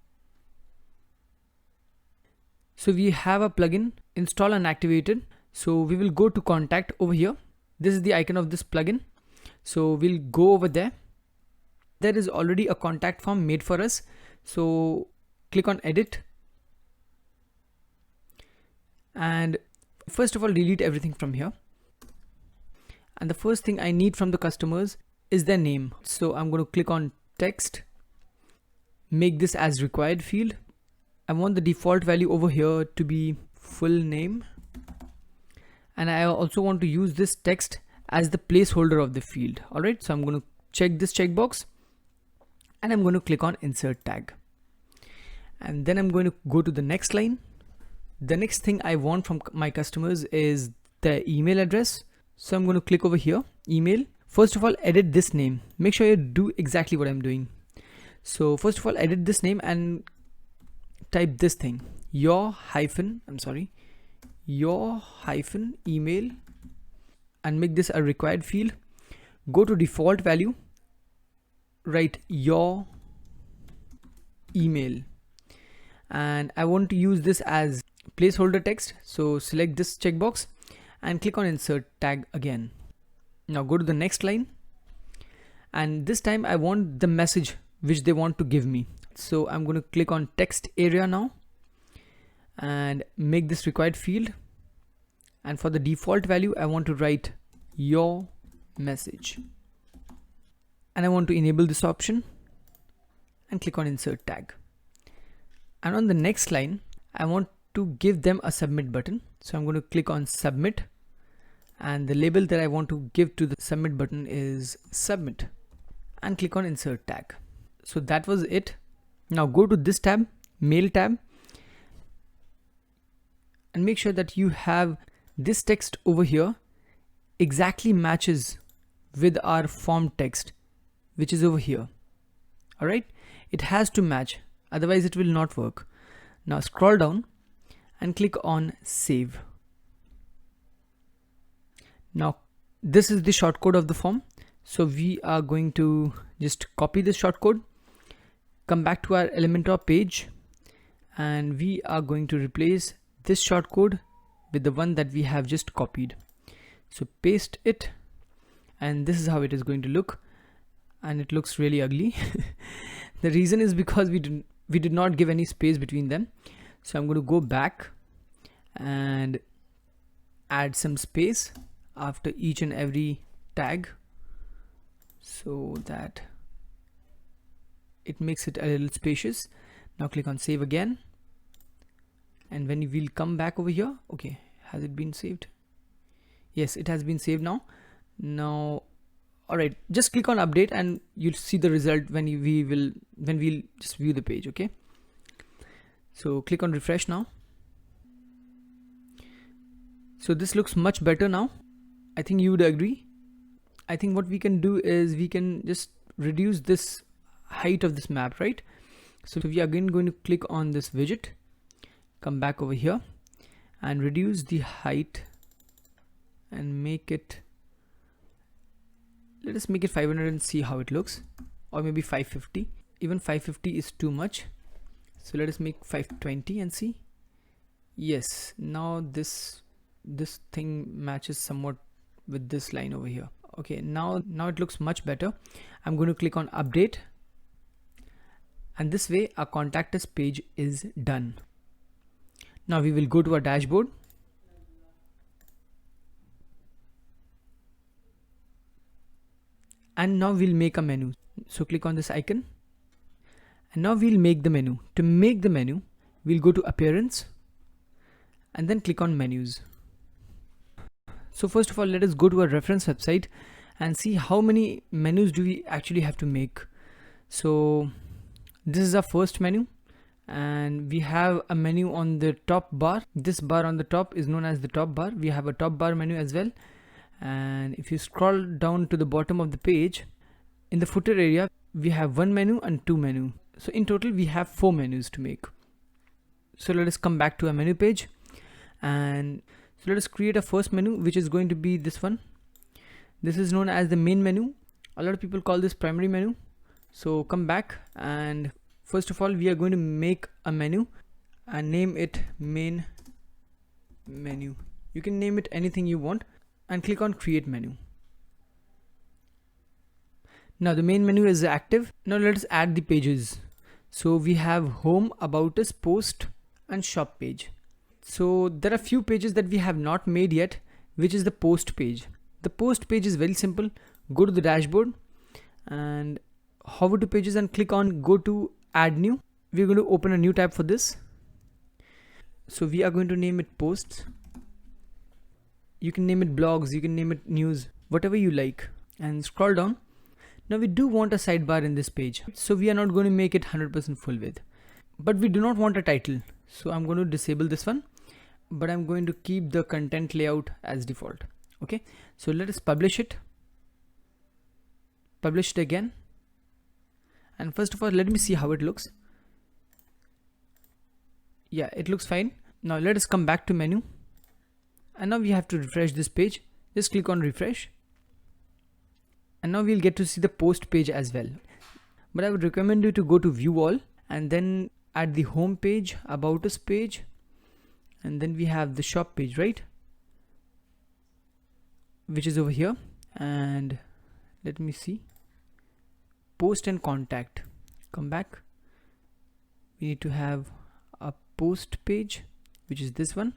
So we have a plugin installed and activated. So we will go to contact over here. This is the icon of this plugin. So we'll go over there. There is already a contact form made for us. So click on edit, and first of all delete everything from here. And the first thing I need from the customers is their name. So I'm going to click on text, make this as required field. I want the default value over here to be full name, and I also want to use this text as the placeholder of the field. Alright, so I'm going to check this checkbox, and I'm going to click on insert tag, and then I'm going to go to the next line. The next thing I want from my customers is their email address. So I'm going to click over here, email. First of all, edit this name. Make sure you do exactly what I'm doing. So first of all, edit this name and type this thing, your hyphen email, and make this a required field. go to default value, write your email, and I want to use this as placeholder text. So select this checkbox and click on insert tag again. Now go to the next line, and this time I want the message which they want to give me. So I'm going to click on text area now and make this required field, and for the default value I want to write your message, and I want to enable this option and click on insert tag. And on the next line I want to give them a submit button, so I'm going to click on submit, and the label that I want to give to the submit button is submit, and click on insert tag. So that was it. Now go to this tab, mail tab, and make sure that you have this text over here exactly matches with our form text which is over here. Alright, it has to match, otherwise it will not work. Now scroll down and click on save. Now this is the shortcode of the form, so we are going to just copy this shortcode, come back to our Elementor page, and we are going to replace this shortcode with the one that we have just copied. So paste it, and this is how it is going to look, and it looks really ugly. The reason is because we did not give any space between them. So I'm going to go back and add some space after each and every tag so that it makes it a little spacious. Now click on save again, and when we'll come back over here, okay, has it been saved? Yes, it has been saved now. Alright, just click on update and you'll see the result when we'll just view the page. Okay, so click on refresh now. So this looks much better now. I think you would agree. I think what we can do is we can just reduce this height of this map, right? So we are again going to click on this widget, come back over here and reduce the height and make it, let us make it 500 and see how it looks, or maybe 550. Even 550 is too much, so let us make 520 and see. Yes, now this thing matches somewhat with this line over here. Okay, now it looks much better. I'm going to click on update, and this way our contact us page is done. Now we will go to our dashboard, and now we'll make a menu. So click on this icon, and now we'll make the menu. To make the menu, we'll go to appearance and then click on menus. So first of all, let us go to our reference website and see how many menus do we actually have to make. So this is our first menu, and we have a menu on the top bar. This bar on the top is known as the top bar. We have a top bar menu as well. And if you scroll down to the bottom of the page, in the footer area, we have one menu and two menu. So in total, we have 4 menus to make. So let us come back to our menu page, and so let us create a first menu, which is going to be this one. This is known as the main menu. A lot of people call this primary menu. So come back, and first of all, we are going to make a menu and name it main menu. You can name it anything you want, and click on create menu. Now the main menu is active. Now let us add the pages. So we have home, about us, post and shop page. So there are few pages that we have not made yet, which is the post page. The post page is very simple. Go to the dashboard and hover to pages and click on go to add new. We're going to open a new tab for this. So we are going to name it posts. You can name it blogs, you can name it news, whatever you like, and scroll down. Now we do want a sidebar in this page, so we are not going to make it 100% full width, but we do not want a title. So I'm going to disable this one, but I'm going to keep the content layout as default. Okay, so let us publish it again. And first of all, let me see how it looks. Yeah, it looks fine. Now let us come back to menu, and now we have to refresh this page. Just click on refresh. And now we'll get to see the post page as well. But I would recommend you to go to view all, and then at the home page, about us page, and then we have the shop page, right, which is over here. And let me see, post and contact. Come back, we need to have a post page, which is this one,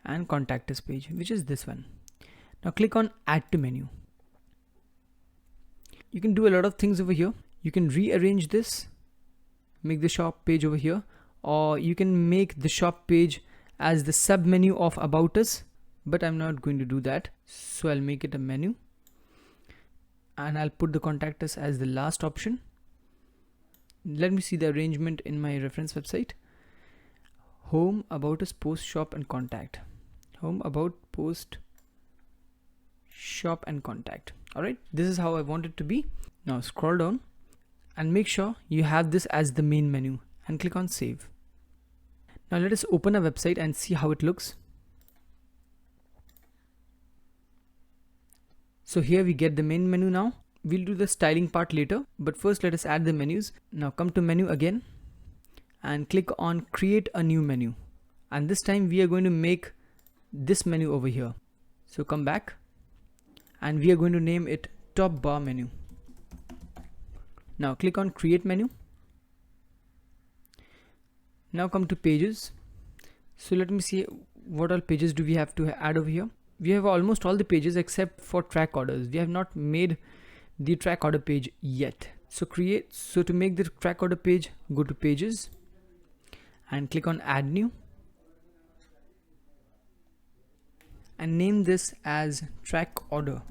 and contact us page, which is this one. Now click on add to menu. You can do a lot of things over here. You can rearrange this, make the shop page over here, or you can make the shop page as the sub menu of about us, but I'm not going to do that. So I'll make it a menu, and I'll put the contact us as the last option. Let me see the arrangement in my reference website. Home, about us, post, shop, and contact. Home, about, post, shop, and contact. Alright, this is how I want it to be. Now scroll down and make sure you have this as the main menu and click on save. Now let us open a website and see how it looks. So here we get the main menu now. We'll do the styling part later, but first let us add the menus. Now come to menu again and click on create a new menu. And this time we are going to make this menu over here. So come back and we are going to name it top bar menu. Now click on create menu. Now come to pages. So let me see what all pages do we have to add over here. We have almost all the pages except for track orders. We have not made the track order page yet. So to make the track order page, go to pages and click on add new and name this as track order.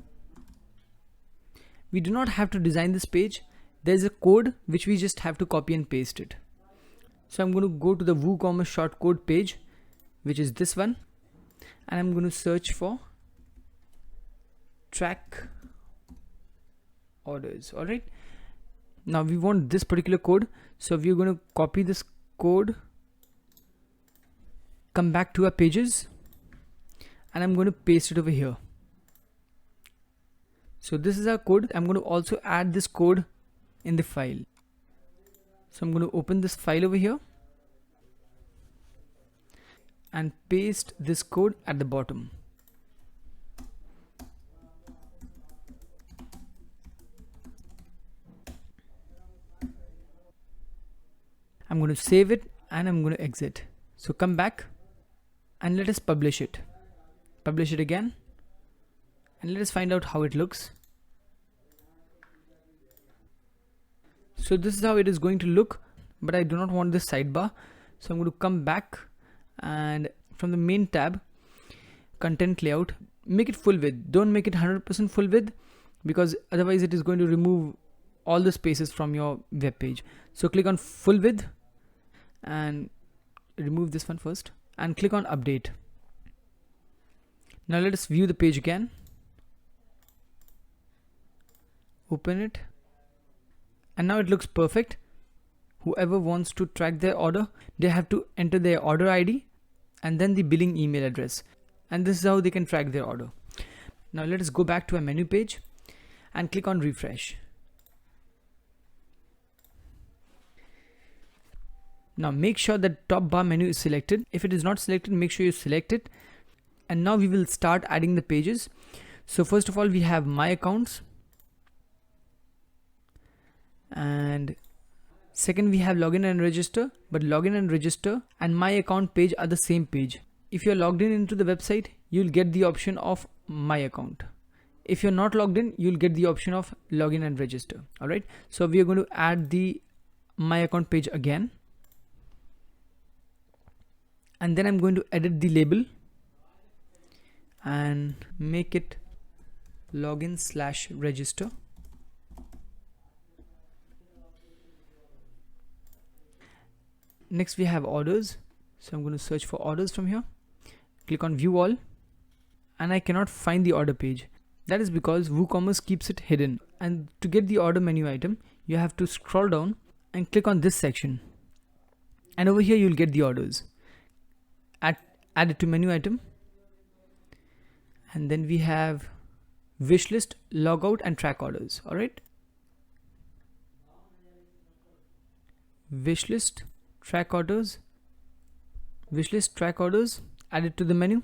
We do not have to design this page. There's a code which we just have to copy and paste it. So I'm going to go to the WooCommerce shortcode page, which is this one, and I'm going to search for track orders. All right, now we want this particular code, so we're going to copy this code, come back to our pages, and I'm going to paste it over here. So this is our code. I'm going to also add this code in the file. So I'm going to open this file over here and paste this code at the bottom. I'm going to save it and I'm going to exit. So come back and let us publish it. Publish it again and let us find out how it looks. So this is how it is going to look, but I do not want this sidebar. So I'm going to come back and from the main tab, content layout, make it full width. Don't make it 100% full width because otherwise it is going to remove all the spaces from your web page. So click on full width and remove this one first and click on update. Now let us view the page again. Open it. And now it looks perfect. Whoever wants to track their order, they have to enter their order ID and then the billing email address. And this is how they can track their order. Now let us go back to our menu page and click on refresh. Now make sure that top bar menu is selected. If it is not selected, make sure you select it. And now we will start adding the pages. So first of all, we have my accounts. And second, we have login and register, but login and register and my account page are the same page. If you're logged in into the website, you'll get the option of my account. If you're not logged in, you'll get the option of login and register. All right. So we are going to add the my account page again. And then I'm going to edit the label and make it login/register. Next we have orders. So I'm going to search for orders from here. Click on view all and I cannot find the order page. That is because WooCommerce keeps it hidden. And to get the order menu item, you have to scroll down and click on this section. And over here you'll get the orders. Add it to menu item. And then we have wishlist, logout, and track orders. All right. Wishlist, track orders, wishlist, track orders, add it to the menu.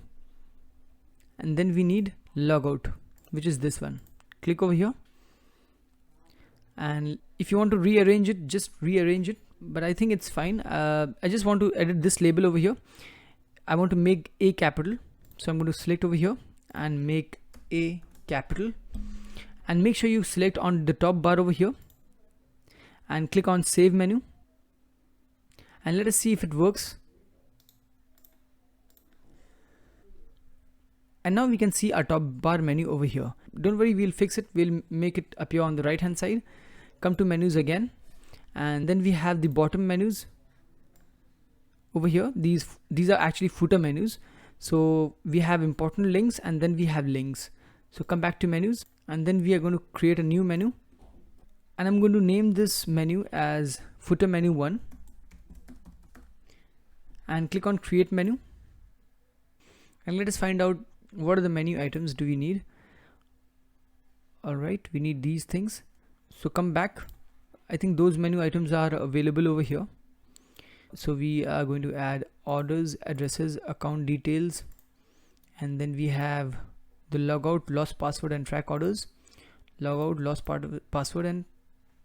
And then we need logout, which is this one. Click over here. And if you want to rearrange it, just rearrange it. But I think it's fine. I just want to edit this label over here. I want to make A capital. So I'm going to select over here and make A capital. And make sure you select on the top bar over here. And click on Save menu. And let us see if it works. And now we can see our top bar menu over here. Don't worry, we'll fix it. We'll make it appear on the right hand side. Come to menus again. And then we have the bottom menus over here. These are actually footer menus. So we have important links and then we have links. So come back to menus and then we are going to create a new menu. And I'm going to name this menu as footer menu 1. And click on create menu. And let us find out what are the menu items do we need. Alright, we need these things. So come back. I think those menu items are available over here. So we are going to add orders, addresses, account details, and then we have the logout, lost password, and track orders. Logout, lost password, and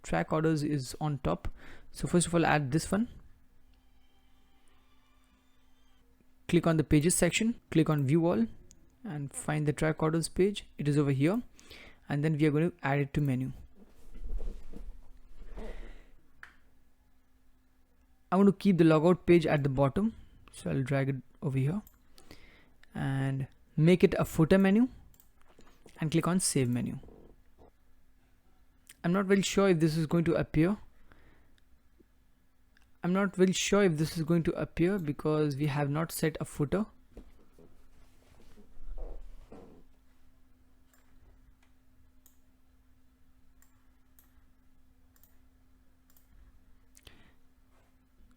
track orders is on top. So first of all, add this one. Click on the pages section, click on view all, and find the track orders page. It is over here, and then we are going to add it to menu. I want to keep the logout page at the bottom, so I'll drag it over here and make it a footer menu and click on save menu. I'm not very sure if this is going to appear. I'm not very sure if this is going to appear because we have not set a footer.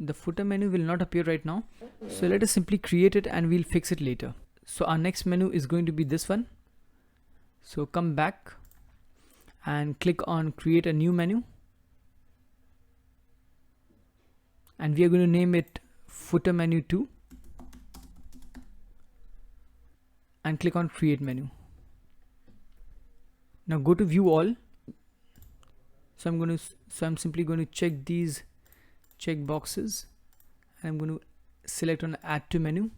The footer menu will not appear right now. So let us simply create it and we'll fix it later. So our next menu is going to be this one. So come back and click on create a new menu. And we are going to name it footer menu 2. And click on create menu. Now go to view all. So I'm simply going to check these check boxes. I'm going to select on add to menu.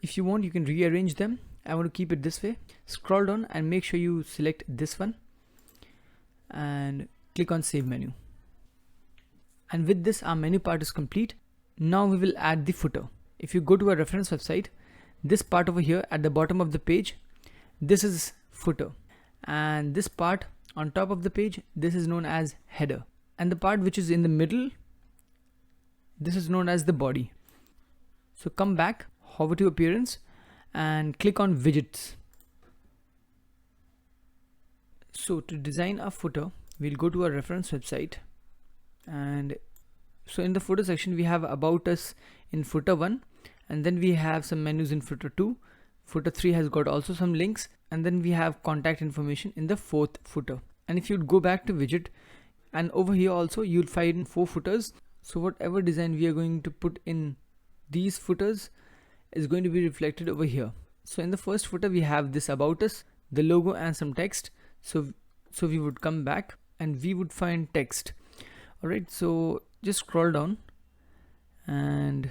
If you want, you can rearrange them. I want to keep it this way. Scroll down and make sure you select this one and click on save menu. And with this, our menu part is complete. Now we will add the footer. If you go to our reference website, this part over here at the bottom of the page, this is footer, and this part on top of the page, this is known as header, and the part which is in the middle, this is known as the body. So come back, hover to appearance and click on widgets. So to design a footer, we'll go to our reference website, and so in the footer section we have about us in footer 1, and then we have some menus in footer 2. Footer 3 has got also some links, and then we have contact information in the 4th footer. And if you go back to widget, and over here also you'll find 4 footers. So whatever design we are going to put in these footers is going to be reflected over here. So in the first footer we have this about us, the logo, and some text. So we would come back and we would find text. Alright, so just scroll down and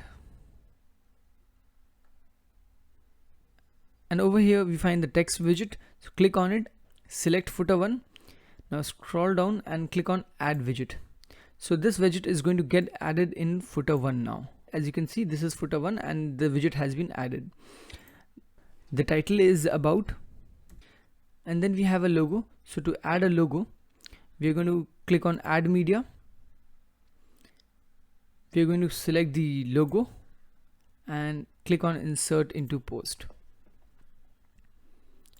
over here we find the text widget. So click on it, select footer 1. Now scroll down and click on add widget. So this widget is going to get added in footer 1 now. As you can see, this is footer 1 and the widget has been added. The title is about, and then we have a logo. So to add a logo, we are going to click on add media. We are going to select the logo and click on insert into post.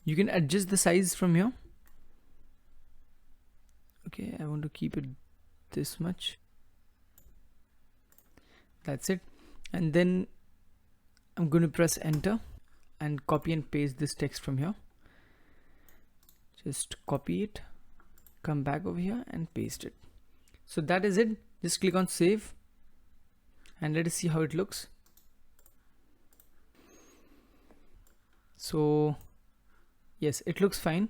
You can adjust the size from here. Okay, I want to keep it this much. That's it. And then I'm going to press enter. and copy and paste this text from here. Just copy it, come back over here and paste it. So that is it. Just click on save and let us see how it looks. So yes, it looks fine.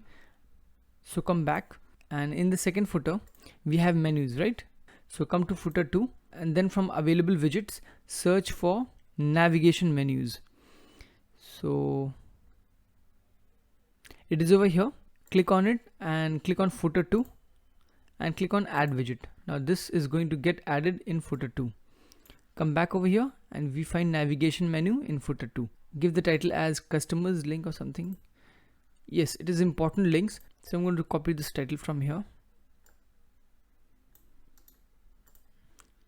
So come back, and in the second footer we have menus, right? So come to footer 2, and then from available widgets search for navigation menus. So it is over here. Click on it and click on footer 2 and click on add widget. Now this is going to get added in footer 2. Come back over here and we find navigation menu in footer 2. Give the title as customers link or something. Yes, it is important links. So I'm going to copy this title from here.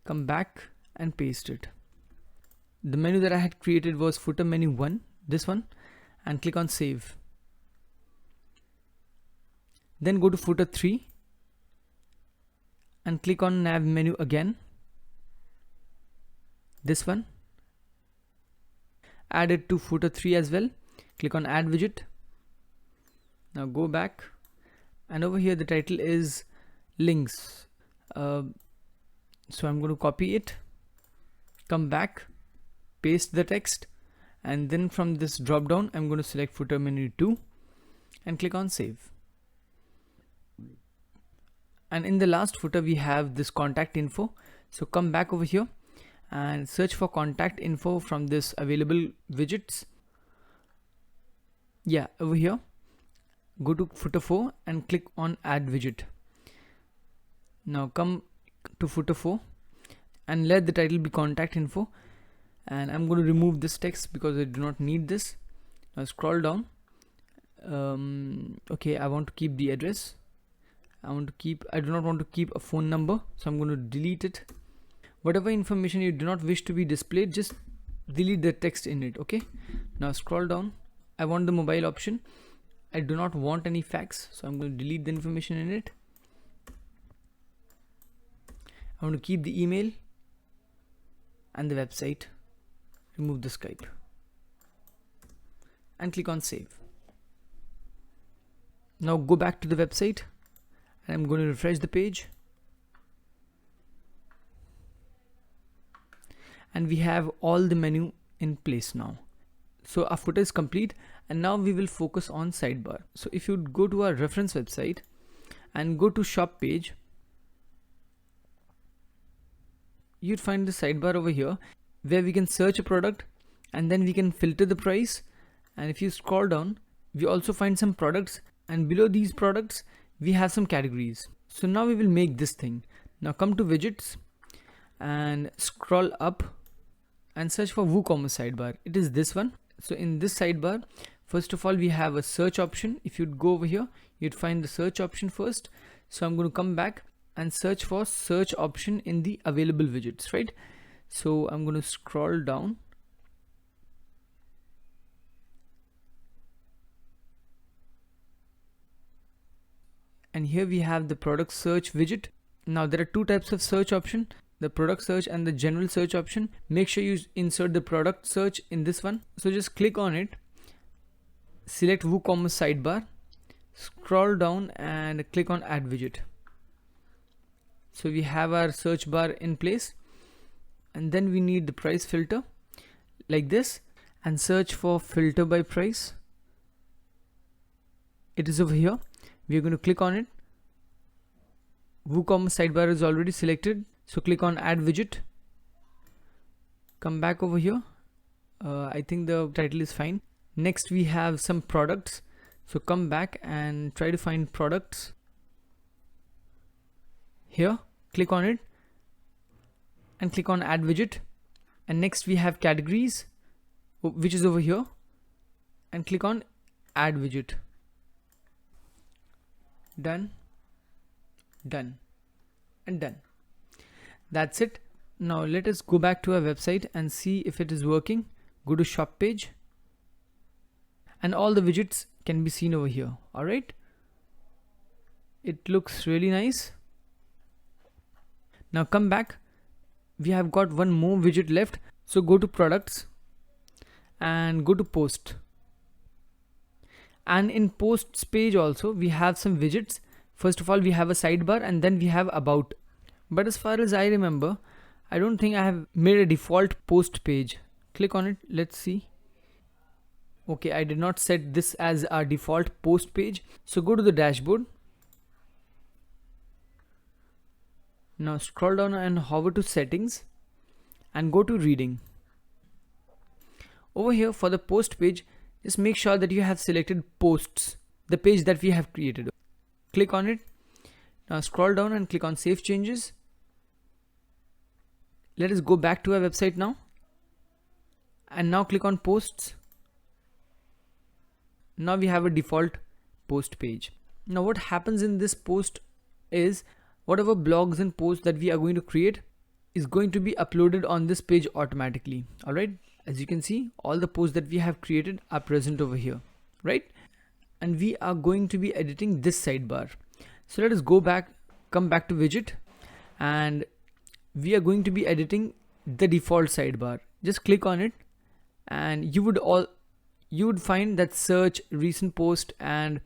Come back and paste it. The menu that I had created was footer menu 1, this one, and click on save. Then go to footer 3 and click on nav menu again, this one. Add it to footer 3 as well. Click on add widget. Now go back, and over here the title is links. So I'm going to copy it, come back, paste the text, and then from this drop down I'm going to select footer menu 2 and click on save. And in the last footer we have this contact info. So come back over here and search for contact info from this available widgets. Yeah, over here go to footer 4 and click on add widget. Now come to footer 4 and let the title be contact info, and I'm going to remove this text because I do not need this. Now scroll down. Okay, I want to keep the address. I do not want to keep a phone number, so I'm going to delete it. Whatever information you do not wish to be displayed, just delete the text in it. Okay, now scroll down. I want the mobile option. I do not want any fax, so I'm going to delete the information in it. I want to keep the email and the website. Remove the Skype and click on save. Now go back to the website and I'm going to refresh the page, and we have all the menu in place now. So our footer is complete, and now we will focus on sidebar. So if you go to our reference website and go to shop page, you'd find the sidebar over here where we can search a product and then we can filter the price. And if you scroll down, we also find some products, and below these products we have some categories. So now we will make this thing. Now come to widgets and scroll up and search for WooCommerce sidebar. It is this one. So in this sidebar, first of all we have a search option. If you'd go over here, you'd find the search option first. So I'm going to come back and search for search option in the available widgets, right? So I'm going to scroll down and here we have the product search widget. Now there are two types of search option, the product search and the general search option. Make sure you insert the product search in this one. So just click on it, select WooCommerce sidebar, scroll down and click on add widget. So we have our search bar in place, and then we need the price filter like this, and search for filter by price. It is over here. We are going to click on it. WooCommerce sidebar is already selected, so click on add widget. Come back over here. I think the title is fine. Next we have some products, so come back and try to find products. Here click on it and click on add widget, and next we have categories, which is over here, and click on add widget. Done, done, and done. That's it. Now let us go back to our website and see if it is working. Go to shop page, and all the widgets can be seen over here. All right, it looks really nice. Now come back. We have got one more widget left, so go to products and go to post. And in posts page also we have some widgets. First of all, we have a sidebar and then we have about. But as far as I remember, I don't think I have made a default post page. Click on it, let's see. Okay, I did not set this as our default post page. So go to the dashboard. Now scroll down and hover to settings and go to reading. Over here for the post page, just make sure that you have selected posts, the page that we have created. Click on it. Now scroll down and click on save changes. Let us go back to our website now. And now click on posts. Now we have a default post page. Now what happens in this post is whatever blogs and posts that we are going to create is going to be uploaded on this page automatically. Alright, as you can see, all the posts that we have created are present over here, right? And we are going to be editing this sidebar. So let us go back, come back to widget, and we are going to be editing the default sidebar. Just click on it and you would find that search, recent post and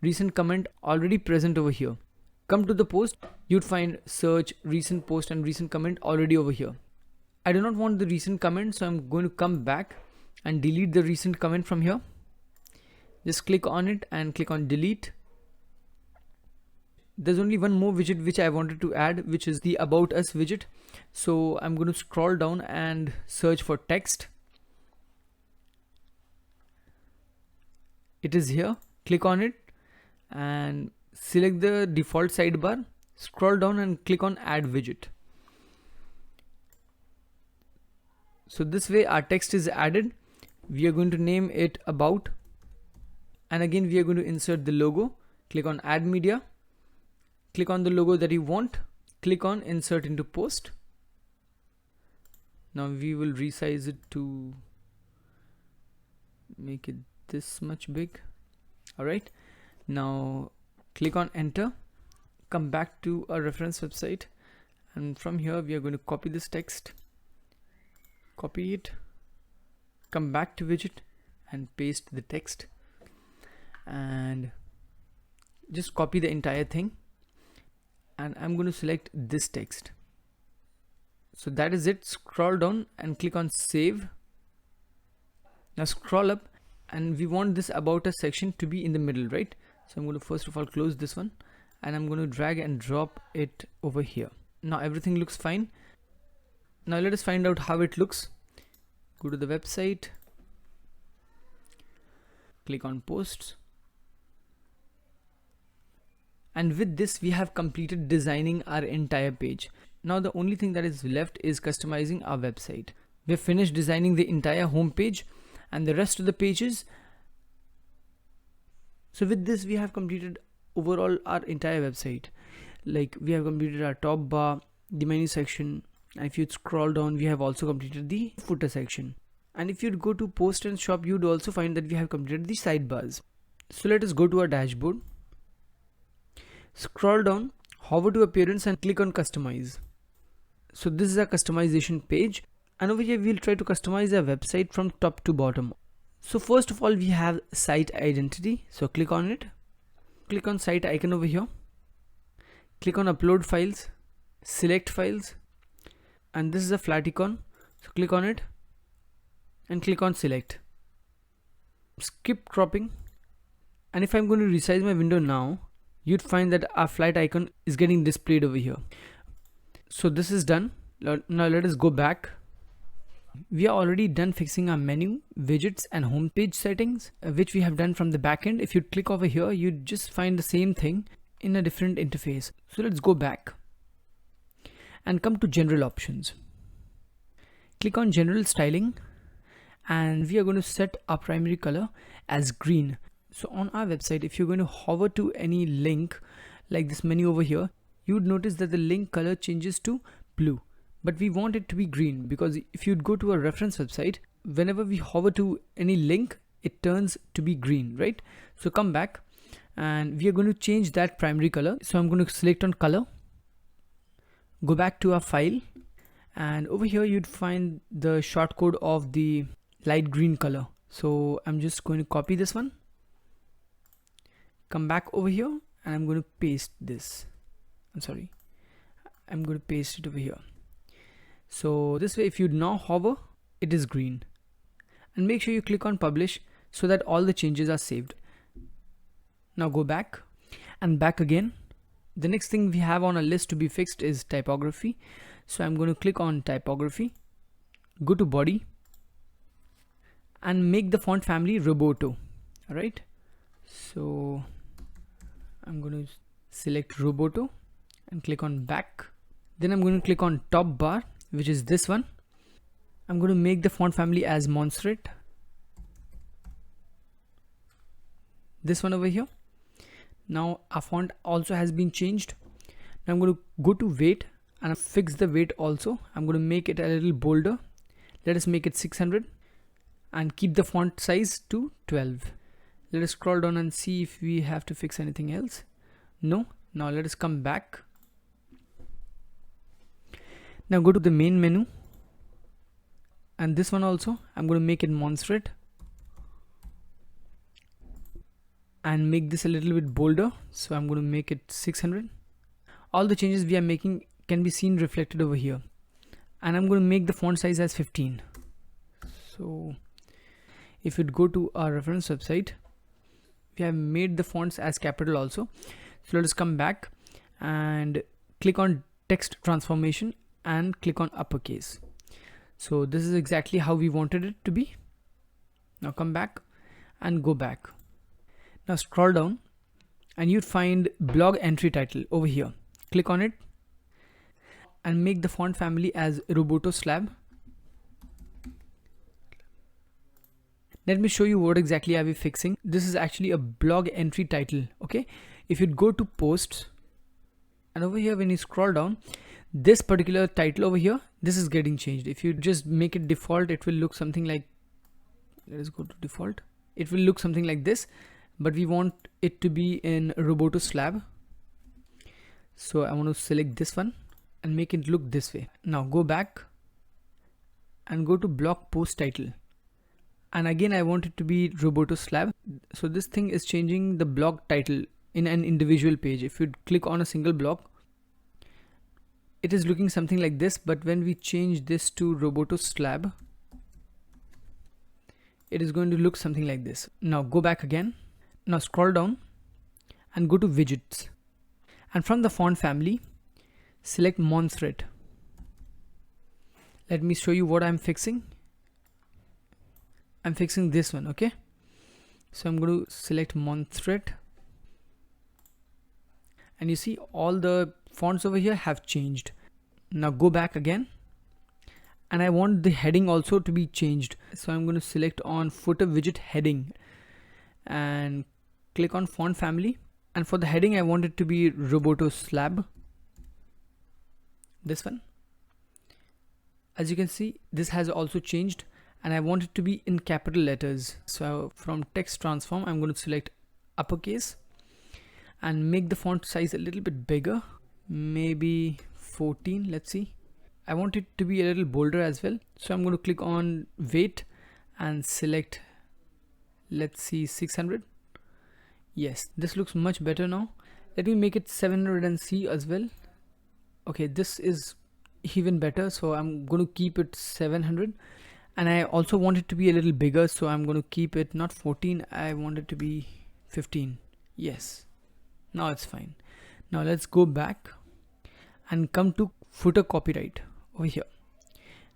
recent comment already present over here. Come to the post, you'd find search, recent post and recent comment already over here. I do not want the recent comment, so I'm going to come back and delete the recent comment from here. Just click on it and click on delete. There's only one more widget which I wanted to add, which is the about us widget. So I'm going to scroll down and search for text. It is here. Click on it and select the default sidebar. Scroll down and click on add widget. So this way our text is added. We are going to name it about, and again we are going to insert the logo. Click on add media. Click on the logo that you want. Click on insert into post. Now we will resize it to make it this much big. Alright, now click on enter. Come back to our reference website, and from here we are going to copy this text, copy it, come back to widget and paste the text, and just copy the entire thing, and I'm going to select this text. So that is it. Scroll down and click on save. Now scroll up, and we want this about us section to be in the middle, right? So I'm going to first of all close this one, and I'm going to drag and drop it over here. Now everything looks fine. Now let us find out how it looks. Go to the website, click on posts, and with this we have completed designing our entire page. Now the only thing that is left is customizing our website. We have finished designing the entire home page and the rest of the pages. So with this we have completed overall our entire website. Like we have completed our top bar, the menu section, and if you scroll down we have also completed the footer section. And if you'd go to post and shop, you'd also find that we have completed the sidebars. So let us go to our dashboard. Scroll down, hover to appearance and click on customize. So this is our customization page, and over here we'll try to customize our website from top to bottom. So first of all we have site identity. So click on it. Click on site icon over here. Click on upload files, select files, and this is a flat icon. So click on it and click on select. Skip cropping, and if I'm going to resize my window now, you'd find that our flat icon is getting displayed over here. So this is done. Now let us go back. We are already done fixing our menu, widgets and homepage settings, which we have done from the backend. If you click over here, you just find the same thing in a different interface. So let's go back and come to general options. Click on general styling, and we are going to set our primary color as green. So on our website, if you're going to hover to any link like this menu over here, you would notice that the link color changes to blue, but we want it to be green, because if you'd go to a reference website, whenever we hover to any link, it turns to be green, right? So come back, and we are going to change that primary color. So I'm going to select on color, go back to our file, and over here you'd find the shortcode of the light green color. So I'm just going to copy this one come back over here, and I'm going to paste this. I'm going to paste it over here. So this way, if you now hover, it is green. And make sure you click on publish so that all the changes are saved. Now go back and back again. The next thing we have on our list to be fixed is typography. So I'm going to click on typography, go to body, and make the font family Roboto. All right. So I'm going to select Roboto and click on back. Then I'm going to click on top bar, which is this one. I'm going to make the font family as Montserrat. This one over here. Now our font also has been changed. Now I'm going to go to weight and fix the weight also. I'm going to make it a little bolder. Let us make it 600 and keep the font size to 12. Let us scroll down and see if we have to fix anything else. No. Now let us come back. Now go to the main menu, and this one also I'm going to make it Montserrat and make this a little bit bolder. So I'm going to make it 600. All the changes we are making can be seen reflected over here, and I'm going to make the font size as 15. So if you go to our reference website, we have made the fonts as capital also. So let us come back and click on text transformation and click on uppercase. So this is exactly how we wanted it to be. Now come back and go back. Now scroll down and you'd find blog entry title over here. Click on it and make the font family as Roboto Slab. Let me show you what exactly are we fixing. This is actually a blog entry title. Okay, if you go to posts, and over here when you scroll down, this particular title over here, this is getting changed. If you just make it default, it will look something like, let us go to default. It will look something like this, but we want it to be in Roboto Slab. So I want to select this one and make it look this way. Now go back and go to blog post title. And again, I want it to be Roboto Slab. So this thing is changing the blog title in an individual page. If you click on a single blog, it is looking something like this, but when we change this to Roboto Slab, it is going to look something like this. Now go back again. Now scroll down and go to widgets, and from the font family, select Montserrat. Let me show you what I'm fixing. I'm fixing this one. Okay, so I'm going to select Montserrat, and you see all the fonts over here have changed. Now go back again, and I want the heading also to be changed. So I'm going to select on footer widget heading and click on font family, and for the heading I want it to be Roboto Slab. This one, as you can see, this has also changed, and I want it to be in capital letters. So from text transform, I'm going to select uppercase and make the font size a little bit bigger, maybe 14. Let's see, I want it to be a little bolder as well. So I'm going to click on weight and select, let's see, 600. Yes, this looks much better now. Let me make it 700 and see as well. Okay, this is even better, so I'm going to keep it 700. And I also want it to be a little bigger, so I'm going to keep it not 14, I want it to be 15. Yes, now it's fine. Now let's go back and come to footer copyright over here.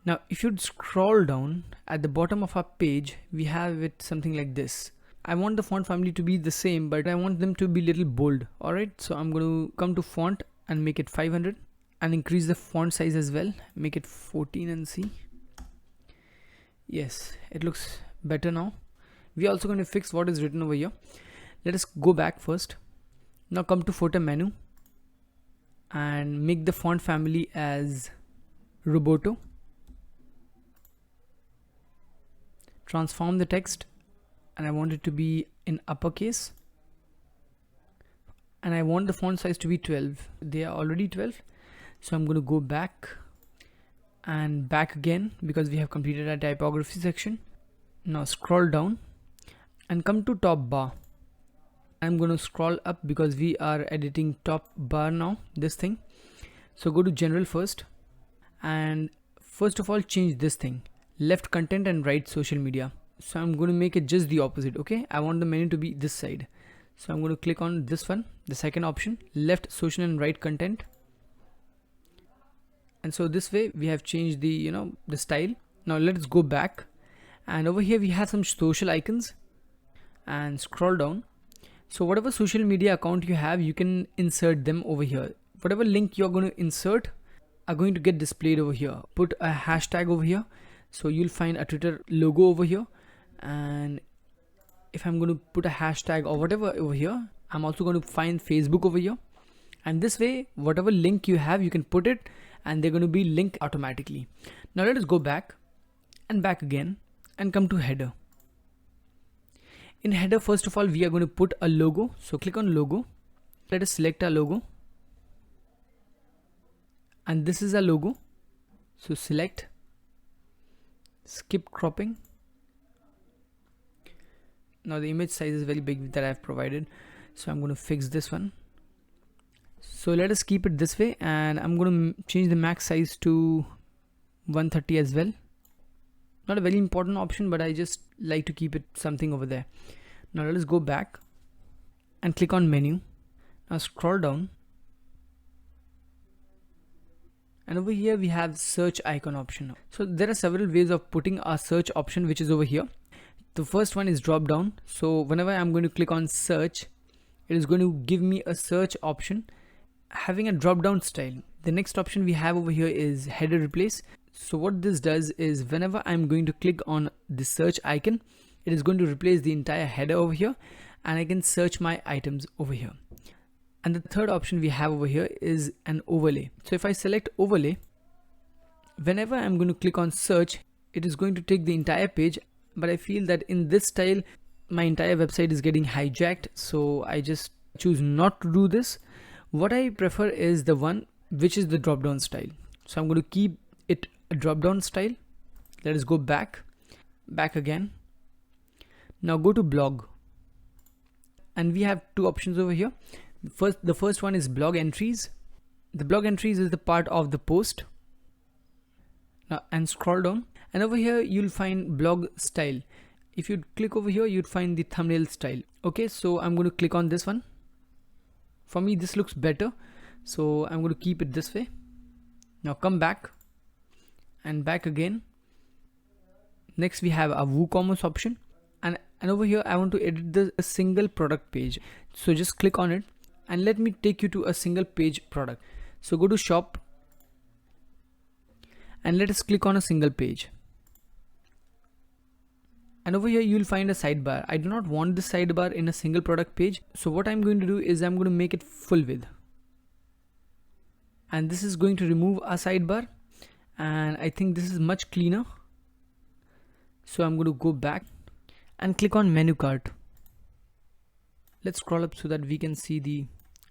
Now if you scroll down at the bottom of our page, we have it something like this. I want the font family to be the same, but I want them to be little bold. Alright, so I'm going to come to font and make it 500 and increase the font size as well. Make it 14 and see. Yes, it looks better now. We are also going to fix what is written over here. Let us go back first. Now come to footer menu and make the font family as Roboto. Transform the text, and I want it to be in uppercase, and I want the font size to be 12. They are already 12, so I'm going to go back and back again because we have completed our typography section. Now scroll down and come to top bar I'm going to scroll up because we are editing top bar now, this thing. So go to general first, and first of all change this thing, left content and right social media. So I'm going to make it just the opposite. Okay, I want the menu to be this side, so I'm going to click on this one, the second option, left social and right content. And so this way we have changed the the style. Now let's go back, and over here we have some social icons, and scroll down. So whatever social media account you have, you can insert them over here. Whatever link you're going to insert are going to get displayed over here. Put a hashtag over here, so you'll find a Twitter logo over here. And if I'm going to put a hashtag or whatever over here, I'm also going to find Facebook over here. And this way, whatever link you have, you can put it and they're going to be linked automatically. Now let us go back and back again and come to header. In header, first of all, we are going to put a logo. So click on logo. Let us select our logo. And this is our logo. So select, skip cropping. Now the image size is very big that I've provided, so I'm going to fix this one. So let us keep it this way, and I'm going to change the max size to 130 as well. Not a very important option, but I just like to keep it something over there. Now let us go back and click on menu. Now scroll down, and over here we have search icon option. So there are several ways of putting our search option, which is over here. The first one is drop down. So whenever I'm going to click on search, it is going to give me a search option having a drop down style. The next option we have over here is header replace. So what this does is whenever I'm going to click on the search icon, it is going to replace the entire header over here, and I can search my items over here. And the third option we have over here is an overlay. So if I select overlay, whenever I'm going to click on search, it is going to take the entire page. But I feel that in this style, my entire website is getting hijacked. So I just choose not to do this. What I prefer is the one which is the drop down style. So I'm going to keep it a drop down style. Let us go back again. Now go to blog. And we have two options over here. The first one is blog entries. The blog entries is the part of the post. Now and scroll down. And over here you'll find blog style. If you click over here, you'd find the thumbnail style. Okay, so I'm going to click on this one. For me, this looks better, so I'm going to keep it this way. Now come back and back again. Next we have a WooCommerce option, and over here I want to edit a single product page. So just click on it and let me take you to a single page product. So go to shop and let us click on a single page. And over here you'll find a sidebar. I do not want this sidebar in a single product page. So what I'm going to do is I'm going to make it full width. And this is going to remove a sidebar. And I think this is much cleaner. So I'm going to go back and click on menu cart. Let's scroll up so that we can see the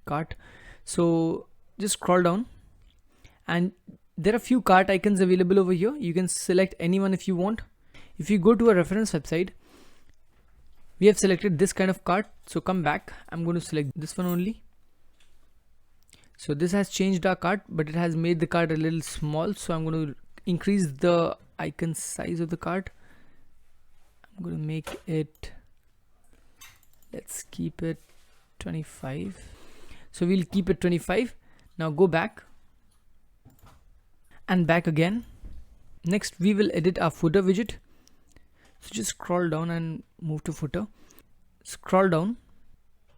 cart. So just scroll down, and there are few cart icons available over here. You can select any one if you want. If you go to a reference website, we have selected this kind of cart. So come back. I'm going to select this one only. So this has changed our cart, but it has made the cart a little small. So I'm going to increase the icon size of the cart. I'm going to make it, let's keep it 25. So we'll keep it 25. Now go back and back again. Next we will edit our footer widget. So just scroll down and move to footer. Scroll down,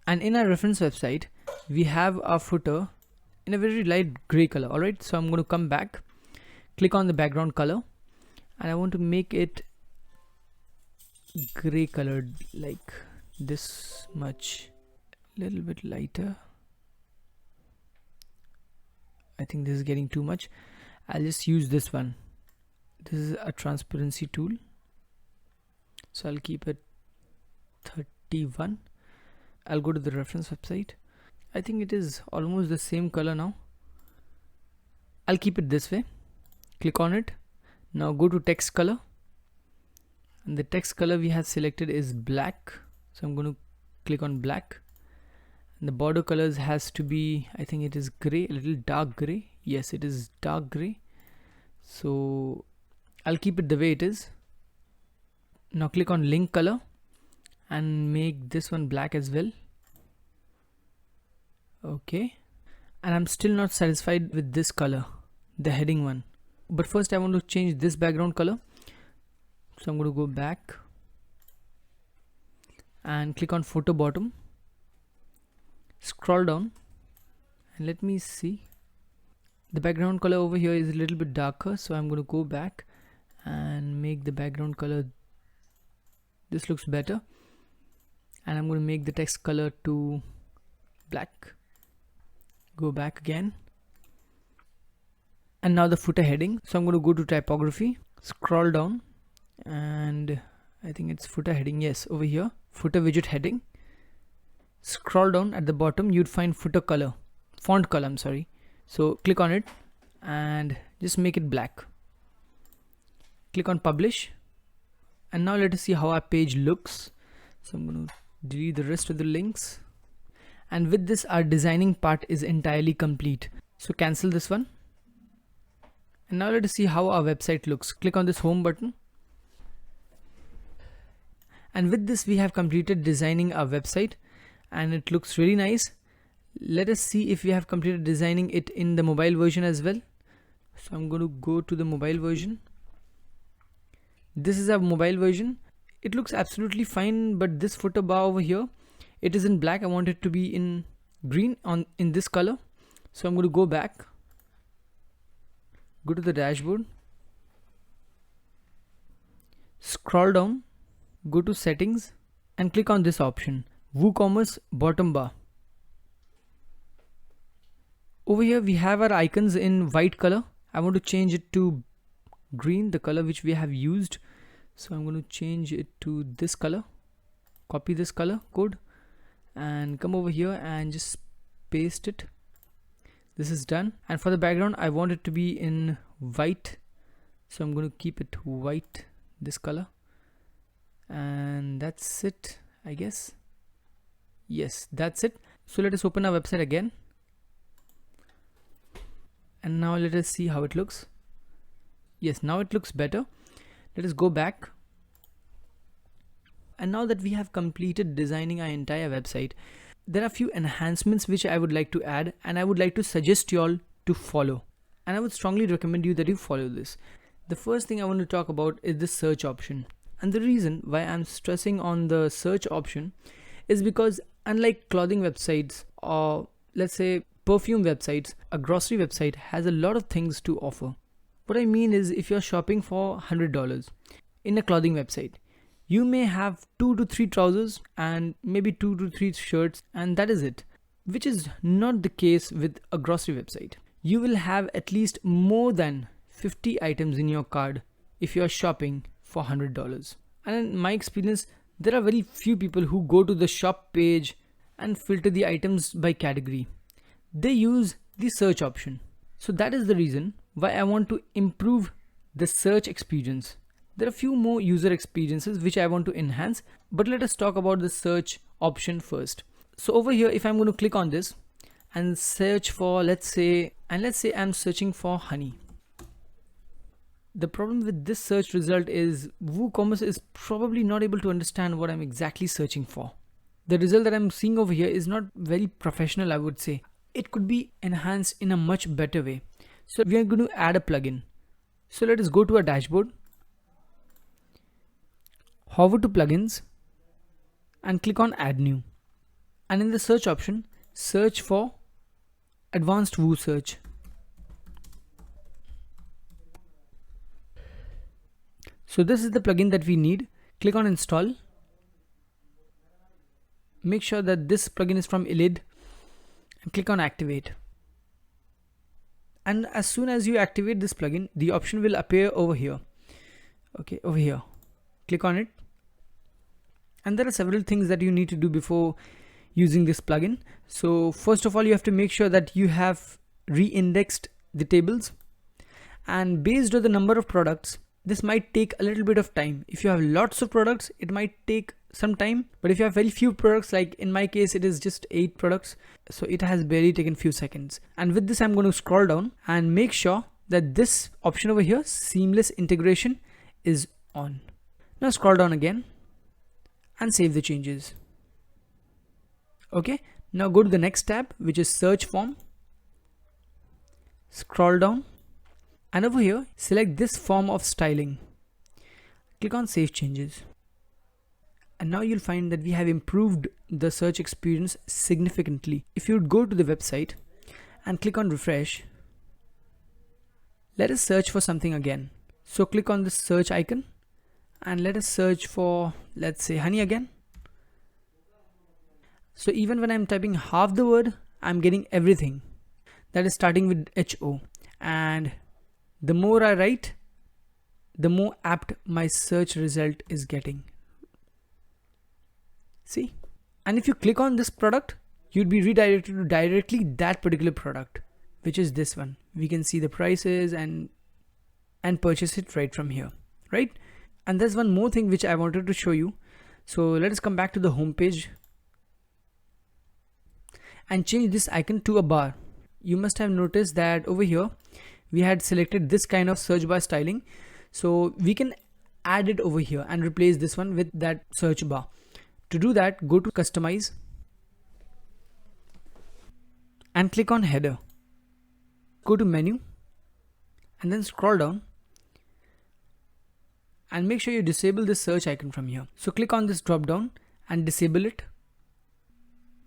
and in our reference website we have our footer in a very light gray color. Alright, so I'm going to come back, click on the background color, and I want to make it gray colored, like this much, a little bit lighter. I think this is getting too much. I'll just use this one. This is a transparency tool, so I'll keep it 31. I'll go to the reference website. I think it is almost the same color now. I'll keep it this way. Click on it. Now go to text color, and the text color we have selected is black, so I'm going to click on black. The border colors has to be, I think it is gray, a little dark gray. Yes, it is dark gray. So I'll keep it the way it is. Now click on link color and make this one black as well. Okay. And I'm still not satisfied with this color, the heading one. But first I want to change this background color. So I'm going to go back and click on photo bottom. Scroll down and let me see. The background color over here is a little bit darker, so I'm going to go back and make the background color, this looks better, and I'm going to make the text color to black. Go back again, and now the footer heading. So I'm going to go to typography, scroll down, and I think it's footer heading. Yes, over here, footer widget heading. Scroll down at the bottom, you'd find footer color, font color, I'm sorry. So click on it and just make it black. Click on publish, and now let us see how our page looks. So I'm going to delete the rest of the links, and with this our designing part is entirely complete. So cancel this one, and now let us see how our website looks. Click on this home button, and with this we have completed designing our website, and it looks really nice. Let us see if we have completed designing it in the mobile version as well. So I'm going to go to the mobile version. This is our mobile version. It looks absolutely fine, but this footer bar over here, it is in black. I want it to be in green in this color. So I'm going to go back, go to the dashboard, scroll down, go to settings, and click on this option, WooCommerce bottom bar. Over here we have our icons in white color. I want to change it to green, the color which we have used. So I'm going to change it to this color. Copy this color code and come over here and just paste it. This is done. And for the background, I want it to be in white. So I'm going to keep it white, this color. And that's it, I guess. Yes, that's it. So let us open our website again. And now let us see how it looks. Yes, now it looks better. Let us go back. And now that we have completed designing our entire website, there are a few enhancements which I would like to add, and I would like to suggest you all to follow. And I would strongly recommend you that you follow this. The first thing I want to talk about is the search option. And the reason why I'm stressing on the search option is because unlike clothing websites or let's say perfume websites, a grocery website has a lot of things to offer. What I mean is, if you're shopping for $100 in a clothing website, you may have 2 to 3 trousers and maybe 2 to 3 shirts, and that is it, which is not the case with a grocery website. You will have at least more than 50 items in your cart if you're shopping for $100. And in my experience, there are very few people who go to the shop page and filter the items by category. They use the search option. So that is the reason why I want to improve the search experience. There are a few more user experiences which I want to enhance, but let us talk about the search option first. So over here, if I'm going to click on this and search for, let's say I'm searching for honey. The problem with this search result is WooCommerce is probably not able to understand what I'm exactly searching for. The result that I'm seeing over here is not very professional, I would say. It could be enhanced in a much better way. So we are going to add a plugin. So let us go to our dashboard, hover to plugins and click on add new. And in the search option, search for advanced Woo search. So this is the plugin that we need. Click on install. Make sure that this plugin is from Elid and click on activate. And as soon as you activate this plugin, the option will appear over here. Okay, over here. Click on it. And there are several things that you need to do before using this plugin. So first of all, you have to make sure that you have re-indexed the tables. And based on the number of products, this might take a little bit of time. If you have lots of products, it might take some time, but if you have very few products, like in my case it is just 8 products, so it has barely taken few seconds. And with this I'm going to scroll down and make sure that this option over here, seamless integration, is on. Now scroll down again and save the changes. Okay, now go to the next tab, which is search form. Scroll down and over here select this form of styling. Click on save changes. And now you'll find that we have improved the search experience significantly. If you would go to the website and click on refresh, let us search for something again. So click on the search icon and let us search for, let's say, honey again. So even when I'm typing half the word, I'm getting everything that is starting with HO. And the more I write, the more apt my search result is getting. See? And if you click on this product, you'd be redirected to directly that particular product, which is this one. We can see the prices and purchase it right from here, right? And there's one more thing which I wanted to show you. So let us come back to the home page and change this icon to a bar. You must have noticed that over here we had selected this kind of search bar styling, so we can add it over here and replace this one with that search bar. To do that, go to customize and click on header. Go to menu and then scroll down and make sure you disable this search icon from here. So click on this drop down and disable it.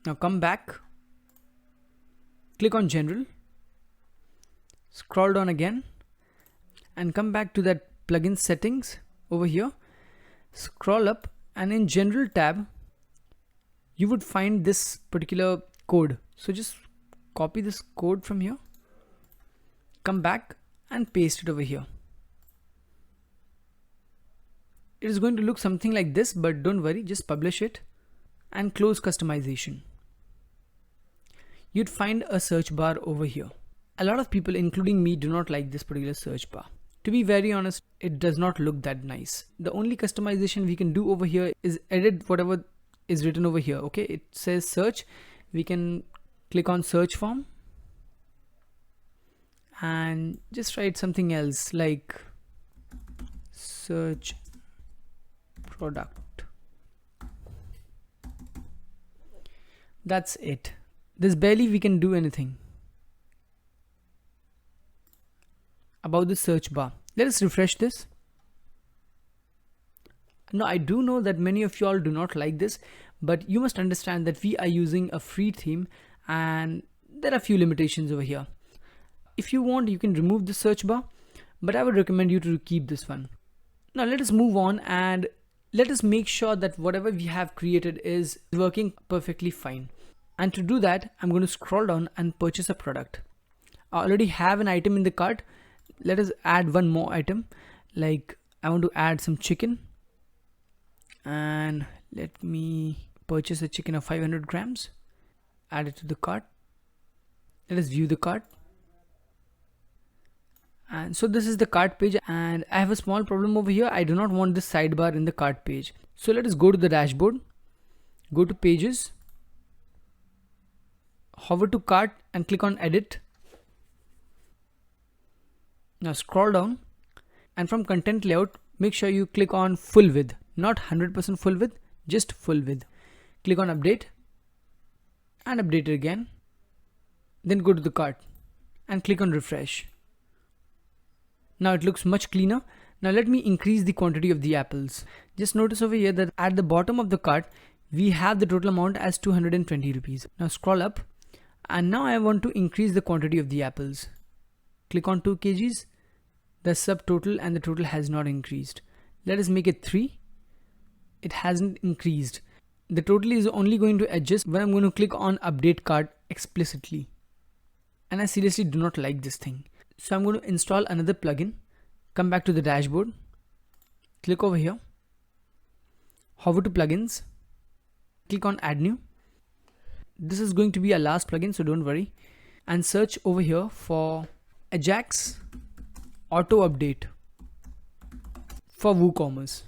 Now come back, click on general, scroll down again and come back to that plugin settings over here, scroll up, and in general tab you would find this particular code. So just copy this code from here, come back and paste it over here. It is going to look something like this, but don't worry, just publish it and close customization. You'd find a search bar over here. A lot of people, including me, do not like this particular search bar. To be very honest, it does not look that nice. The only customization we can do over here is edit whatever is written over here. Okay, it says search. We can click on search form and just write something else like search product. That's it. There's barely we can do anything about the search bar. Let us refresh this. Now I do know that many of you all do not like this, but you must understand that we are using a free theme and there are a few limitations over here. If you want, you can remove the search bar, but I would recommend you to keep this one. Now let us move on and let us make sure that whatever we have created is working perfectly fine. And to do that, I'm going to scroll down and purchase a product. I already have an item in the cart. Let us add one more item. Like I want to add some chicken, and let me purchase a chicken of 500 grams. Add it to the cart. Let us view the cart. And so this is the cart page, and I have a small problem over here. I do not want this sidebar in the cart page. So let us go to the dashboard, go to pages, hover to cart and click on edit. Now scroll down and from content layout, make sure you click on full width, not 100% full width, just full width. Click on update and update it again. Then go to the cart and click on refresh. Now it looks much cleaner. Now let me increase the quantity of the apples. Just notice over here that at the bottom of the cart, we have the total amount as 220 rupees. Now scroll up and now I want to increase the quantity of the apples. Click on 2 kgs, the subtotal and the total has not increased. Let us make it 3. It hasn't increased. The total is only going to adjust when I'm going to click on update cart explicitly. And I seriously do not like this thing. So I'm going to install another plugin. Come back to the dashboard. Click over here. Hover to plugins. Click on add new. This is going to be our last plugin, so don't worry. And search over here for Ajax auto update for WooCommerce.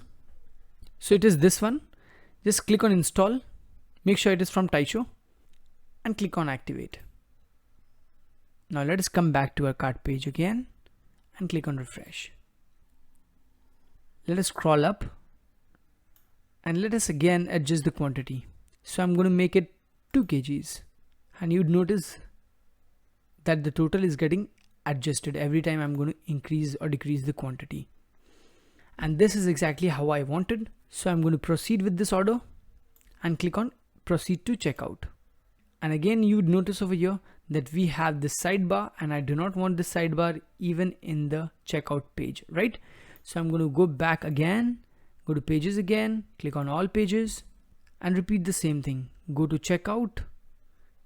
So it is this one. Just click on install, make sure it is from Taicho, and click on activate. Now let us come back to our cart page again and click on refresh. Let us scroll up and let us again adjust the quantity. So I'm going to make it 2 kgs, and you'd notice that the total is getting adjusted every time I'm going to increase or decrease the quantity. And this is exactly how I wanted. So I'm going to proceed with this order and click on proceed to checkout. And again, you would notice over here that we have this sidebar, and I do not want this sidebar even in the checkout page, right? So I'm going to go back again, go to pages again, click on all pages and repeat the same thing. Go to checkout,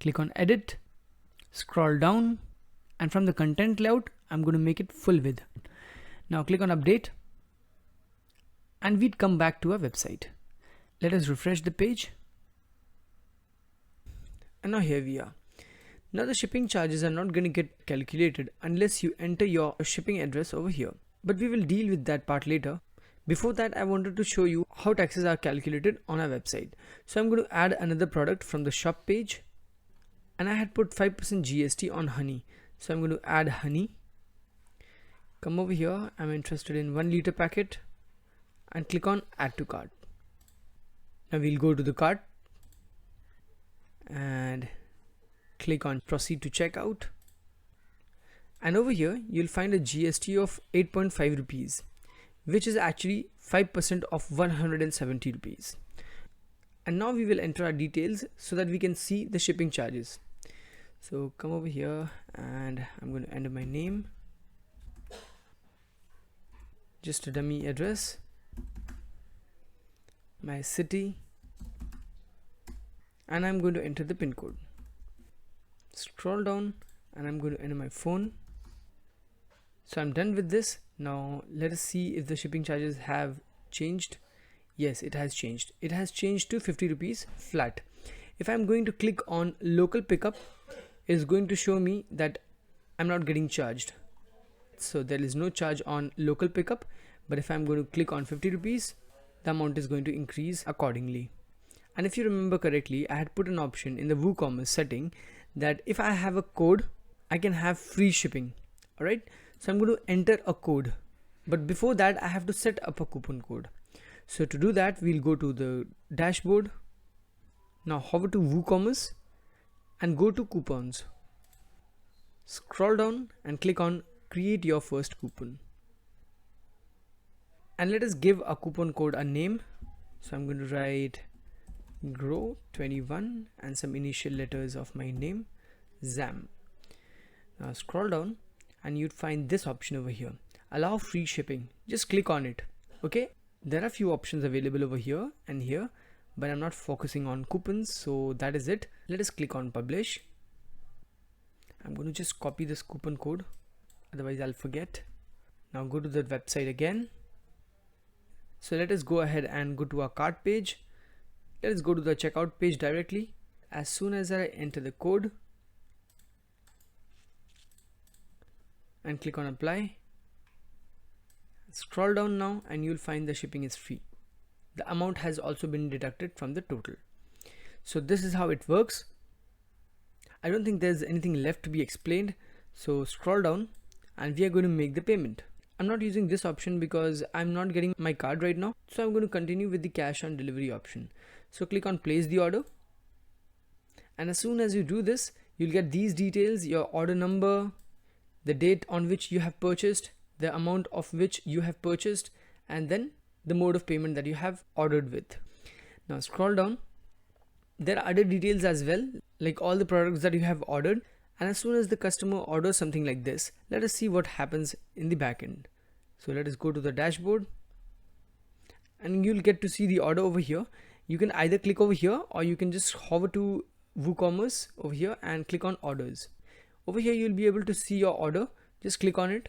click on edit, scroll down, and from the content layout, I'm going to make it full width. Now click on update and we'd come back to our website. Let us refresh the page. And now here we are. Now the shipping charges are not going to get calculated unless you enter your shipping address over here. But we will deal with that part later. Before that, I wanted to show you how taxes are calculated on our website. So I'm going to add another product from the shop page. And I had put 5% GST on honey. So I'm going to add honey. Come over here. I'm interested in 1 liter packet and click on add to cart. Now we'll go to the cart and click on proceed to checkout. And over here, you'll find a GST of 8.5 rupees, which is actually 5% of 170 rupees. And now we will enter our details so that we can see the shipping charges. So come over here and I'm going to enter my name, just a dummy address, my city, and I'm going to enter the pin code. Scroll down and I'm going to enter my phone. So I'm done with this. Now let us see if the shipping charges have changed. Yes, it has changed. It has changed to 50 rupees flat. If I'm going to click on local pickup, it's going to show me that I'm not getting charged. So there is no charge on local pickup. But if I'm going to click on 50 rupees, the amount is going to increase accordingly. And if you remember correctly, I had put an option in the WooCommerce setting that if I have a code, I can have free shipping. Alright, so I'm going to enter a code. But before that, I have to set up a coupon code. So to do that, we'll go to the dashboard. Now hover to WooCommerce and go to coupons. Scroll down and click on create your first coupon. And let us give a coupon code a name. So I'm going to write grow21 and some initial letters of my name, Zam. Now scroll down and you'd find this option over here, allow free shipping. Just click on it. Okay, there are a few options available over here and here, but I'm not focusing on coupons, so that is it. Let us click on publish. I'm going to just copy this coupon code, otherwise I'll forget. Now go to the website again. So let us go ahead and go to our cart page. Let us go to the checkout page directly. As soon as I enter the code and click on apply, scroll down now and you'll find the shipping is free. The amount has also been deducted from the total. So this is how it works. I don't think there's anything left to be explained. So scroll down and we are going to make the payment. I'm not using this option because I'm not getting my card right now. So I'm going to continue with the cash on delivery option. So click on place the order. And as soon as you do this, you'll get these details, your order number, the date on which you have purchased, the amount of which you have purchased, and then the mode of payment that you have ordered with. Now scroll down. There are other details as well, like all the products that you have ordered. And as soon as the customer orders something like this, let us see what happens in the backend. So let us go to the dashboard and you'll get to see the order over here. You can either click over here or you can just hover to WooCommerce over here and click on orders. Over here you'll be able to see your order. Just click on it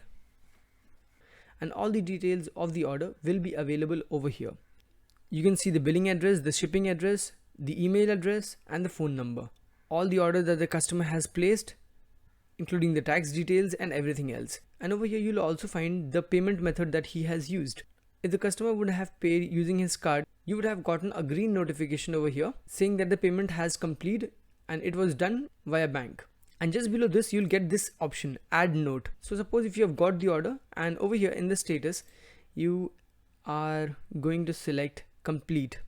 and all the details of the order will be available over here. You can see the billing address, the shipping address, the email address and the phone number. All the order that the customer has placed, including the tax details and everything else. And over here you'll also find the payment method that he has used. if the customer would have paid using his card, you would have gotten a green notification over here saying that the payment has completed and it was done via bank. And just below this, you'll get this option, add note. So suppose if you have got the order and over here in the status, you are going to select complete.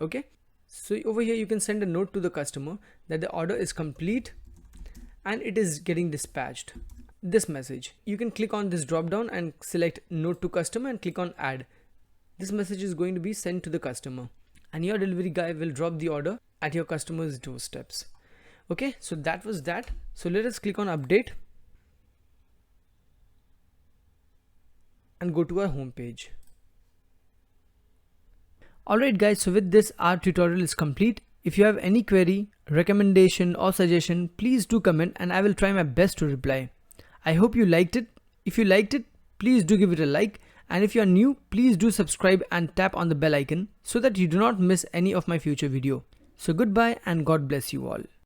Okay. So over here, you can send a note to the customer that the order is complete and it is getting dispatched. This message, you can click on this drop down and select note to customer and click on add. This message is going to be sent to the customer and your delivery guy will drop the order at your customer's doorsteps. Okay, so that was that. So let us click on update and go to our home page. Alright guys, so with this our tutorial is complete. If you have any query, recommendation or suggestion, please do comment and I will try my best to reply. I hope you liked it. If you liked it, please do give it a like, and if you are new, please do subscribe and tap on the bell icon so that you do not miss any of my future video. So goodbye and God bless you all.